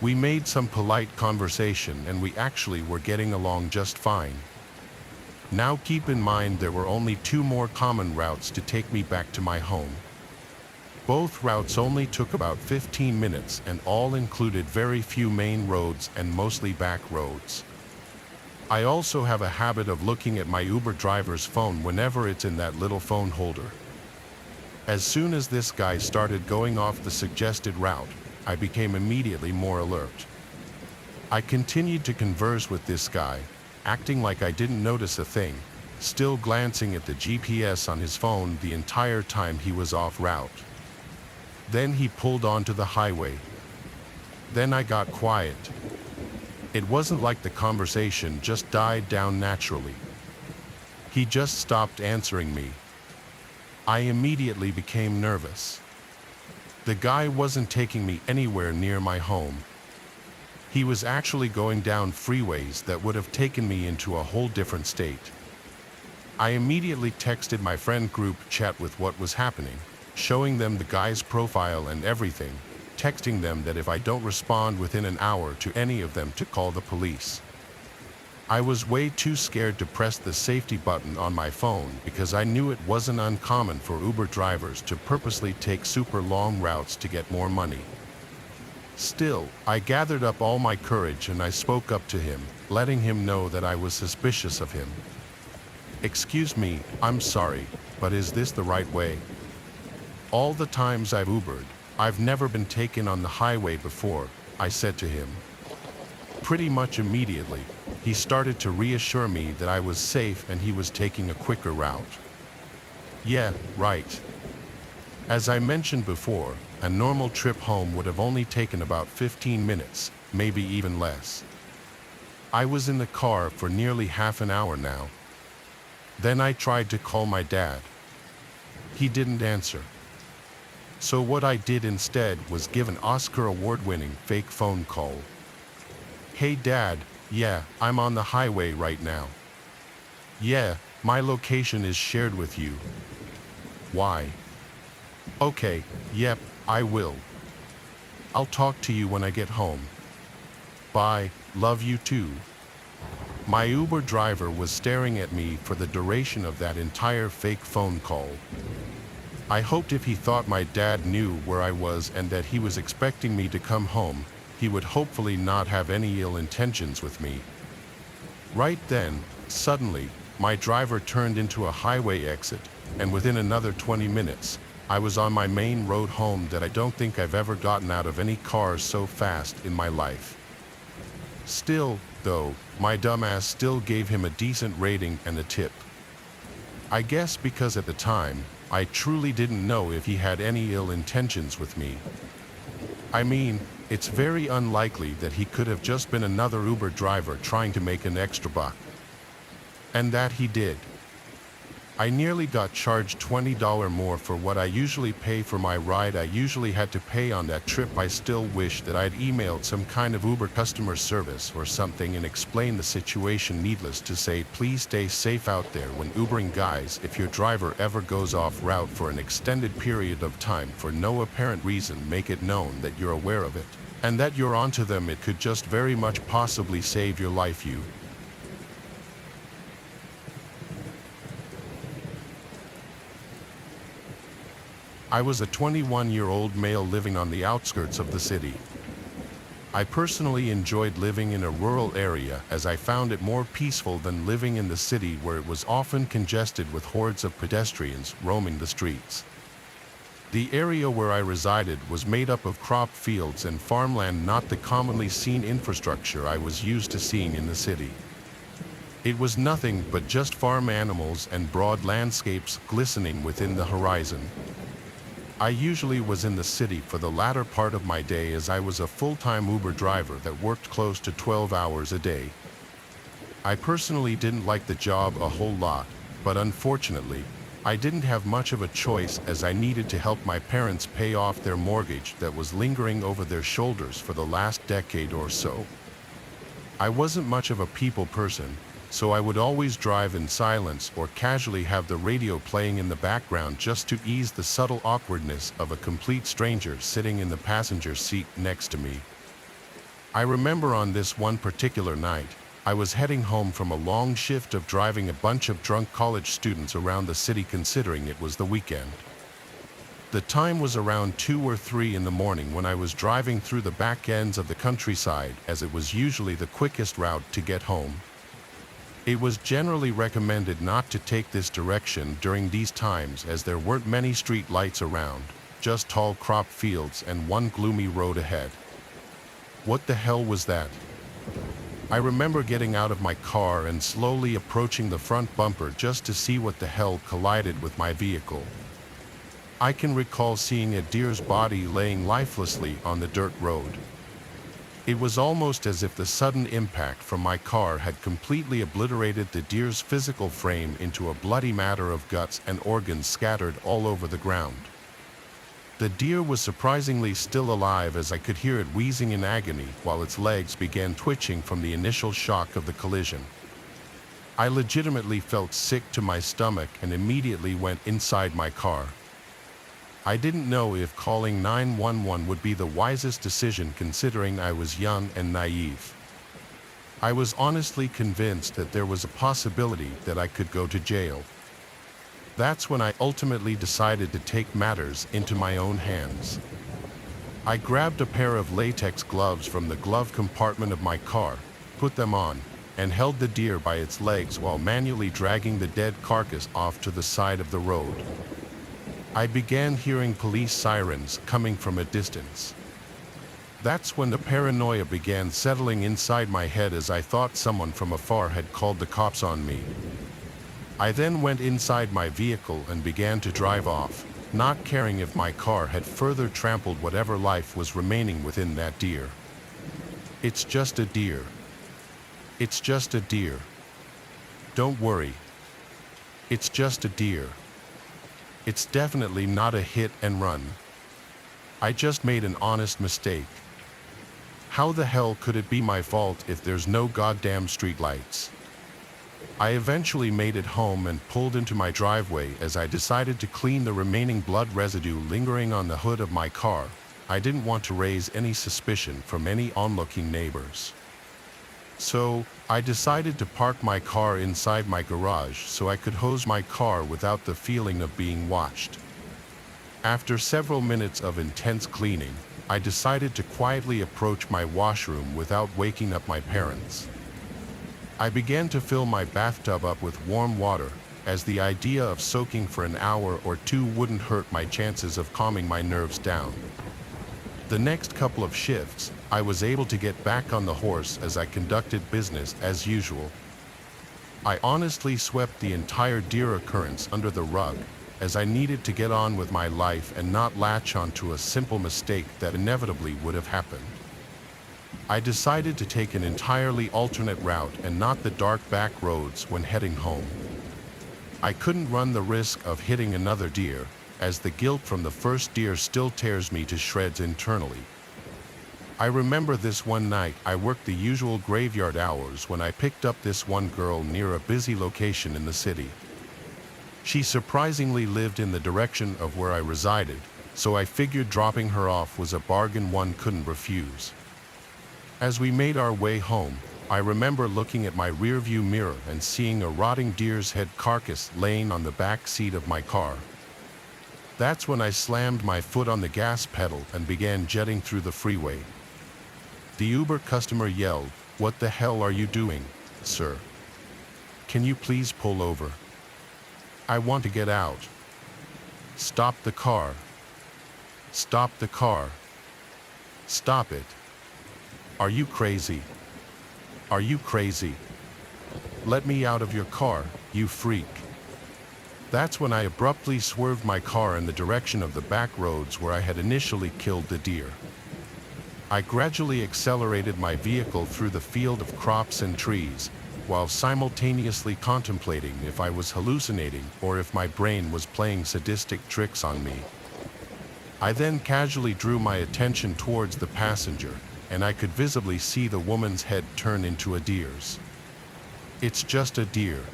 We made some polite conversation and we actually were getting along just fine. Now keep in mind there were only 2 more common routes to take me back to my home. Both routes only took about 15 minutes and all included very few main roads and mostly back roads. I also have a habit of looking at my Uber driver's phone whenever it's in that little phone holder. As soon as this guy started going off the suggested route, I became immediately more alert. I continued to converse with this guy, acting like I didn't notice a thing, still glancing at the GPS on his phone the entire time he was off route. Then he pulled onto the highway. Then I got quiet. It wasn't like the conversation just died down naturally. He just stopped answering me. I immediately became nervous. The guy wasn't taking me anywhere near my home. He was actually going down freeways that would have taken me into a whole different state. I immediately texted my friend group chat with what was happening, showing them the guy's profile and everything, texting them that if I don't respond within an hour to any of them to call the police. I was way too scared to press the safety button on my phone because I knew it wasn't uncommon for Uber drivers to purposely take super long routes to get more money. Still, I gathered up all my courage and I spoke up to him, letting him know that I was suspicious of him. "Excuse me, I'm sorry, but is this the right way? All the times I've Ubered, I've never been taken on the highway before," I said to him. Pretty much immediately, he started to reassure me that I was safe and he was taking a quicker route. Yeah, right. As I mentioned before, a normal trip home would have only taken about 15 minutes, maybe even less. I was in the car for nearly half an hour now. Then I tried to call my dad. He didn't answer. So what I did instead was give an Oscar award-winning fake phone call. "Hey Dad, yeah, I'm on the highway right now. Yeah, my location is shared with you. Why? Okay, yep, I will. I'll talk to you when I get home. Bye, love you too." My Uber driver was staring at me for the duration of that entire fake phone call. I hoped if he thought my dad knew where I was and that he was expecting me to come home, he would hopefully not have any ill intentions with me. Right then, suddenly, my driver turned into a highway exit, and within another 20 minutes, I was on my main road home that I don't think I've ever gotten out of any car so fast in my life. Still, though, my dumbass still gave him a decent rating and a tip. I guess because at the time, I truly didn't know if he had any ill intentions with me. I mean, it's very unlikely that he could have just been another Uber driver trying to make an extra buck. And that he did. I nearly got charged $20 more for what I usually pay for my ride I usually had to pay on that trip. I still wish that I'd emailed some kind of Uber customer service or something and explained the situation. Needless to say, please stay safe out there when Ubering, guys. If your driver ever goes off route for an extended period of time for no apparent reason, make it known that you're aware of it and that you're onto them. It could just very much possibly save your life. I was a 21-year-old male living on the outskirts of the city. I personally enjoyed living in a rural area as I found it more peaceful than living in the city, where it was often congested with hordes of pedestrians roaming the streets. The area where I resided was made up of crop fields and farmland, not the commonly seen infrastructure I was used to seeing in the city. It was nothing but just farm animals and broad landscapes glistening within the horizon. I usually was in the city for the latter part of my day, as I was a full-time Uber driver that worked close to 12 hours a day. I personally didn't like the job a whole lot, but unfortunately, I didn't have much of a choice as I needed to help my parents pay off their mortgage that was lingering over their shoulders for the last decade or so. I wasn't much of a people person, so I would always drive in silence or casually have the radio playing in the background just to ease the subtle awkwardness of a complete stranger sitting in the passenger seat next to me. I remember on this one particular night, I was heading home from a long shift of driving a bunch of drunk college students around the city considering it was the weekend. The time was around 2 or 3 in the morning when I was driving through the back ends of the countryside, as it was usually the quickest route to get home. It was generally recommended not to take this direction during these times as there weren't many street lights around, just tall crop fields and one gloomy road ahead. What the hell was that? I remember getting out of my car and slowly approaching the front bumper just to see what the hell collided with my vehicle. I can recall seeing a deer's body laying lifelessly on the dirt road. It was almost as if the sudden impact from my car had completely obliterated the deer's physical frame into a bloody matter of guts and organs scattered all over the ground. The deer was surprisingly still alive as I could hear it wheezing in agony while its legs began twitching from the initial shock of the collision. I legitimately felt sick to my stomach and immediately went inside my car. I didn't know if calling 911 would be the wisest decision considering I was young and naive. I was honestly convinced that there was a possibility that I could go to jail. That's when I ultimately decided to take matters into my own hands. I grabbed a pair of latex gloves from the glove compartment of my car, put them on, and held the deer by its legs while manually dragging the dead carcass off to the side of the road. I began hearing police sirens coming from a distance. That's when the paranoia began settling inside my head as I thought someone from afar had called the cops on me. I then went inside my vehicle and began to drive off, not caring if my car had further trampled whatever life was remaining within that deer. It's just a deer. It's just a deer. Don't worry. It's just a deer. It's definitely not a hit and run. I just made an honest mistake. How the hell could it be my fault if there's no goddamn streetlights? I eventually made it home and pulled into my driveway as I decided to clean the remaining blood residue lingering on the hood of my car. I didn't want to raise any suspicion from any onlooking neighbors. So, I decided to park my car inside my garage so I could hose my car without the feeling of being watched. After several minutes of intense cleaning, I decided to quietly approach my washroom without waking up my parents. I began to fill my bathtub up with warm water, as the idea of soaking for an hour or 2 wouldn't hurt my chances of calming my nerves down. The next couple of shifts, I was able to get back on the horse as I conducted business as usual. I honestly swept the entire deer occurrence under the rug, as I needed to get on with my life and not latch onto a simple mistake that inevitably would have happened. I decided to take an entirely alternate route and not the dark back roads when heading home. I couldn't run the risk of hitting another deer, as the guilt from the first deer still tears me to shreds internally. I remember this one night I worked the usual graveyard hours when I picked up this one girl near a busy location in the city. She surprisingly lived in the direction of where I resided, so I figured dropping her off was a bargain one couldn't refuse. As we made our way home, I remember looking at my rearview mirror and seeing a rotting deer's head carcass laying on the back seat of my car. That's when I slammed my foot on the gas pedal and began jetting through the freeway. The Uber customer yelled, "What the hell are you doing, sir? Can you please pull over? I want to get out. Stop the car. Stop the car. Stop it. Are you crazy? Are you crazy? Let me out of your car, you freak." That's when I abruptly swerved my car in the direction of the back roads where I had initially killed the deer. I gradually accelerated my vehicle through the field of crops and trees, while simultaneously contemplating if I was hallucinating or if my brain was playing sadistic tricks on me. I then casually drew my attention towards the passenger, and I could visibly see the woman's head turn into a deer's. "It's just a deer.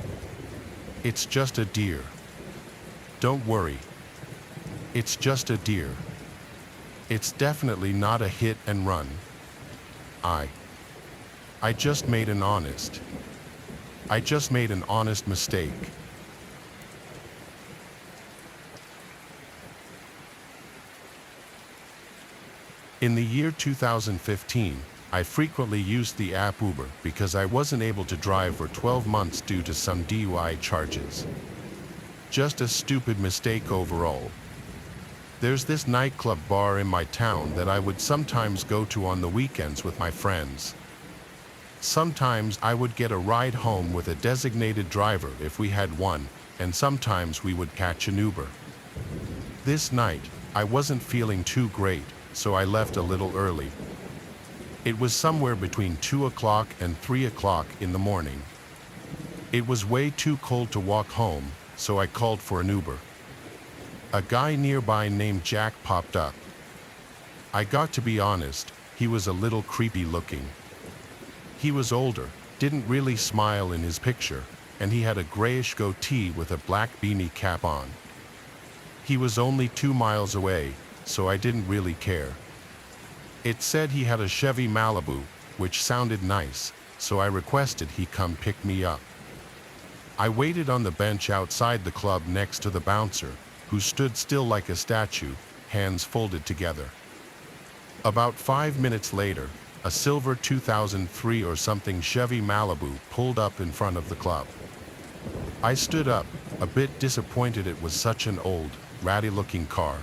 It's just a deer. Don't worry. It's just a deer. It's definitely not a hit and run. I just made an honest mistake." In the year 2015, I frequently used the app Uber because I wasn't able to drive for 12 months due to some DUI charges. Just a stupid mistake overall. There's this nightclub bar in my town that I would sometimes go to on the weekends with my friends. Sometimes I would get a ride home with a designated driver if we had one, and sometimes we would catch an Uber. This night, I wasn't feeling too great, so I left a little early. It was somewhere between 2 o'clock and 3 o'clock in the morning. It was way too cold to walk home, so I called for an Uber. A guy nearby named Jack popped up. I got to be honest, he was a little creepy looking. He was older, didn't really smile in his picture, and he had a grayish goatee with a black beanie cap on. He was only 2 miles away, so I didn't really care. It said he had a Chevy Malibu, which sounded nice, so I requested he come pick me up. I waited on the bench outside the club next to the bouncer, who stood still like a statue, hands folded together. About 5 minutes later, a silver 2003 or something Chevy Malibu pulled up in front of the club. I stood up, a bit disappointed it was such an old, ratty-looking car.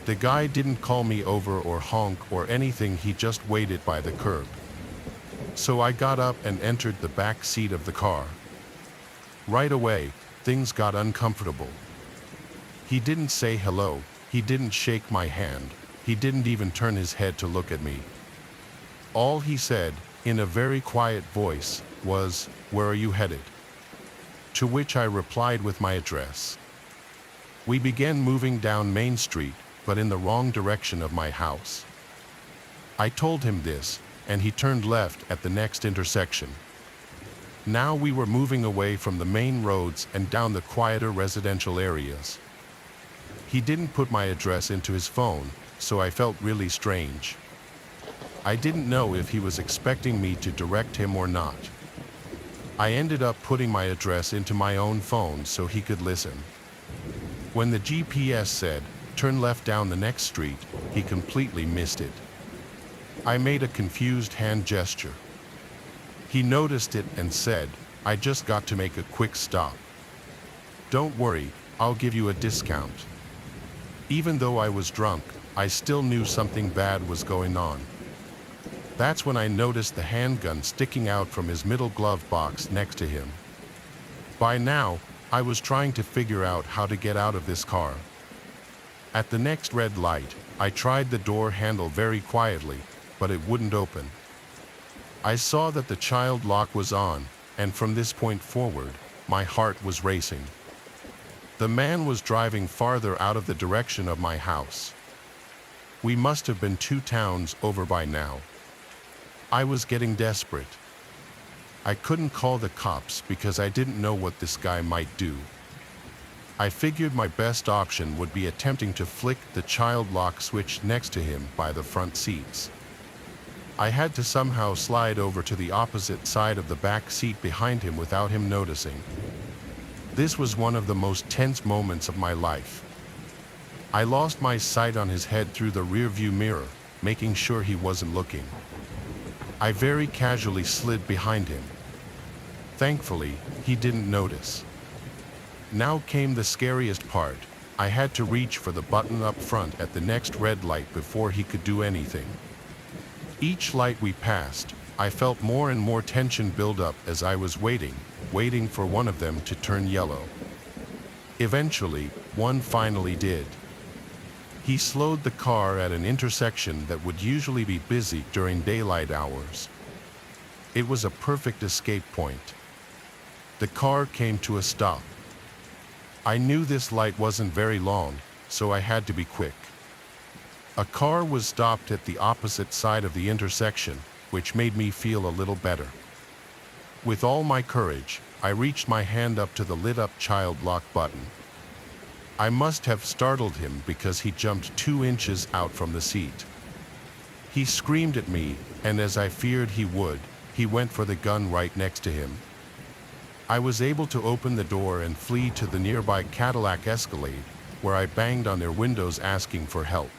The guy didn't call me over or honk or anything, he just waited by the curb. So I got up and entered the back seat of the car. Right away, things got uncomfortable. He didn't say hello, he didn't shake my hand, he didn't even turn his head to look at me. All he said, in a very quiet voice, was, "Where are you headed?" To which I replied with my address. We began moving down Main Street, but in the wrong direction of my house. I told him this, and he turned left at the next intersection. Now we were moving away from the main roads and down the quieter residential areas. He didn't put my address into his phone, so I felt really strange. I didn't know if he was expecting me to direct him or not. I ended up putting my address into my own phone so he could listen. When the GPS said, "Turn left down the next street," he completely missed it. I made a confused hand gesture. He noticed it and said, "I just got to make a quick stop. Don't worry, I'll give you a discount." Even though I was drunk, I still knew something bad was going on. That's when I noticed the handgun sticking out from his middle glove box next to him. By now, I was trying to figure out how to get out of this car. At the next red light, I tried the door handle very quietly, but it wouldn't open. I saw that the child lock was on, and from this point forward, my heart was racing. The man was driving farther out of the direction of my house. We must have been 2 towns over by now. I was getting desperate. I couldn't call the cops because I didn't know what this guy might do. I figured my best option would be attempting to flick the child lock switch next to him by the front seats. I had to somehow slide over to the opposite side of the back seat behind him without him noticing. This was one of the most tense moments of my life. I lost my sight on his head through the rearview mirror, making sure he wasn't looking. I very casually slid behind him. Thankfully, he didn't notice. Now came the scariest part. I had to reach for the button up front at the next red light before he could do anything. Each light we passed, I felt more and more tension build up as I was waiting for one of them to turn yellow. Eventually, one finally did. He slowed the car at an intersection that would usually be busy during daylight hours. It was a perfect escape point. The car came to a stop. I knew this light wasn't very long, so I had to be quick. A car was stopped at the opposite side of the intersection, which made me feel a little better. With all my courage, I reached my hand up to the lit-up child lock button. I must have startled him because he jumped 2 inches out from the seat. He screamed at me, and as I feared he would, he went for the gun right next to him. I was able to open the door and flee to the nearby Cadillac Escalade, where I banged on their windows asking for help.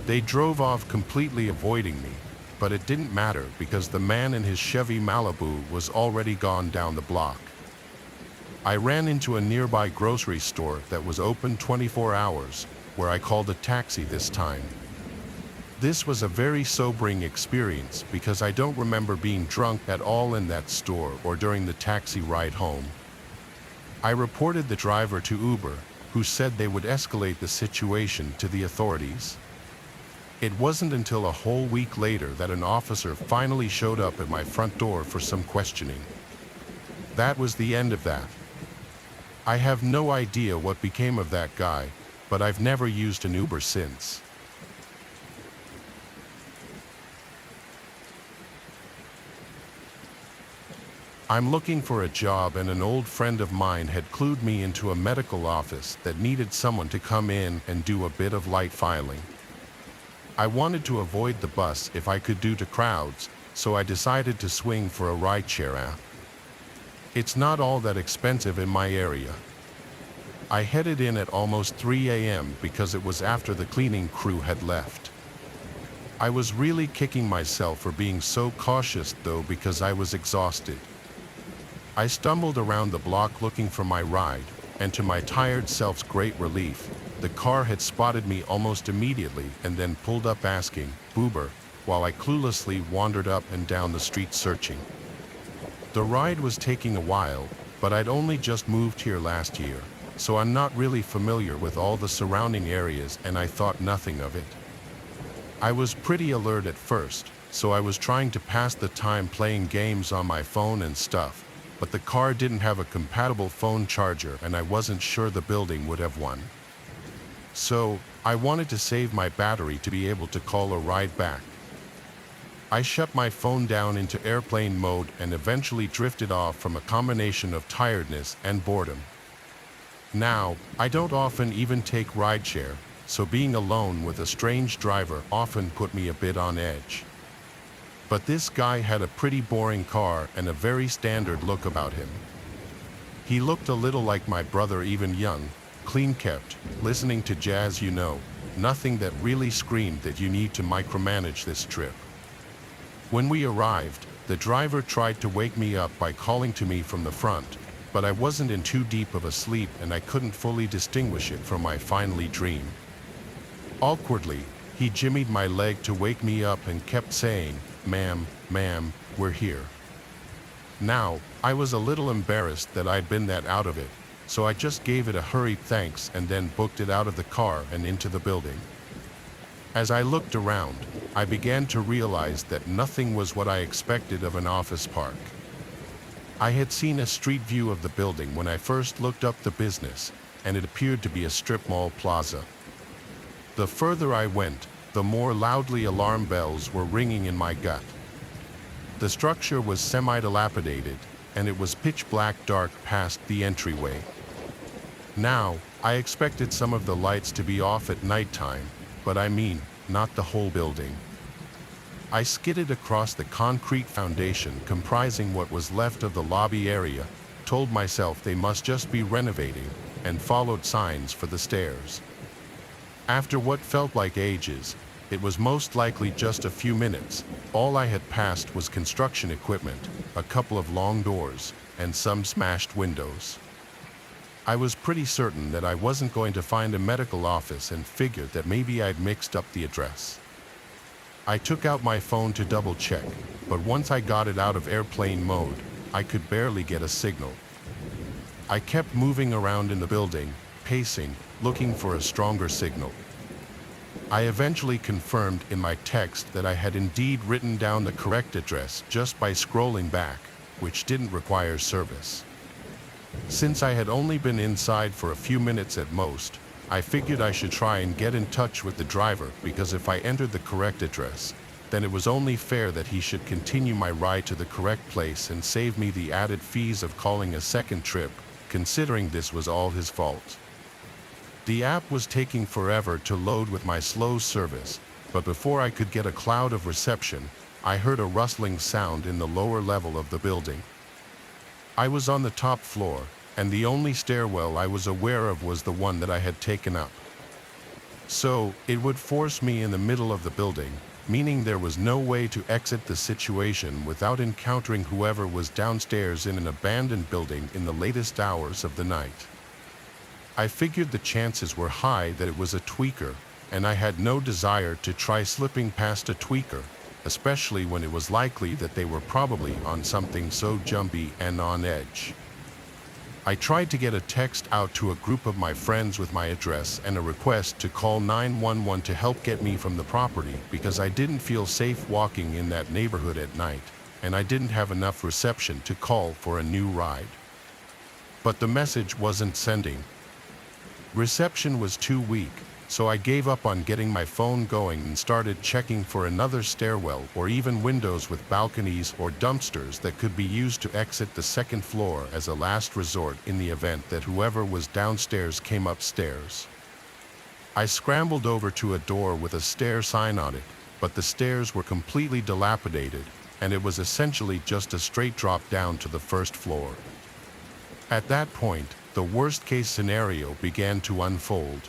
They drove off completely avoiding me, but it didn't matter because the man in his Chevy Malibu was already gone down the block. I ran into a nearby grocery store that was open 24 hours, where I called a taxi this time. This was a very sobering experience because I don't remember being drunk at all in that store or during the taxi ride home. I reported the driver to Uber, who said they would escalate the situation to the authorities. It wasn't until a whole week later that an officer finally showed up at my front door for some questioning. That was the end of that. I have no idea what became of that guy, but I've never used an Uber since. I'm looking for a job, and an old friend of mine had clued me into a medical office that needed someone to come in and do a bit of light filing. I wanted to avoid the bus if I could due to crowds, so I decided to swing for a rideshare app. It's not all that expensive in my area. I headed in at almost 3 a.m. because it was after the cleaning crew had left. I was really kicking myself for being so cautious though because I was exhausted. I stumbled around the block looking for my ride, and to my tired self's great relief, the car had spotted me almost immediately and then pulled up asking, "Boober," while I cluelessly wandered up and down the street searching. The ride was taking a while, but I'd only just moved here last year, so I'm not really familiar with all the surrounding areas, and I thought nothing of it. I was pretty alert at first, so I was trying to pass the time playing games on my phone and stuff, but the car didn't have a compatible phone charger and I wasn't sure the building would have one. So, I wanted to save my battery to be able to call a ride back. I shut my phone down into airplane mode and eventually drifted off from a combination of tiredness and boredom. Now, I don't often even take rideshare, so being alone with a strange driver often put me a bit on edge. But this guy had a pretty boring car and a very standard look about him. He looked a little like my brother, even young, clean-kept, listening to jazz, nothing that really screamed that you need to micromanage this trip. When we arrived, the driver tried to wake me up by calling to me from the front, but I wasn't in too deep of a sleep and I couldn't fully distinguish it from my finally dream. Awkwardly, he jimmied my leg to wake me up and kept saying, ma'am, we're here." Now, I was a little embarrassed that I'd been that out of it, so I just gave it a hurried thanks and then booked it out of the car and into the building. As I looked around, I began to realize that nothing was what I expected of an office park. I had seen a street view of the building when I first looked up the business, and it appeared to be a strip mall plaza. The further I went, the more loudly alarm bells were ringing in my gut. The structure was semi-dilapidated, and it was pitch black dark past the entryway. Now, I expected some of the lights to be off at nighttime, but I mean, not the whole building. I skidded across the concrete foundation comprising what was left of the lobby area, told myself they must just be renovating, and followed signs for the stairs. After what felt like ages, it was most likely just a few minutes. All I had passed was construction equipment, a couple of long doors, and some smashed windows. I was pretty certain that I wasn't going to find a medical office and figured that maybe I'd mixed up the address. I took out my phone to double check, but once I got it out of airplane mode, I could barely get a signal. I kept moving around in the building, pacing, looking for a stronger signal. I eventually confirmed in my text that I had indeed written down the correct address just by scrolling back, which didn't require service. Since I had only been inside for a few minutes at most, I figured I should try and get in touch with the driver, because if I entered the correct address, then it was only fair that he should continue my ride to the correct place and save me the added fees of calling a second trip, considering this was all his fault. The app was taking forever to load with my slow service, but before I could get a cloud of reception, I heard a rustling sound in the lower level of the building. I was on the top floor, and the only stairwell I was aware of was the one that I had taken up. So, it would force me in the middle of the building, meaning there was no way to exit the situation without encountering whoever was downstairs in an abandoned building in the latest hours of the night. I figured the chances were high that it was a tweaker, and I had no desire to try slipping past a tweaker, especially when it was likely that they were probably on something so jumpy and on edge. I tried to get a text out to a group of my friends with my address and a request to call 911 to help get me from the property, because I didn't feel safe walking in that neighborhood at night, and I didn't have enough reception to call for a new ride. But the message wasn't sending. Reception was too weak, so I gave up on getting my phone going and started checking for another stairwell or even windows with balconies or dumpsters that could be used to exit the second floor as a last resort in the event that whoever was downstairs came upstairs. I scrambled over to a door with a stair sign on it, but the stairs were completely dilapidated, and it was essentially just a straight drop down to the first floor. At that point, the worst-case scenario began to unfold.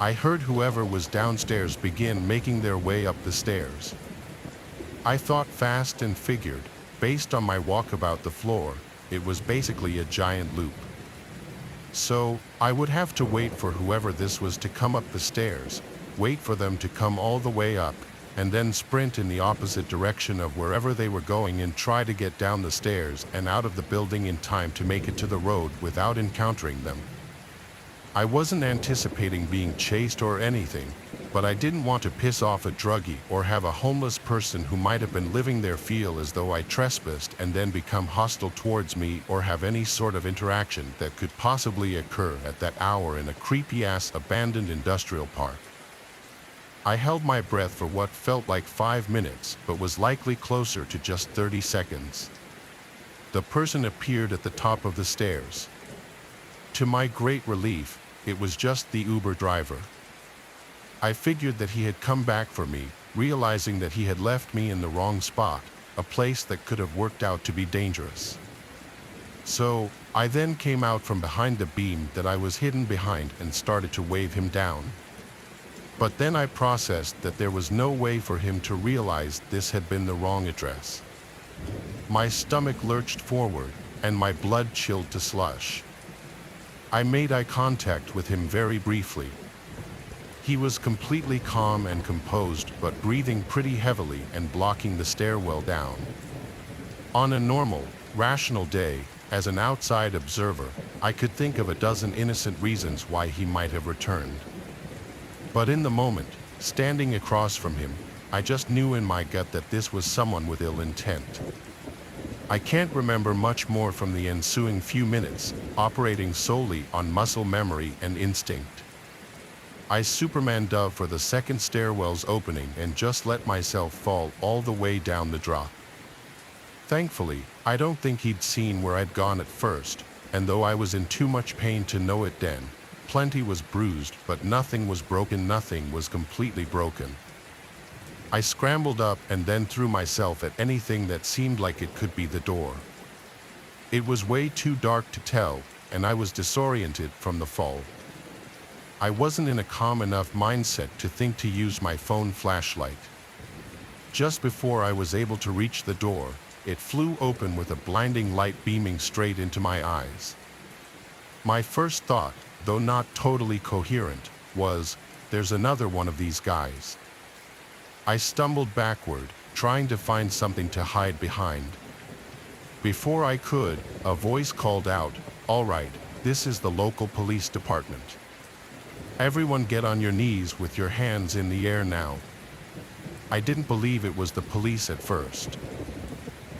I heard whoever was downstairs begin making their way up the stairs. I thought fast and figured, based on my walkabout the floor, it was basically a giant loop. So, I would have to wait for whoever this was to come up the stairs, wait for them to come all the way up, and then sprint in the opposite direction of wherever they were going and try to get down the stairs and out of the building in time to make it to the road without encountering them. I wasn't anticipating being chased or anything, but I didn't want to piss off a druggie or have a homeless person who might have been living there feel as though I trespassed and then become hostile towards me, or have any sort of interaction that could possibly occur at that hour in a creepy-ass abandoned industrial park. I held my breath for what felt like 5 minutes, but was likely closer to just 30 seconds. The person appeared at the top of the stairs. To my great relief, it was just the Uber driver. I figured that he had come back for me, realizing that he had left me in the wrong spot, a place that could have worked out to be dangerous. So, I then came out from behind the beam that I was hidden behind and started to wave him down. But then I processed that there was no way for him to realize this had been the wrong address. My stomach lurched forward, and my blood chilled to slush. I made eye contact with him very briefly. He was completely calm and composed, but breathing pretty heavily and blocking the stairwell down. On a normal, rational day, as an outside observer, I could think of a dozen innocent reasons why he might have returned. But in the moment, standing across from him, I just knew in my gut that this was someone with ill intent. I can't remember much more from the ensuing few minutes, operating solely on muscle memory and instinct. I Superman dove for the second stairwell's opening and just let myself fall all the way down the drop. Thankfully, I don't think he'd seen where I'd gone at first, and though I was in too much pain to know it then, plenty was bruised, but nothing was broken, nothing was completely broken. I scrambled up and then threw myself at anything that seemed like it could be the door. It was way too dark to tell, and I was disoriented from the fall. I wasn't in a calm enough mindset to think to use my phone flashlight. Just before I was able to reach the door, it flew open with a blinding light beaming straight into my eyes. My first thought, though not totally coherent, was, "There's another one of these guys." I stumbled backward, trying to find something to hide behind. Before I could, a voice called out, "All right, this is the local police department." Everyone get on your knees with your hands in the air now. I didn't believe it was the police at first.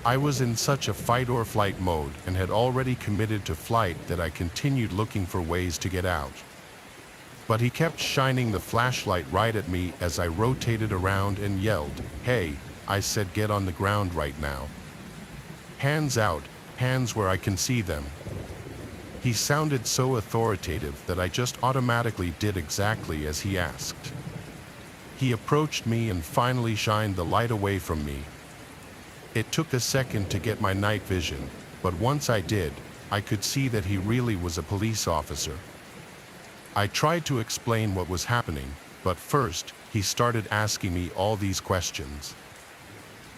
I was in such a fight or flight mode and had already committed to flight that I continued looking for ways to get out. But he kept shining the flashlight right at me as I rotated around and yelled, "Hey," I said, "get on the ground right now. Hands out, hands where I can see them." He sounded so authoritative that I just automatically did exactly as he asked. He approached me and finally shined the light away from me. It took a second to get my night vision, but once I did, I could see that he really was a police officer. I tried to explain what was happening, but first, he started asking me all these questions.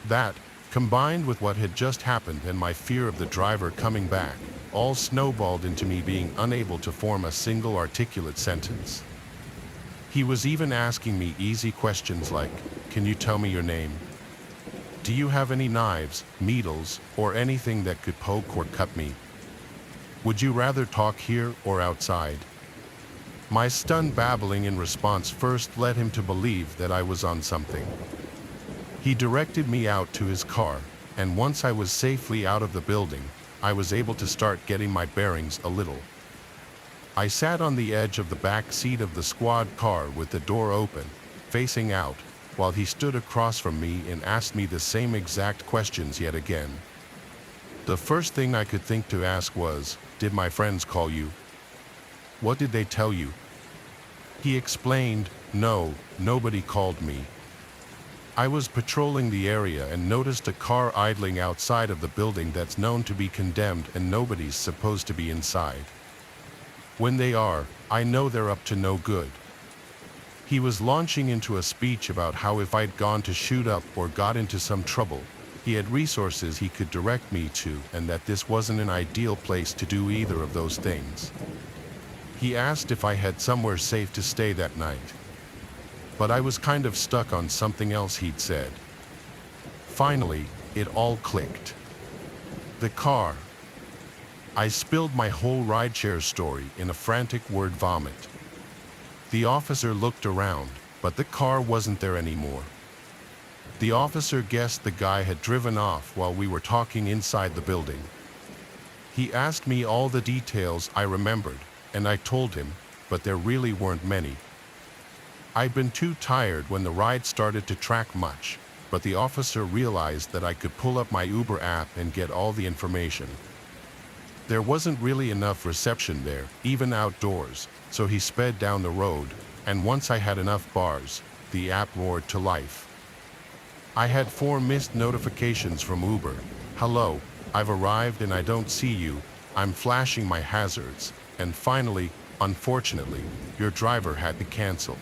That, combined with what had just happened and my fear of the driver coming back, all snowballed into me being unable to form a single articulate sentence. He was even asking me easy questions like, "Can you tell me your name? Do you have any knives, needles, or anything that could poke or cut me? Would you rather talk here or outside?" My stunned babbling in response first led him to believe that I was on something. He directed me out to his car, and once I was safely out of the building, I was able to start getting my bearings a little. I sat on the edge of the back seat of the squad car with the door open, facing out, while he stood across from me and asked me the same exact questions yet again. The first thing I could think to ask was, "Did my friends call you? What did they tell you?" He explained, "No, nobody called me. I was patrolling the area and noticed a car idling outside of the building that's known to be condemned and nobody's supposed to be inside. When they are, I know they're up to no good." He was launching into a speech about how if I'd gone to shoot up or got into some trouble, he had resources he could direct me to and that this wasn't an ideal place to do either of those things. He asked if I had somewhere safe to stay that night. But I was kind of stuck on something else he'd said. Finally, it all clicked. The car. I spilled my whole rideshare story in a frantic word vomit. The officer looked around, but the car wasn't there anymore. The officer guessed the guy had driven off while we were talking inside the building. He asked me all the details I remembered, and I told him, but there really weren't many. I'd been too tired when the ride started to track much, but the officer realized that I could pull up my Uber app and get all the information. There wasn't really enough reception there, even outdoors, so he sped down the road, and once I had enough bars, the app roared to life. I had 4 missed notifications from Uber. "Hello, I've arrived and I don't see you. I'm flashing my hazards." And finally, "Unfortunately, your driver had to cancel."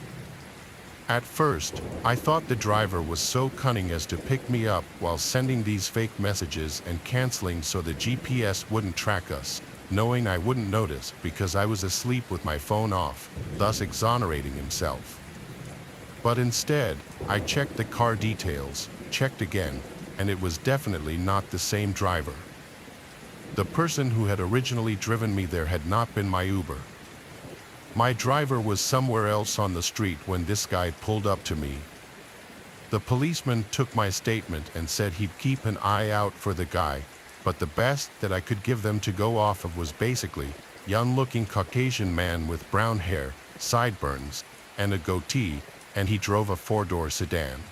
At first, I thought the driver was so cunning as to pick me up while sending these fake messages and canceling so the GPS wouldn't track us, knowing I wouldn't notice because I was asleep with my phone off, thus exonerating himself. But instead, I checked the car details, checked again, and it was definitely not the same driver. The person who had originally driven me there had not been my Uber. My driver was somewhere else on the street when this guy pulled up to me. The policeman took my statement and said he'd keep an eye out for the guy, but the best that I could give them to go off of was basically young-looking Caucasian man with brown hair, sideburns, and a goatee, and he drove a 4-door sedan.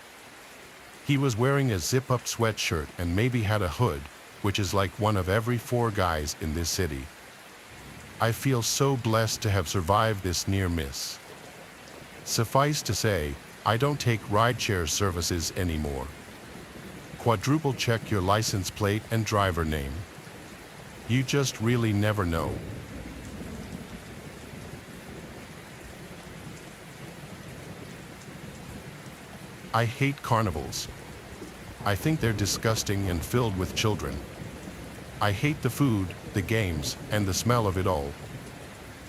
He was wearing a zip-up sweatshirt and maybe had a hood, which is like one of every 4 guys in this city. I feel so blessed to have survived this near miss. Suffice to say, I don't take rideshare services anymore. Quadruple check your license plate and driver name. You just really never know. I hate carnivals. I think they're disgusting and filled with children. I hate the food, the games, and the smell of it all.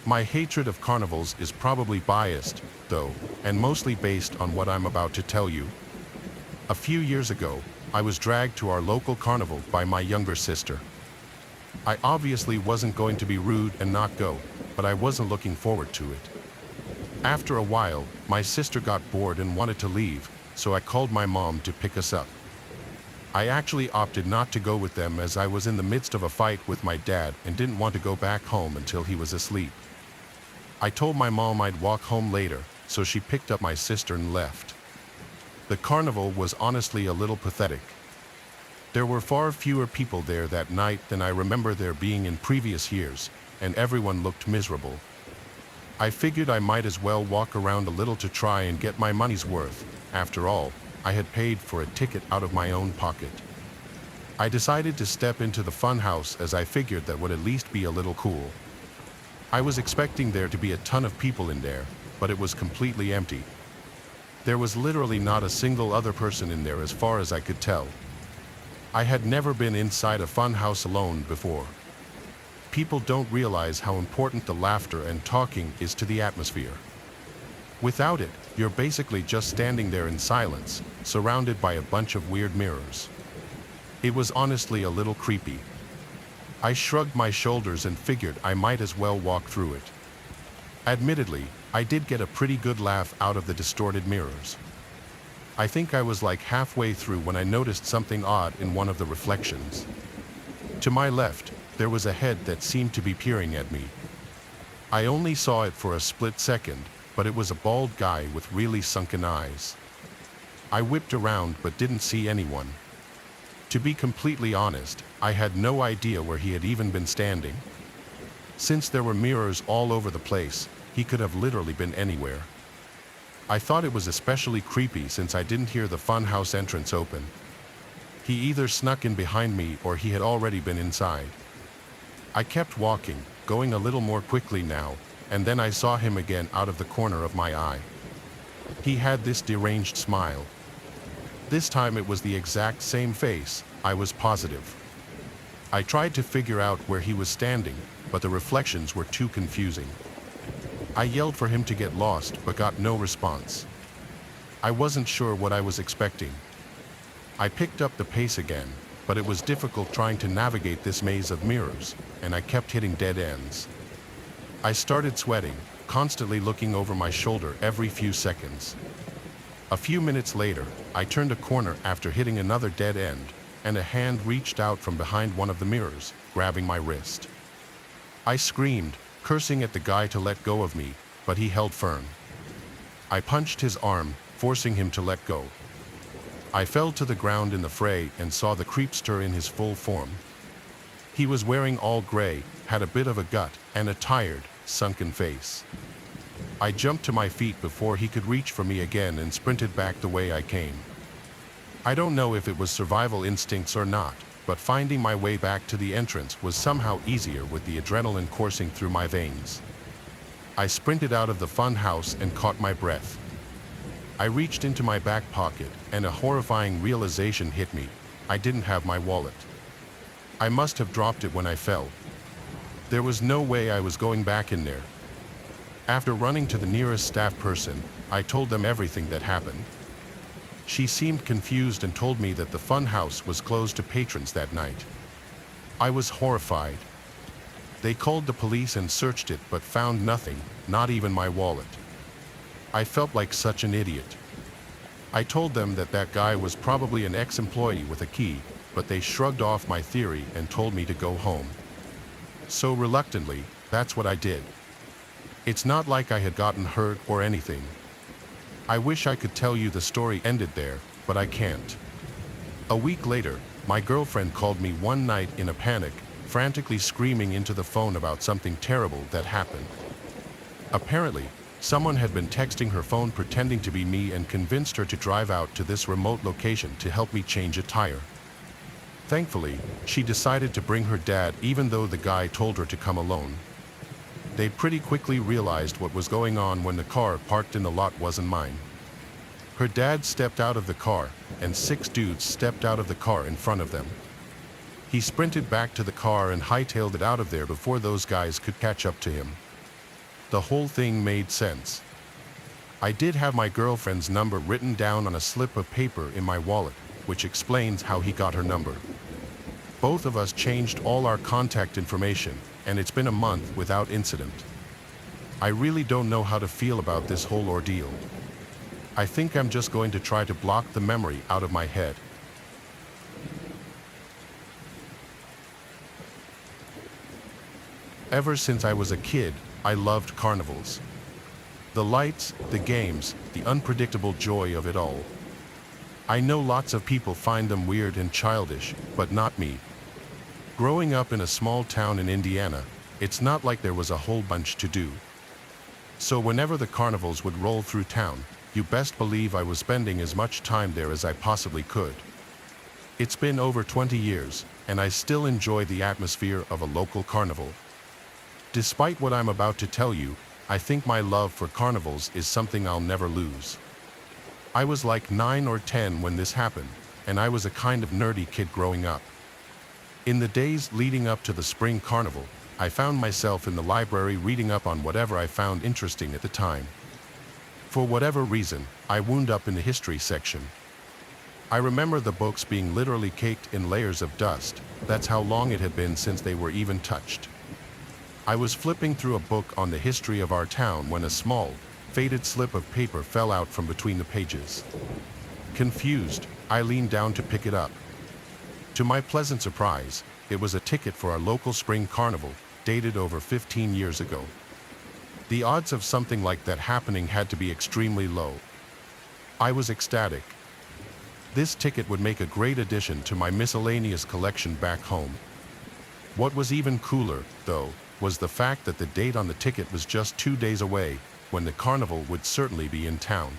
My hatred of carnivals is probably biased, though, and mostly based on what I'm about to tell you. A few years ago, I was dragged to our local carnival by my younger sister. I obviously wasn't going to be rude and not go, but I wasn't looking forward to it. After a while, my sister got bored and wanted to leave, so I called my mom to pick us up. I actually opted not to go with them as I was in the midst of a fight with my dad and didn't want to go back home until he was asleep. I told my mom I'd walk home later, so she picked up my sister and left. The carnival was honestly a little pathetic. There were far fewer people there that night than I remember there being in previous years, and everyone looked miserable. I figured I might as well walk around a little to try and get my money's worth. After all, I had paid for a ticket out of my own pocket. I decided to step into the funhouse as I figured that would at least be a little cool. I was expecting there to be a ton of people in there, but it was completely empty. There was literally not a single other person in there as far as I could tell. I had never been inside a funhouse alone before. People don't realize how important the laughter and talking is to the atmosphere. Without it, you're basically just standing there in silence, surrounded by a bunch of weird mirrors. It was honestly a little creepy. I shrugged my shoulders and figured I might as well walk through it. Admittedly, I did get a pretty good laugh out of the distorted mirrors. I think I was like halfway through when I noticed something odd in one of the reflections. To my left, there was a head that seemed to be peering at me. I only saw it for a split second, but it was a bald guy with really sunken eyes. I whipped around but didn't see anyone. To be completely honest, I had no idea where he had even been standing. Since there were mirrors all over the place, he could have literally been anywhere. I thought it was especially creepy since I didn't hear the funhouse entrance open. He either snuck in behind me or he had already been inside. I kept walking, going a little more quickly now, and then I saw him again out of the corner of my eye. He had this deranged smile. This time it was the exact same face, I was positive. I tried to figure out where he was standing, but the reflections were too confusing. I yelled for him to get lost but got no response. I wasn't sure what I was expecting. I picked up the pace again, but it was difficult trying to navigate this maze of mirrors, and I kept hitting dead ends. I started sweating, constantly looking over my shoulder every few seconds. A few minutes later, I turned a corner after hitting another dead end, and a hand reached out from behind one of the mirrors, grabbing my wrist. I screamed, cursing at the guy to let go of me, but he held firm. I punched his arm, forcing him to let go. I fell to the ground in the fray and saw the creepster in his full form. He was wearing all gray, had a bit of a gut, and a tired, sunken face. I jumped to my feet before he could reach for me again and sprinted back the way I came. I don't know if it was survival instincts or not, but finding my way back to the entrance was somehow easier with the adrenaline coursing through my veins. I sprinted out of the fun house and caught my breath. I reached into my back pocket, and a horrifying realization hit me. I didn't have my wallet. I must have dropped it when I fell. There was no way I was going back in there. After running to the nearest staff person, I told them everything that happened. She seemed confused and told me that the fun house was closed to patrons that night. I was horrified. They called the police and searched it but found nothing, not even my wallet. I felt like such an idiot. I told them that that guy was probably an ex-employee with a key, but they shrugged off my theory and told me to go home. So reluctantly, that's what I did. It's not like I had gotten hurt or anything. I wish I could tell you the story ended there, but I can't. A week later, my girlfriend called me one night in a panic, frantically screaming into the phone about something terrible that happened. Apparently, someone had been texting her phone pretending to be me and convinced her to drive out to this remote location to help me change a tire. Thankfully, she decided to bring her dad even though the guy told her to come alone. They pretty quickly realized what was going on when the car parked in the lot wasn't mine. Her dad stepped out of the car, and 6 dudes stepped out of the car in front of them. He sprinted back to the car and hightailed it out of there before those guys could catch up to him. The whole thing made sense. I did have my girlfriend's number written down on a slip of paper in my wallet, which explains how he got her number. Both of us changed all our contact information, and it's been a month without incident. I really don't know how to feel about this whole ordeal. I think I'm just going to try to block the memory out of my head. Ever since I was a kid, I loved carnivals. The lights, the games, the unpredictable joy of it all. I know lots of people find them weird and childish, but not me. Growing up in a small town in Indiana, it's not like there was a whole bunch to do. So whenever the carnivals would roll through town, you best believe I was spending as much time there as I possibly could. It's been over 20 years, and I still enjoy the atmosphere of a local carnival. Despite what I'm about to tell you, I think my love for carnivals is something I'll never lose. I was like 9 or 10 when this happened, and I was a kind of nerdy kid growing up. In the days leading up to the spring carnival, I found myself in the library reading up on whatever I found interesting at the time. For whatever reason, I wound up in the history section. I remember the books being literally caked in layers of dust. That's how long it had been since they were even touched. I was flipping through a book on the history of our town when a small, faded slip of paper fell out from between the pages. Confused, I leaned down to pick it up. To my pleasant surprise, it was a ticket for our local spring carnival, dated over 15 years ago. The odds of something like that happening had to be extremely low. I was ecstatic. This ticket would make a great addition to my miscellaneous collection back home. What was even cooler, though, was the fact that the date on the ticket was just 2 days away, when the carnival would certainly be in town.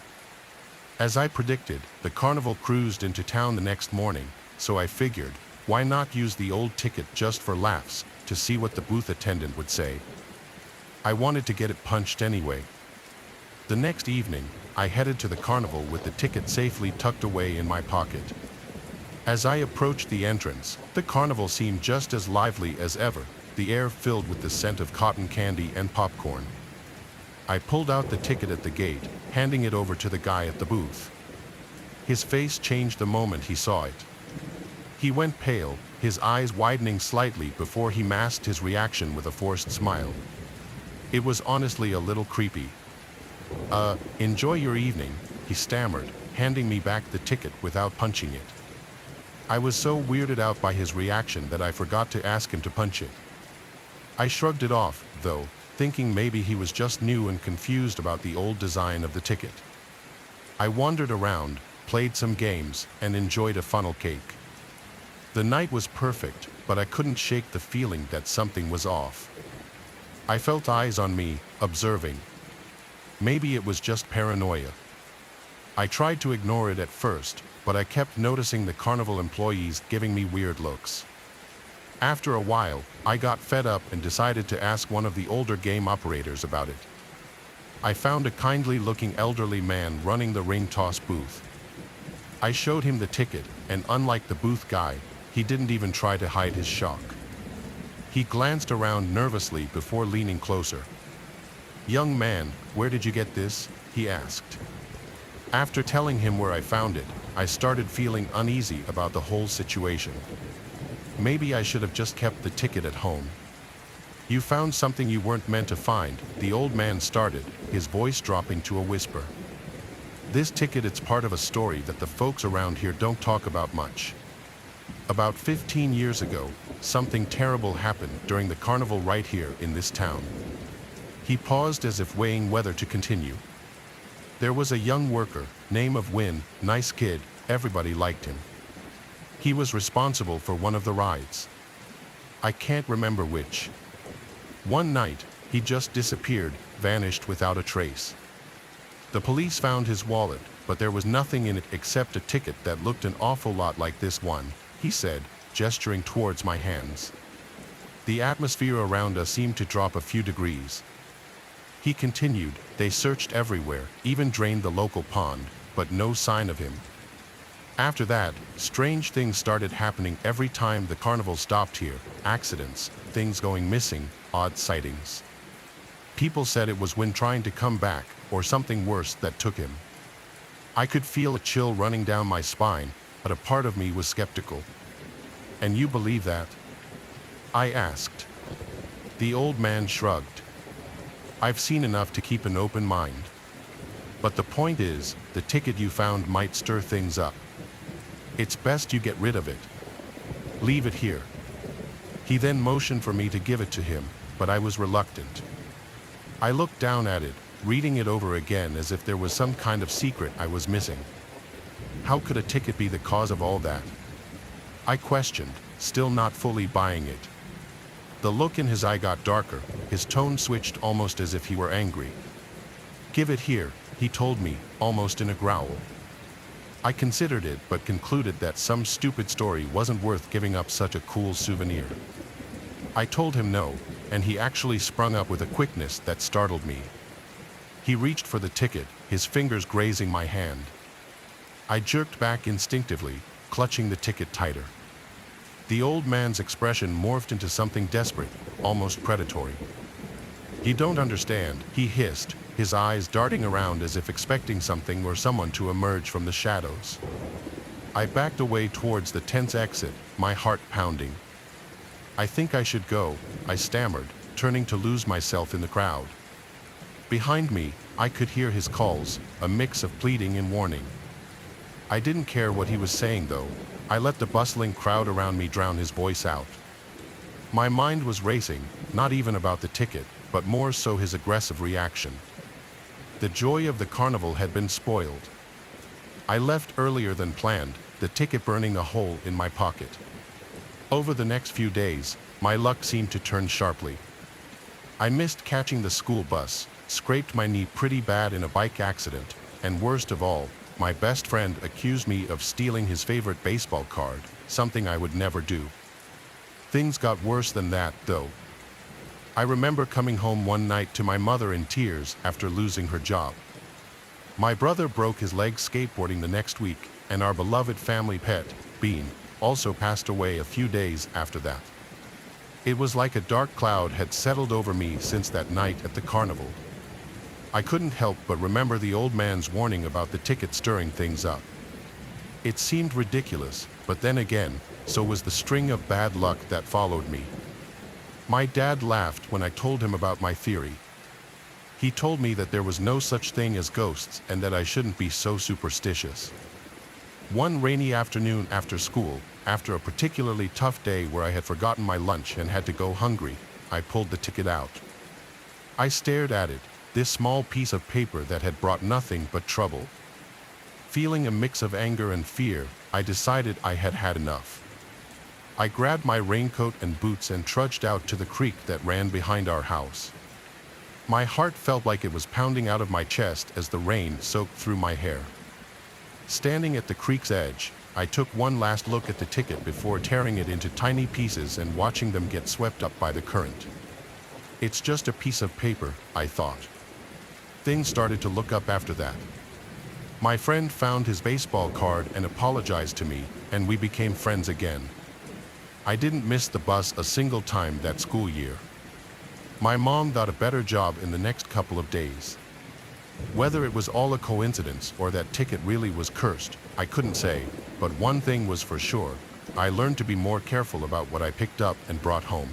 As I predicted, the carnival cruised into town the next morning, so I figured, why not use the old ticket just for laughs, to see what the booth attendant would say. I wanted to get it punched anyway. The next evening, I headed to the carnival with the ticket safely tucked away in my pocket. As I approached the entrance, the carnival seemed just as lively as ever, the air filled with the scent of cotton candy and popcorn. I pulled out the ticket at the gate, handing it over to the guy at the booth. His face changed the moment he saw it. He went pale, his eyes widening slightly before he masked his reaction with a forced smile. It was honestly a little creepy. Enjoy your evening," he stammered, handing me back the ticket without punching it. I was so weirded out by his reaction that I forgot to ask him to punch it. I shrugged it off, though, thinking maybe he was just new and confused about the old design of the ticket. I wandered around, played some games, and enjoyed a funnel cake. The night was perfect, but I couldn't shake the feeling that something was off. I felt eyes on me, observing. Maybe it was just paranoia. I tried to ignore it at first, but I kept noticing the carnival employees giving me weird looks. After a while, I got fed up and decided to ask one of the older game operators about it. I found a kindly-looking elderly man running the ring toss booth. I showed him the ticket, and unlike the booth guy, he didn't even try to hide his shock. He glanced around nervously before leaning closer. "Young man, where did you get this?" he asked. After telling him where I found it, I started feeling uneasy about the whole situation. Maybe I should have just kept the ticket at home. "You found something you weren't meant to find," the old man started, his voice dropping to a whisper. "This ticket is part of a story that the folks around here don't talk about much. About 15 years ago, something terrible happened during the carnival right here in this town." He paused as if weighing whether to continue. "There was a young worker, name of Win, nice kid, everybody liked him. He was responsible for one of the rides. I can't remember which. One night, he just disappeared, vanished without a trace. The police found his wallet, but there was nothing in it except a ticket that looked an awful lot like this one," he said, gesturing towards my hands. The atmosphere around us seemed to drop a few degrees. He continued, "They searched everywhere, even drained the local pond, but no sign of him. After that, strange things started happening every time the carnival stopped here, accidents, things going missing, odd sightings. People said it was when trying to come back, or something worse that took him. I could feel a chill running down my spine, but a part of me was skeptical." "And you believe that?" I asked. The old man shrugged. I've seen enough to keep an open mind. But the point is, the ticket you found might stir things up. It's best you get rid of it. Leave it here." He then motioned for me to give it to him, but I was reluctant. I looked down at it, reading it over again as if there was some kind of secret I was missing. How could a ticket be the cause of all that? I questioned, still not fully buying it. The look in his eye got darker, his tone switched almost as if he were angry. "Give it here," he told me, almost in a growl. I considered it but concluded that some stupid story wasn't worth giving up such a cool souvenir. I told him no, and he actually sprung up with a quickness that startled me. He reached for the ticket, his fingers grazing my hand. I jerked back instinctively, clutching the ticket tighter. The old man's expression morphed into something desperate, almost predatory. "You don't understand," he hissed, his eyes darting around as if expecting something or someone to emerge from the shadows. I backed away towards the tense exit, my heart pounding. "I think I should go," I stammered, turning to lose myself in the crowd. Behind me, I could hear his calls, a mix of pleading and warning. I didn't care what he was saying though. I let the bustling crowd around me drown his voice out. My mind was racing, not even about the ticket, but more so his aggressive reaction. The joy of the carnival had been spoiled. I left earlier than planned, the ticket burning a hole in my pocket. Over the next few days, my luck seemed to turn sharply. I missed catching the school bus, scraped my knee pretty bad in a bike accident, and worst of all, my best friend accused me of stealing his favorite baseball card, something I would never do. Things got worse than that, though. I remember coming home one night to my mother in tears after losing her job. My brother broke his leg skateboarding the next week, and our beloved family pet, Bean, also passed away a few days after that. It was like a dark cloud had settled over me since that night at the carnival. I couldn't help but remember the old man's warning about the ticket stirring things up. It seemed ridiculous, but then again, so was the string of bad luck that followed me. My dad laughed when I told him about my theory. He told me that there was no such thing as ghosts and that I shouldn't be so superstitious. One rainy afternoon after school, after a particularly tough day where I had forgotten my lunch and had to go hungry, I pulled the ticket out. I stared at it, this small piece of paper that had brought nothing but trouble. Feeling a mix of anger and fear, I decided I had had enough. I grabbed my raincoat and boots and trudged out to the creek that ran behind our house. My heart felt like it was pounding out of my chest as the rain soaked through my hair. Standing at the creek's edge, I took one last look at the ticket before tearing it into tiny pieces and watching them get swept up by the current. It's just a piece of paper, I thought. Things started to look up after that. My friend found his baseball card and apologized to me, and we became friends again. I didn't miss the bus a single time that school year. My mom got a better job in the next couple of days. Whether it was all a coincidence or that ticket really was cursed, I couldn't say, but one thing was for sure, I learned to be more careful about what I picked up and brought home.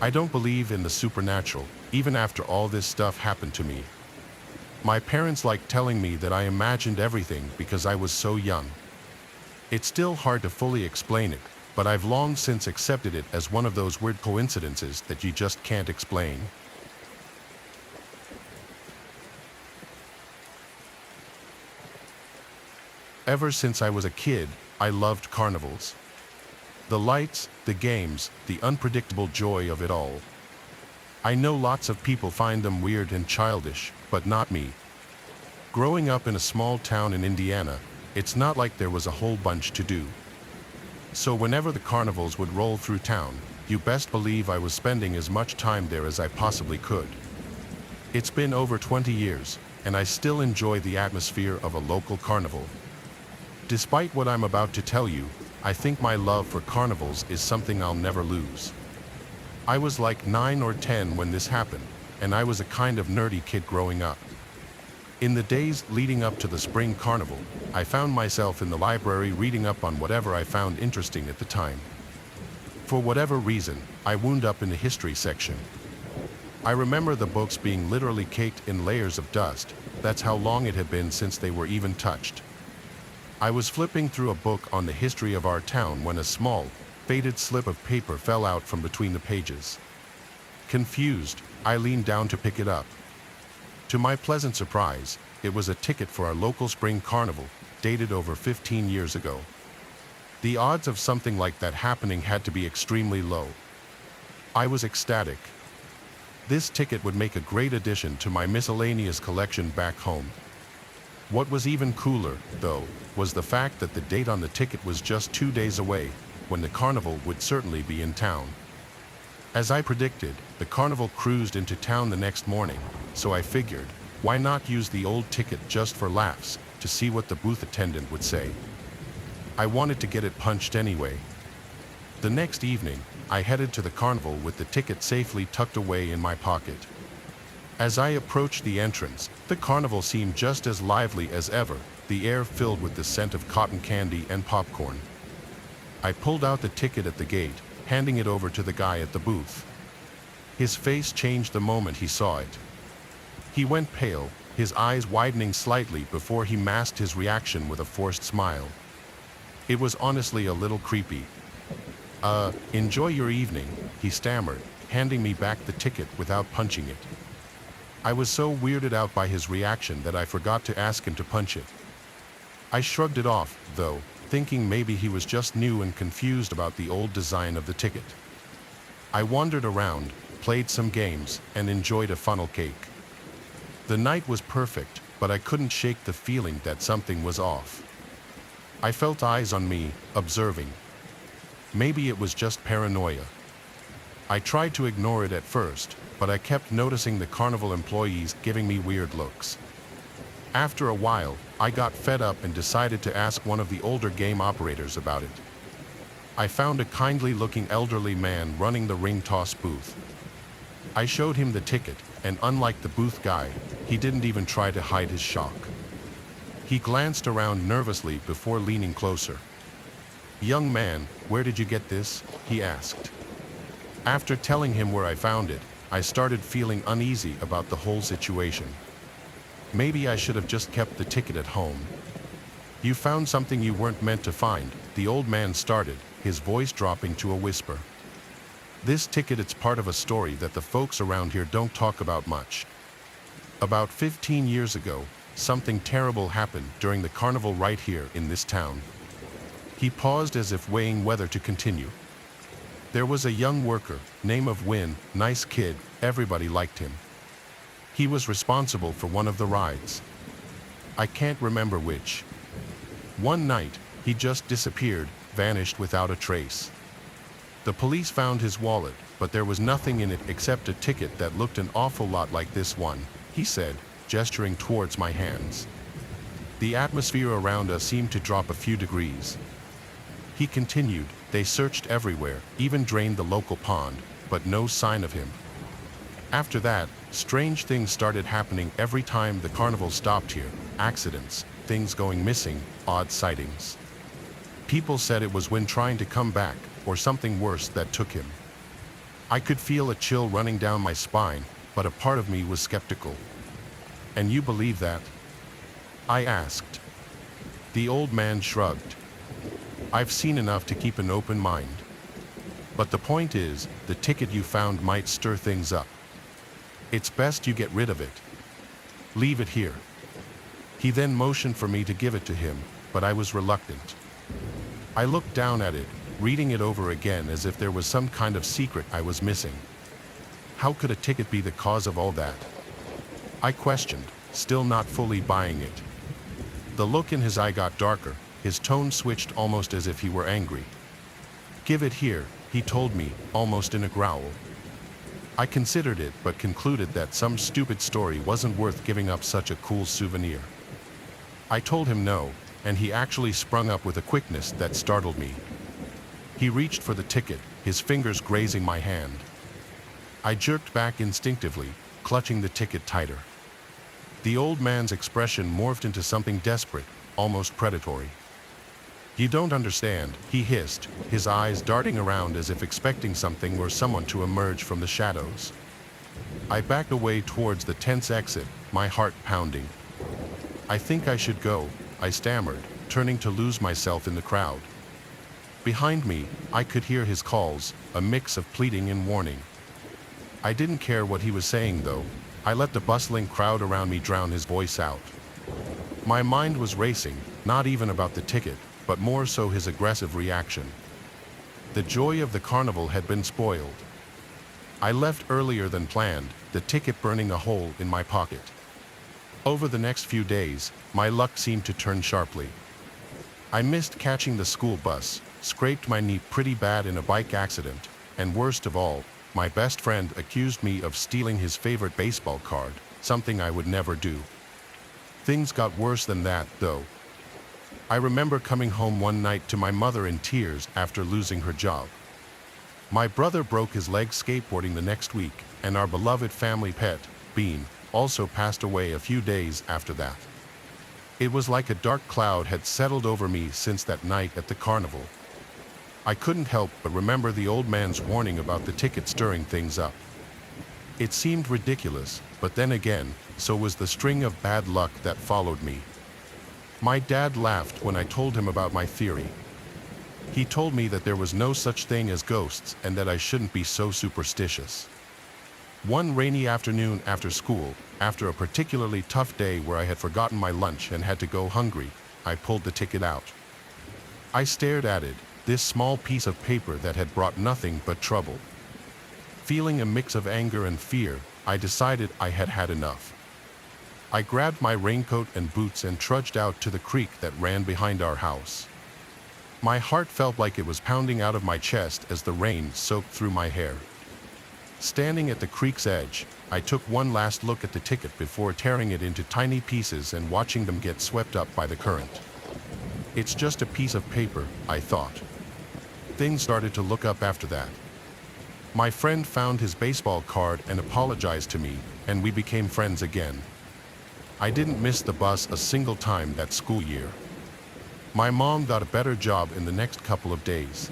I don't believe in the supernatural, even after all this stuff happened to me. My parents liked telling me that I imagined everything because I was so young. It's still hard to fully explain it, but I've long since accepted it as one of those weird coincidences that you just can't explain. Ever since I was a kid, I loved carnivals. The lights, the games, the unpredictable joy of it all. I know lots of people find them weird and childish, but not me. Growing up in a small town in Indiana, it's not like there was a whole bunch to do. So whenever the carnivals would roll through town, you best believe I was spending as much time there as I possibly could. It's been over 20 years, and I still enjoy the atmosphere of a local carnival. Despite what I'm about to tell you, I think my love for carnivals is something I'll never lose. I was like 9 or 10 when this happened, and I was a kind of nerdy kid growing up. In the days leading up to the spring carnival, I found myself in the library reading up on whatever I found interesting at the time. For whatever reason, I wound up in the history section. I remember the books being literally caked in layers of dust. That's how long it had been since they were even touched. I was flipping through a book on the history of our town when a small, faded slip of paper fell out from between the pages. Confused, I leaned down to pick it up. To my pleasant surprise, it was a ticket for our local spring carnival, dated over 15 years ago. The odds of something like that happening had to be extremely low. I was ecstatic. This ticket would make a great addition to my miscellaneous collection back home. What was even cooler, though, was the fact that the date on the ticket was just 2 days away, when the carnival would certainly be in town. As I predicted, the carnival cruised into town the next morning, so I figured, why not use the old ticket just for laughs, to see what the booth attendant would say. I wanted to get it punched anyway. The next evening, I headed to the carnival with the ticket safely tucked away in my pocket. As I approached the entrance, the carnival seemed just as lively as ever, the air filled with the scent of cotton candy and popcorn. I pulled out the ticket at the gate, handing it over to the guy at the booth. His face changed the moment he saw it. He went pale, his eyes widening slightly before he masked his reaction with a forced smile. It was honestly a little creepy. Enjoy your evening," he stammered, handing me back the ticket without punching it. I was so weirded out by his reaction that I forgot to ask him to punch it. I shrugged it off, though, thinking maybe he was just new and confused about the old design of the ticket. I wandered around, played some games, and enjoyed a funnel cake. The night was perfect, but I couldn't shake the feeling that something was off. I felt eyes on me, observing. Maybe it was just paranoia. I tried to ignore it at first, but I kept noticing the carnival employees giving me weird looks. After a while, I got fed up and decided to ask one of the older game operators about it. I found a kindly-looking elderly man running the ring toss booth. I showed him the ticket, and unlike the booth guy, he didn't even try to hide his shock. He glanced around nervously before leaning closer. "Young man, where did you get this?" he asked. After telling him where I found it, I started feeling uneasy about the whole situation. Maybe I should have just kept the ticket at home. "You found something you weren't meant to find," the old man started, his voice dropping to a whisper. "This ticket, it's part of a story that the folks around here don't talk about much. About 15 years ago, something terrible happened during the carnival right here in this town." He paused as if weighing whether to continue. "There was a young worker, name of Win, nice kid, everybody liked him. He was responsible for one of the rides. I can't remember which. One night, he just disappeared, vanished without a trace. The police found his wallet, but there was nothing in it except a ticket that looked an awful lot like this one," he said, gesturing towards my hands. The atmosphere around us seemed to drop a few degrees. He continued, "They searched everywhere, even drained the local pond, but no sign of him. After that, strange things started happening every time the carnival stopped here. Accidents, things going missing, odd sightings. People said it was when trying to come back, or something worse that took him. I could feel a chill running down my spine, but a part of me was skeptical." "And you believe that?" I asked. The old man shrugged. "I've seen enough to keep an open mind. But the point is, the ticket you found might stir things up. It's best you get rid of it. Leave it here." He then motioned for me to give it to him, but I was reluctant. I looked down at it, reading it over again as if there was some kind of secret I was missing. How could a ticket be the cause of all that? I questioned, still not fully buying it. The look in his eye got darker, his tone switched almost as if he were angry. "Give it here," he told me, almost in a growl. I considered it but concluded that some stupid story wasn't worth giving up such a cool souvenir. I told him no, and he actually sprung up with a quickness that startled me. He reached for the ticket, his fingers grazing my hand. I jerked back instinctively, clutching the ticket tighter. The old man's expression morphed into something desperate, almost predatory. "You don't understand," he hissed, his eyes darting around as if expecting something or someone to emerge from the shadows. I backed away towards the tense exit, my heart pounding. "I think I should go," I stammered, turning to lose myself in the crowd. Behind me, I could hear his calls, a mix of pleading and warning. I didn't care what he was saying though. I let the bustling crowd around me drown his voice out. My mind was racing, not even about the ticket, but more so his aggressive reaction. The joy of the carnival had been spoiled. I left earlier than planned, the ticket burning a hole in my pocket. Over the next few days, my luck seemed to turn sharply. I missed catching the school bus, scraped my knee pretty bad in a bike accident, and worst of all, my best friend accused me of stealing his favorite baseball card, something I would never do. Things got worse than that, though. I remember coming home one night to my mother in tears after losing her job. My brother broke his leg skateboarding the next week, and our beloved family pet, Bean, also passed away a few days after that. It was like a dark cloud had settled over me since that night at the carnival. I couldn't help but remember the old man's warning about the ticket stirring things up. It seemed ridiculous, but then again, so was the string of bad luck that followed me. My dad laughed when I told him about my theory. He told me that there was no such thing as ghosts and that I shouldn't be so superstitious. One rainy afternoon after school, after a particularly tough day where I had forgotten my lunch and had to go hungry, I pulled the ticket out. I stared at it, this small piece of paper that had brought nothing but trouble. Feeling a mix of anger and fear, I decided I had had enough. I grabbed my raincoat and boots and trudged out to the creek that ran behind our house. My heart felt like it was pounding out of my chest as the rain soaked through my hair. Standing at the creek's edge, I took one last look at the ticket before tearing it into tiny pieces and watching them get swept up by the current. It's just a piece of paper, I thought. Things started to look up after that. My friend found his baseball card and apologized to me, and we became friends again. I didn't miss the bus a single time that school year. My mom got a better job in the next couple of days.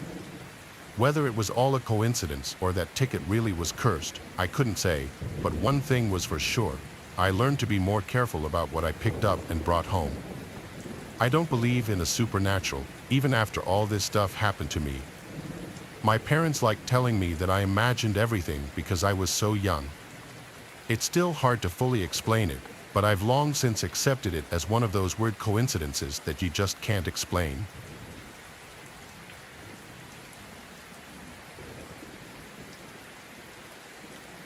Whether it was all a coincidence or that ticket really was cursed, I couldn't say, but one thing was for sure, I learned to be more careful about what I picked up and brought home. I don't believe in the supernatural, even after all this stuff happened to me. My parents liked telling me that I imagined everything because I was so young. It's still hard to fully explain it, but I've long since accepted it as one of those weird coincidences that you just can't explain.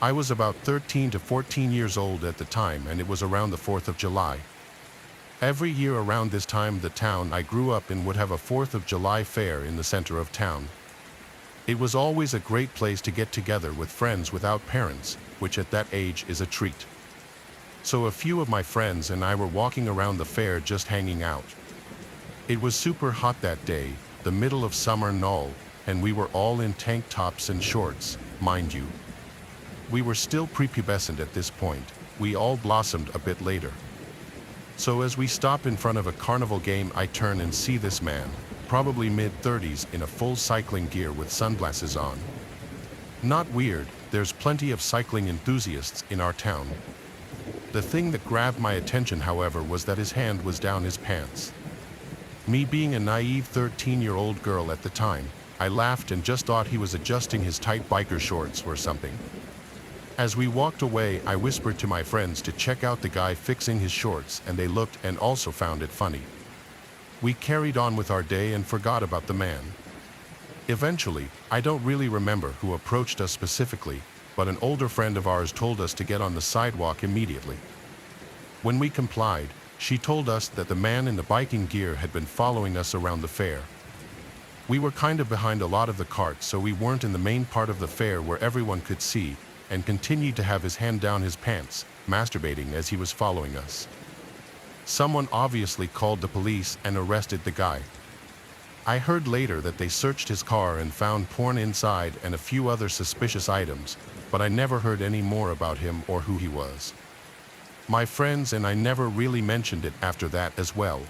I was about 13 to 14 years old at the time, and it was around the 4th of July. Every year around this time, the town I grew up in would have a 4th of July fair in the center of town. It was always a great place to get together with friends without parents, which at that age is a treat. So a few of my friends and I were walking around the fair just hanging out. It was super hot that day, the middle of summer and all, and we were all in tank tops and shorts, mind you. We were still prepubescent at this point, we all blossomed a bit later. So as we stop in front of a carnival game, I turn and see this man, probably mid-30s, in a full cycling gear with sunglasses on. Not weird, there's plenty of cycling enthusiasts in our town. The thing that grabbed my attention, however, was that his hand was down his pants. Me being a naive 13-year-old girl at the time, I laughed and just thought he was adjusting his tight biker shorts or something. As we walked away, I whispered to my friends to check out the guy fixing his shorts, and they looked and also found it funny. We carried on with our day and forgot about the man. Eventually, I don't really remember who approached us specifically, but an older friend of ours told us to get on the sidewalk immediately. When we complied, she told us that the man in the biking gear had been following us around the fair. We were kind of behind a lot of the carts, so we weren't in the main part of the fair where everyone could see, and continued to have his hand down his pants, masturbating as he was following us. Someone obviously called the police and arrested the guy. I heard later that they searched his car and found porn inside and a few other suspicious items, but I never heard any more about him or who he was. My friends and I never really mentioned it after that as well.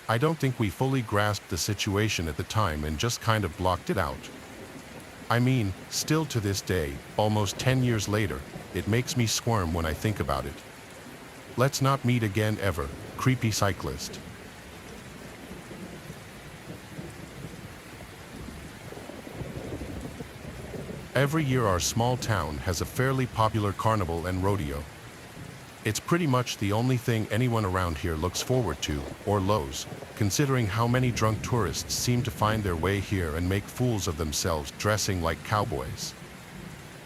I don't think we fully grasped the situation at the time and just kind of blocked it out. I mean, still to this day, almost 10 years later, it makes me squirm when I think about it. Let's not meet again ever, creepy cyclist. Every year our small town has a fairly popular carnival and rodeo. It's pretty much the only thing anyone around here looks forward to, or lows, considering how many drunk tourists seem to find their way here and make fools of themselves dressing like cowboys.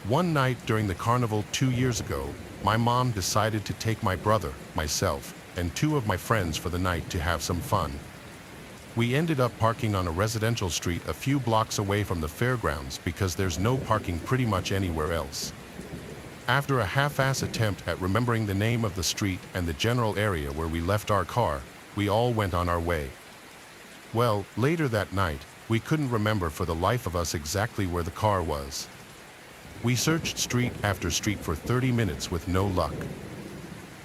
One night during the carnival 2 years ago, my mom decided to take my brother, myself, and 2 of my friends for the night to have some fun. We ended up parking on a residential street a few blocks away from the fairgrounds because there's no parking pretty much anywhere else. After a half-ass attempt at remembering the name of the street and the general area where we left our car, we all went on our way. Well, later that night, we couldn't remember for the life of us exactly where the car was. We searched street after street for 30 minutes with no luck.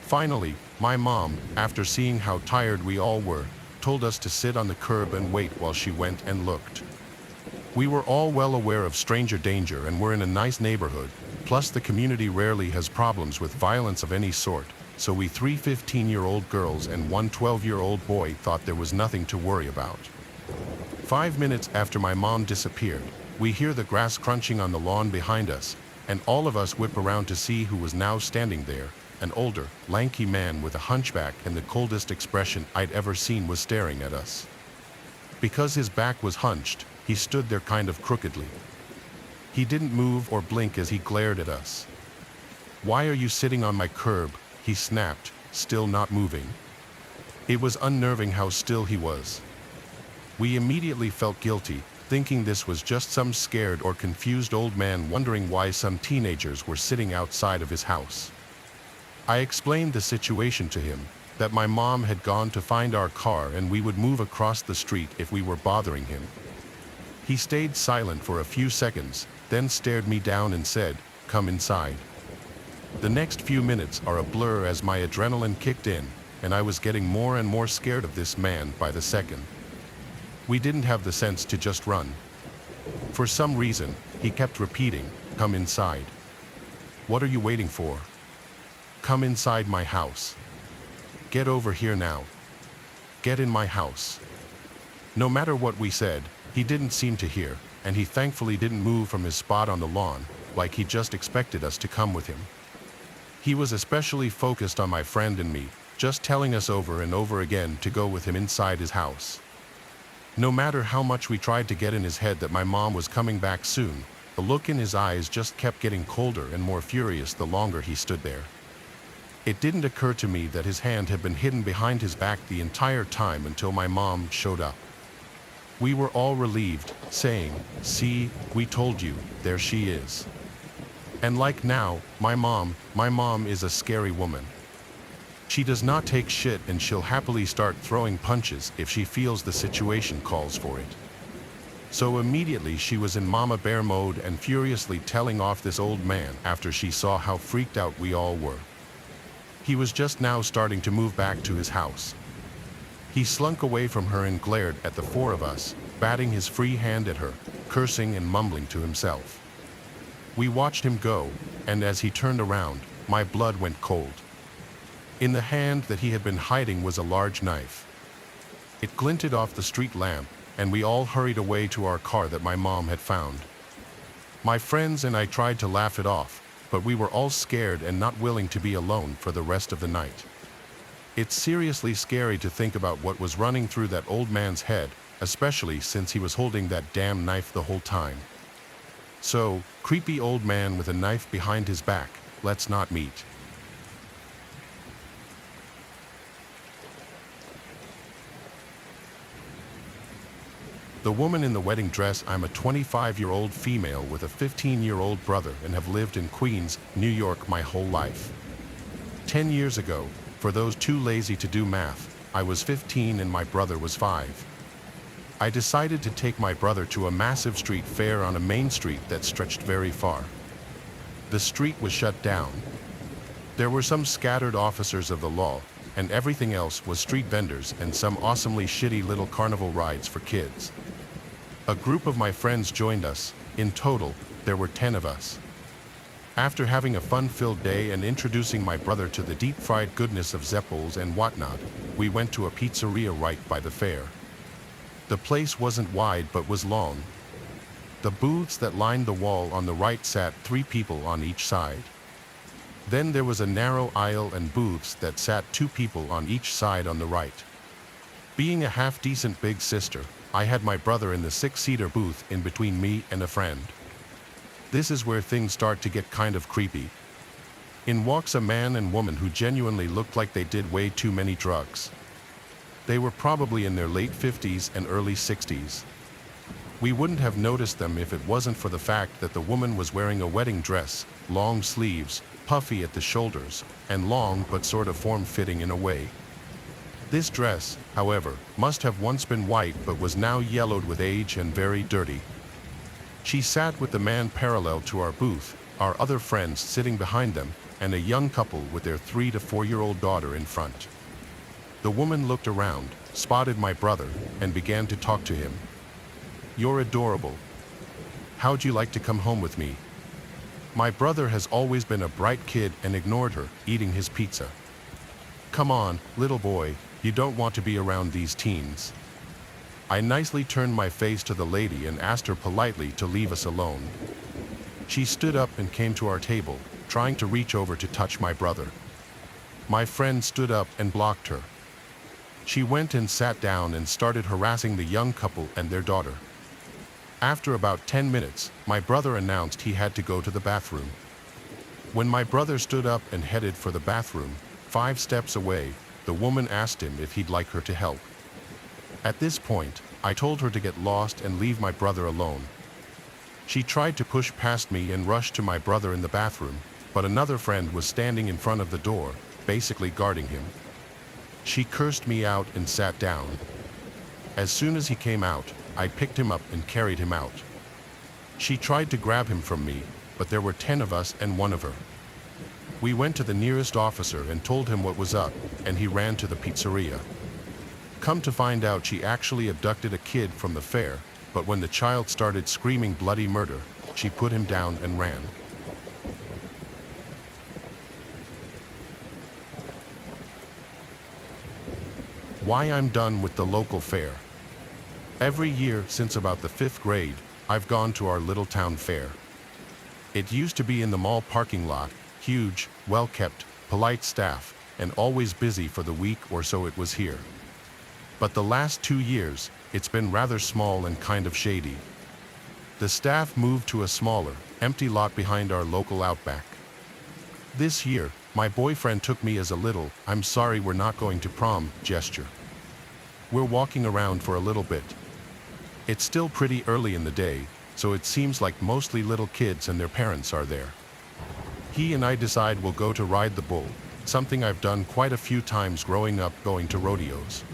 Finally, my mom, after seeing how tired we all were, told us to sit on the curb and wait while she went and looked. We were all well aware of stranger danger and were in a nice neighborhood, plus the community rarely has problems with violence of any sort, so we 3 15-year-old girls and 1 12-year-old boy thought there was nothing to worry about. 5 minutes after my mom disappeared, we hear the grass crunching on the lawn behind us, and all of us whip around to see who was now standing there. An older, lanky man with a hunchback and the coldest expression I'd ever seen was staring at us. Because his back was hunched, he stood there kind of crookedly. He didn't move or blink as he glared at us. "Why are you sitting on my curb?" he snapped, still not moving. It was unnerving how still he was. We immediately felt guilty, thinking this was just some scared or confused old man wondering why some teenagers were sitting outside of his house. I explained the situation to him, that my mom had gone to find our car and we would move across the street if we were bothering him. He stayed silent for a few seconds, then stared me down and said, "Come inside." The next few minutes are a blur as my adrenaline kicked in, and I was getting more and more scared of this man by the second. We didn't have the sense to just run. For some reason, he kept repeating, "Come inside." "What are you waiting for? Come inside my house. Get over here now. Get in my house." No matter what we said, he didn't seem to hear, and he thankfully didn't move from his spot on the lawn, like he just expected us to come with him. He was especially focused on my friend and me, just telling us over and over again to go with him inside his house. No matter how much we tried to get in his head that my mom was coming back soon, the look in his eyes just kept getting colder and more furious the longer he stood there. It didn't occur to me that his hand had been hidden behind his back the entire time until my mom showed up. We were all relieved, saying, "See, we told you, there she is." And like now, my mom is a scary woman. She does not take shit and she'll happily start throwing punches if she feels the situation calls for it. So immediately she was in Mama Bear mode and furiously telling off this old man after she saw how freaked out we all were. He was just now starting to move back to his house. He slunk away from her and glared at the 4 of us, batting his free hand at her, cursing and mumbling to himself. We watched him go, and as he turned around, my blood went cold. In the hand that he had been hiding was a large knife. It glinted off the street lamp, and we all hurried away to our car that my mom had found. My friends and I tried to laugh it off, but we were all scared and not willing to be alone for the rest of the night. It's seriously scary to think about what was running through that old man's head, especially since he was holding that damn knife the whole time. So, creepy old man with a knife behind his back, let's not meet. The woman in the wedding dress. I'm a 25-year-old female with a 15-year-old brother and have lived in Queens, New York my whole life. 10 years ago, for those too lazy to do math, I was 15 and my brother was 5. I decided to take my brother to a massive street fair on a main street that stretched very far. The street was shut down. There were some scattered officers of the law, and everything else was street vendors and some awesomely shitty little carnival rides for kids. A group of my friends joined us, In total, there were 10 of us. After having a fun-filled day and introducing my brother to the deep-fried goodness of zeppels and whatnot, we went to a pizzeria right by the fair. The place wasn't wide but was long. The booths that lined the wall on the right sat 3 people on each side. Then there was a narrow aisle and booths that sat 2 people on each side on the right. Being a half-decent big sister, I had my brother in the 6-seater booth in between me and a friend. This is where things start to get kind of creepy. In walks a man and woman who genuinely looked like they did way too many drugs. They were probably in their late 50s and early 60s. We wouldn't have noticed them if it wasn't for the fact that the woman was wearing a wedding dress, long sleeves, puffy at the shoulders, and long but sort of form-fitting in a way. This dress, however, must have once been white but was now yellowed with age and very dirty. She sat with the man parallel to our booth, our other friends sitting behind them, and a young couple with their 3 to 4-year-old daughter in front. The woman looked around, spotted my brother, and began to talk to him. "You're adorable. How'd you like to come home with me?" My brother has always been a bright kid and ignored her, eating his pizza. "Come on, little boy, you don't want to be around these teens." I nicely turned my face to the lady and asked her politely to leave us alone. She stood up and came to our table, trying to reach over to touch my brother. My friend stood up and blocked her. She went and sat down and started harassing the young couple and their daughter. After about 10 minutes, my brother announced he had to go to the bathroom. When my brother stood up and headed for the bathroom, 5 steps away, the woman asked him if he'd like her to help. At this point, I told her to get lost and leave my brother alone. She tried to push past me and rush to my brother in the bathroom, but another friend was standing in front of the door, basically guarding him. She cursed me out and sat down. As soon as he came out, I picked him up and carried him out. She tried to grab him from me, but there were 10 of us and 1 of her. We went to the nearest officer and told him what was up, and he ran to the pizzeria. Come to find out, she actually abducted a kid from the fair, but when the child started screaming bloody murder, she put him down and ran. Why I'm done with the local fair. Every year since about the 5th grade, I've gone to our little town fair. It used to be in the mall parking lot, huge, well-kept, polite staff, and always busy for the week or so it was here. But the last 2 years, it's been rather small and kind of shady. The staff moved to a smaller, empty lot behind our local Outback. This year, my boyfriend took me as a little, "I'm sorry we're not going to prom" gesture. We're walking around for a little bit. It's still pretty early in the day, so it seems like mostly little kids and their parents are there. He and I decide we'll go to ride the bull, something I've done quite a few times growing up going to rodeos.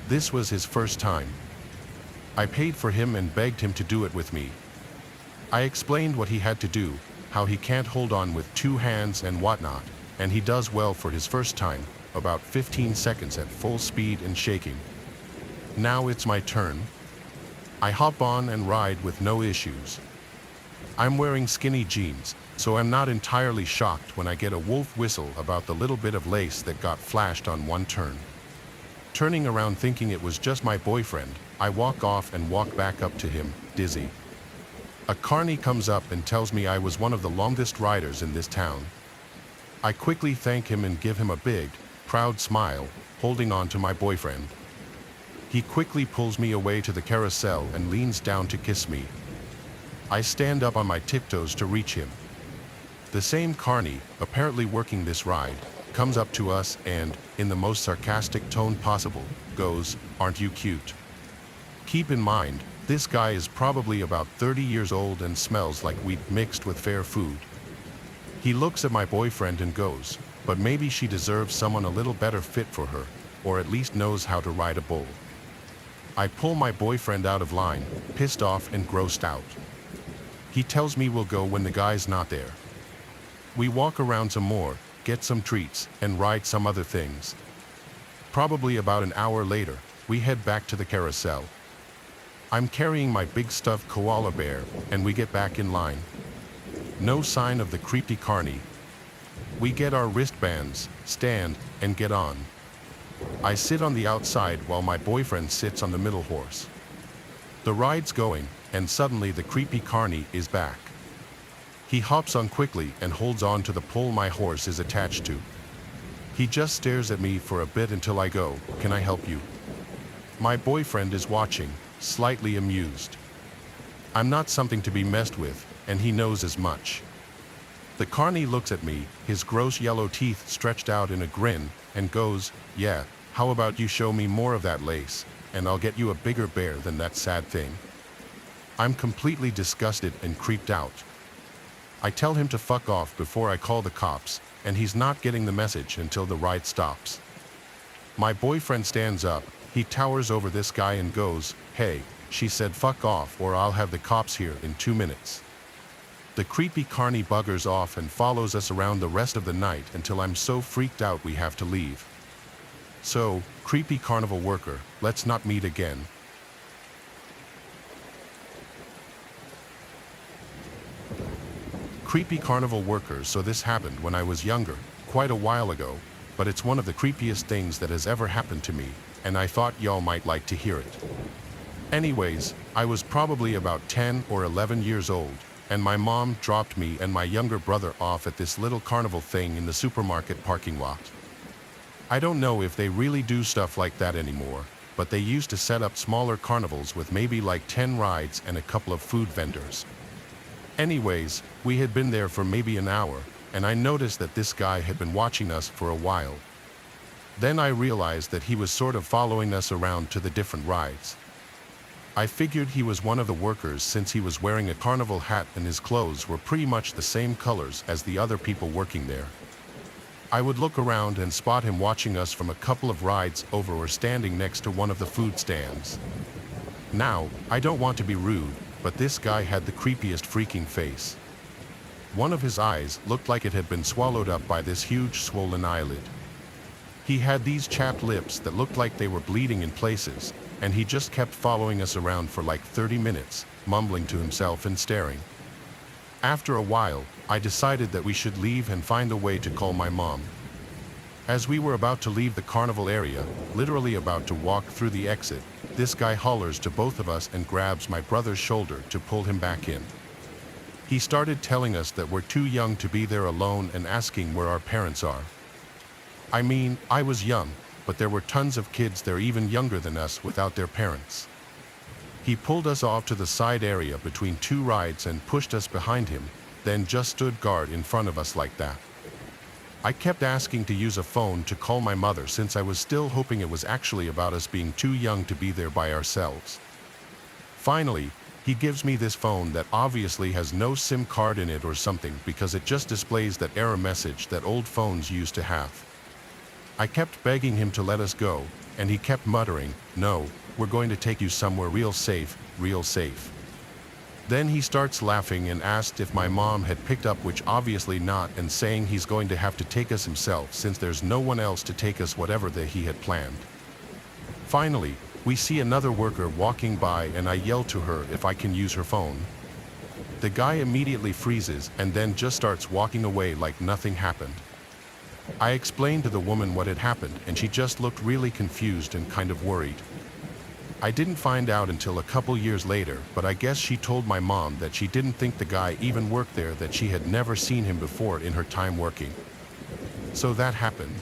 This was his first time. I paid for him and begged him to do it with me. I explained what he had to do, how he can't hold on with 2 hands and whatnot, and he does well for his first time, about 15 seconds at full speed and shaking. Now it's my turn. I hop on and ride with no issues. I'm wearing skinny jeans, so I'm not entirely shocked when I get a wolf whistle about the little bit of lace that got flashed on one turn. Turning around thinking it was just my boyfriend, I walk off and walk back up to him, dizzy. A carny comes up and tells me I was one of the longest riders in this town. I quickly thank him and give him a big, proud smile, holding on to my boyfriend. He quickly pulls me away to the carousel and leans down to kiss me. I stand up on my tiptoes to reach him. The same carny, apparently working this ride, comes up to us and, in the most sarcastic tone possible, goes, "Aren't you cute?" Keep in mind, this guy is probably about 30 years old and smells like weed mixed with fair food. He looks at my boyfriend and goes, "But maybe she deserves someone a little better fit for her, or at least knows how to ride a bull." I pull my boyfriend out of line, pissed off and grossed out. He tells me we'll go when the guy's not there. We walk around some more, get some treats, and ride some other things. Probably about an hour later, we head back to the carousel. I'm carrying my big stuffed koala bear, and we get back in line. No sign of the creepy carny. We get our wristbands, stand, and get on. I sit on the outside while my boyfriend sits on the middle horse. The ride's going, and suddenly the creepy carny is back. He hops on quickly and holds on to the pole my horse is attached to. He just stares at me for a bit until I go, "Can I help you?" My boyfriend is watching, slightly amused. I'm not something to be messed with, and he knows as much. The carny looks at me, his gross yellow teeth stretched out in a grin, and goes, "Yeah, how about you show me more of that lace, and I'll get you a bigger bear than that sad thing." I'm completely disgusted and creeped out. I tell him to fuck off before I call the cops, and he's not getting the message until the ride stops. My boyfriend stands up, he towers over this guy and goes, "Hey, she said fuck off or I'll have the cops here in 2 minutes." The creepy carny buggers off and follows us around the rest of the night until I'm so freaked out we have to leave. So, creepy carnival worker, let's not meet again. Creepy carnival worker. So this happened when I was younger, quite a while ago, but it's one of the creepiest things that has ever happened to me, and I thought y'all might like to hear it. Anyways, I was probably about 10 or 11 years old, and my mom dropped me and my younger brother off at this little carnival thing in the supermarket parking lot. I don't know if they really do stuff like that anymore, but they used to set up smaller carnivals with maybe like 10 rides and a couple of food vendors. Anyways, we had been there for maybe an hour, and I noticed that this guy had been watching us for a while. Then I realized that he was sort of following us around to the different rides. I figured he was one of the workers since he was wearing a carnival hat and his clothes were pretty much the same colors as the other people working there. I would look around and spot him watching us from a couple of rides over or standing next to one of the food stands. Now, I don't want to be rude, but this guy had the creepiest freaking face. One of his eyes looked like it had been swallowed up by this huge swollen eyelid. He had these chapped lips that looked like they were bleeding in places, and he just kept following us around for like 30 minutes, mumbling to himself and staring. After a while, I decided that we should leave and find a way to call my mom. As we were about to leave the carnival area, literally about to walk through the exit, this guy hollers to both of us and grabs my brother's shoulder to pull him back in. He started telling us that we're too young to be there alone and asking where our parents are. I mean, I was young, but there were tons of kids there even younger than us without their parents. He pulled us off to the side area between two rides and pushed us behind him, then just stood guard in front of us like that. I kept asking to use a phone to call my mother since I was still hoping it was actually about us being too young to be there by ourselves. Finally, he gives me this phone that obviously has no SIM card in it or something because it just displays that error message that old phones used to have. I kept begging him to let us go, and he kept muttering, "No, we're going to take you somewhere real safe, real safe." Then he starts laughing and asked if my mom had picked up, which obviously not, and saying he's going to have to take us himself since there's no one else to take us whatever that he had planned. Finally, we see another worker walking by and I yell to her if I can use her phone. The guy immediately freezes and then just starts walking away like nothing happened. I explained to the woman what had happened and she just looked really confused and kind of worried. I didn't find out until a couple years later, but I guess she told my mom that she didn't think the guy even worked there, that she had never seen him before in her time working. So that happened.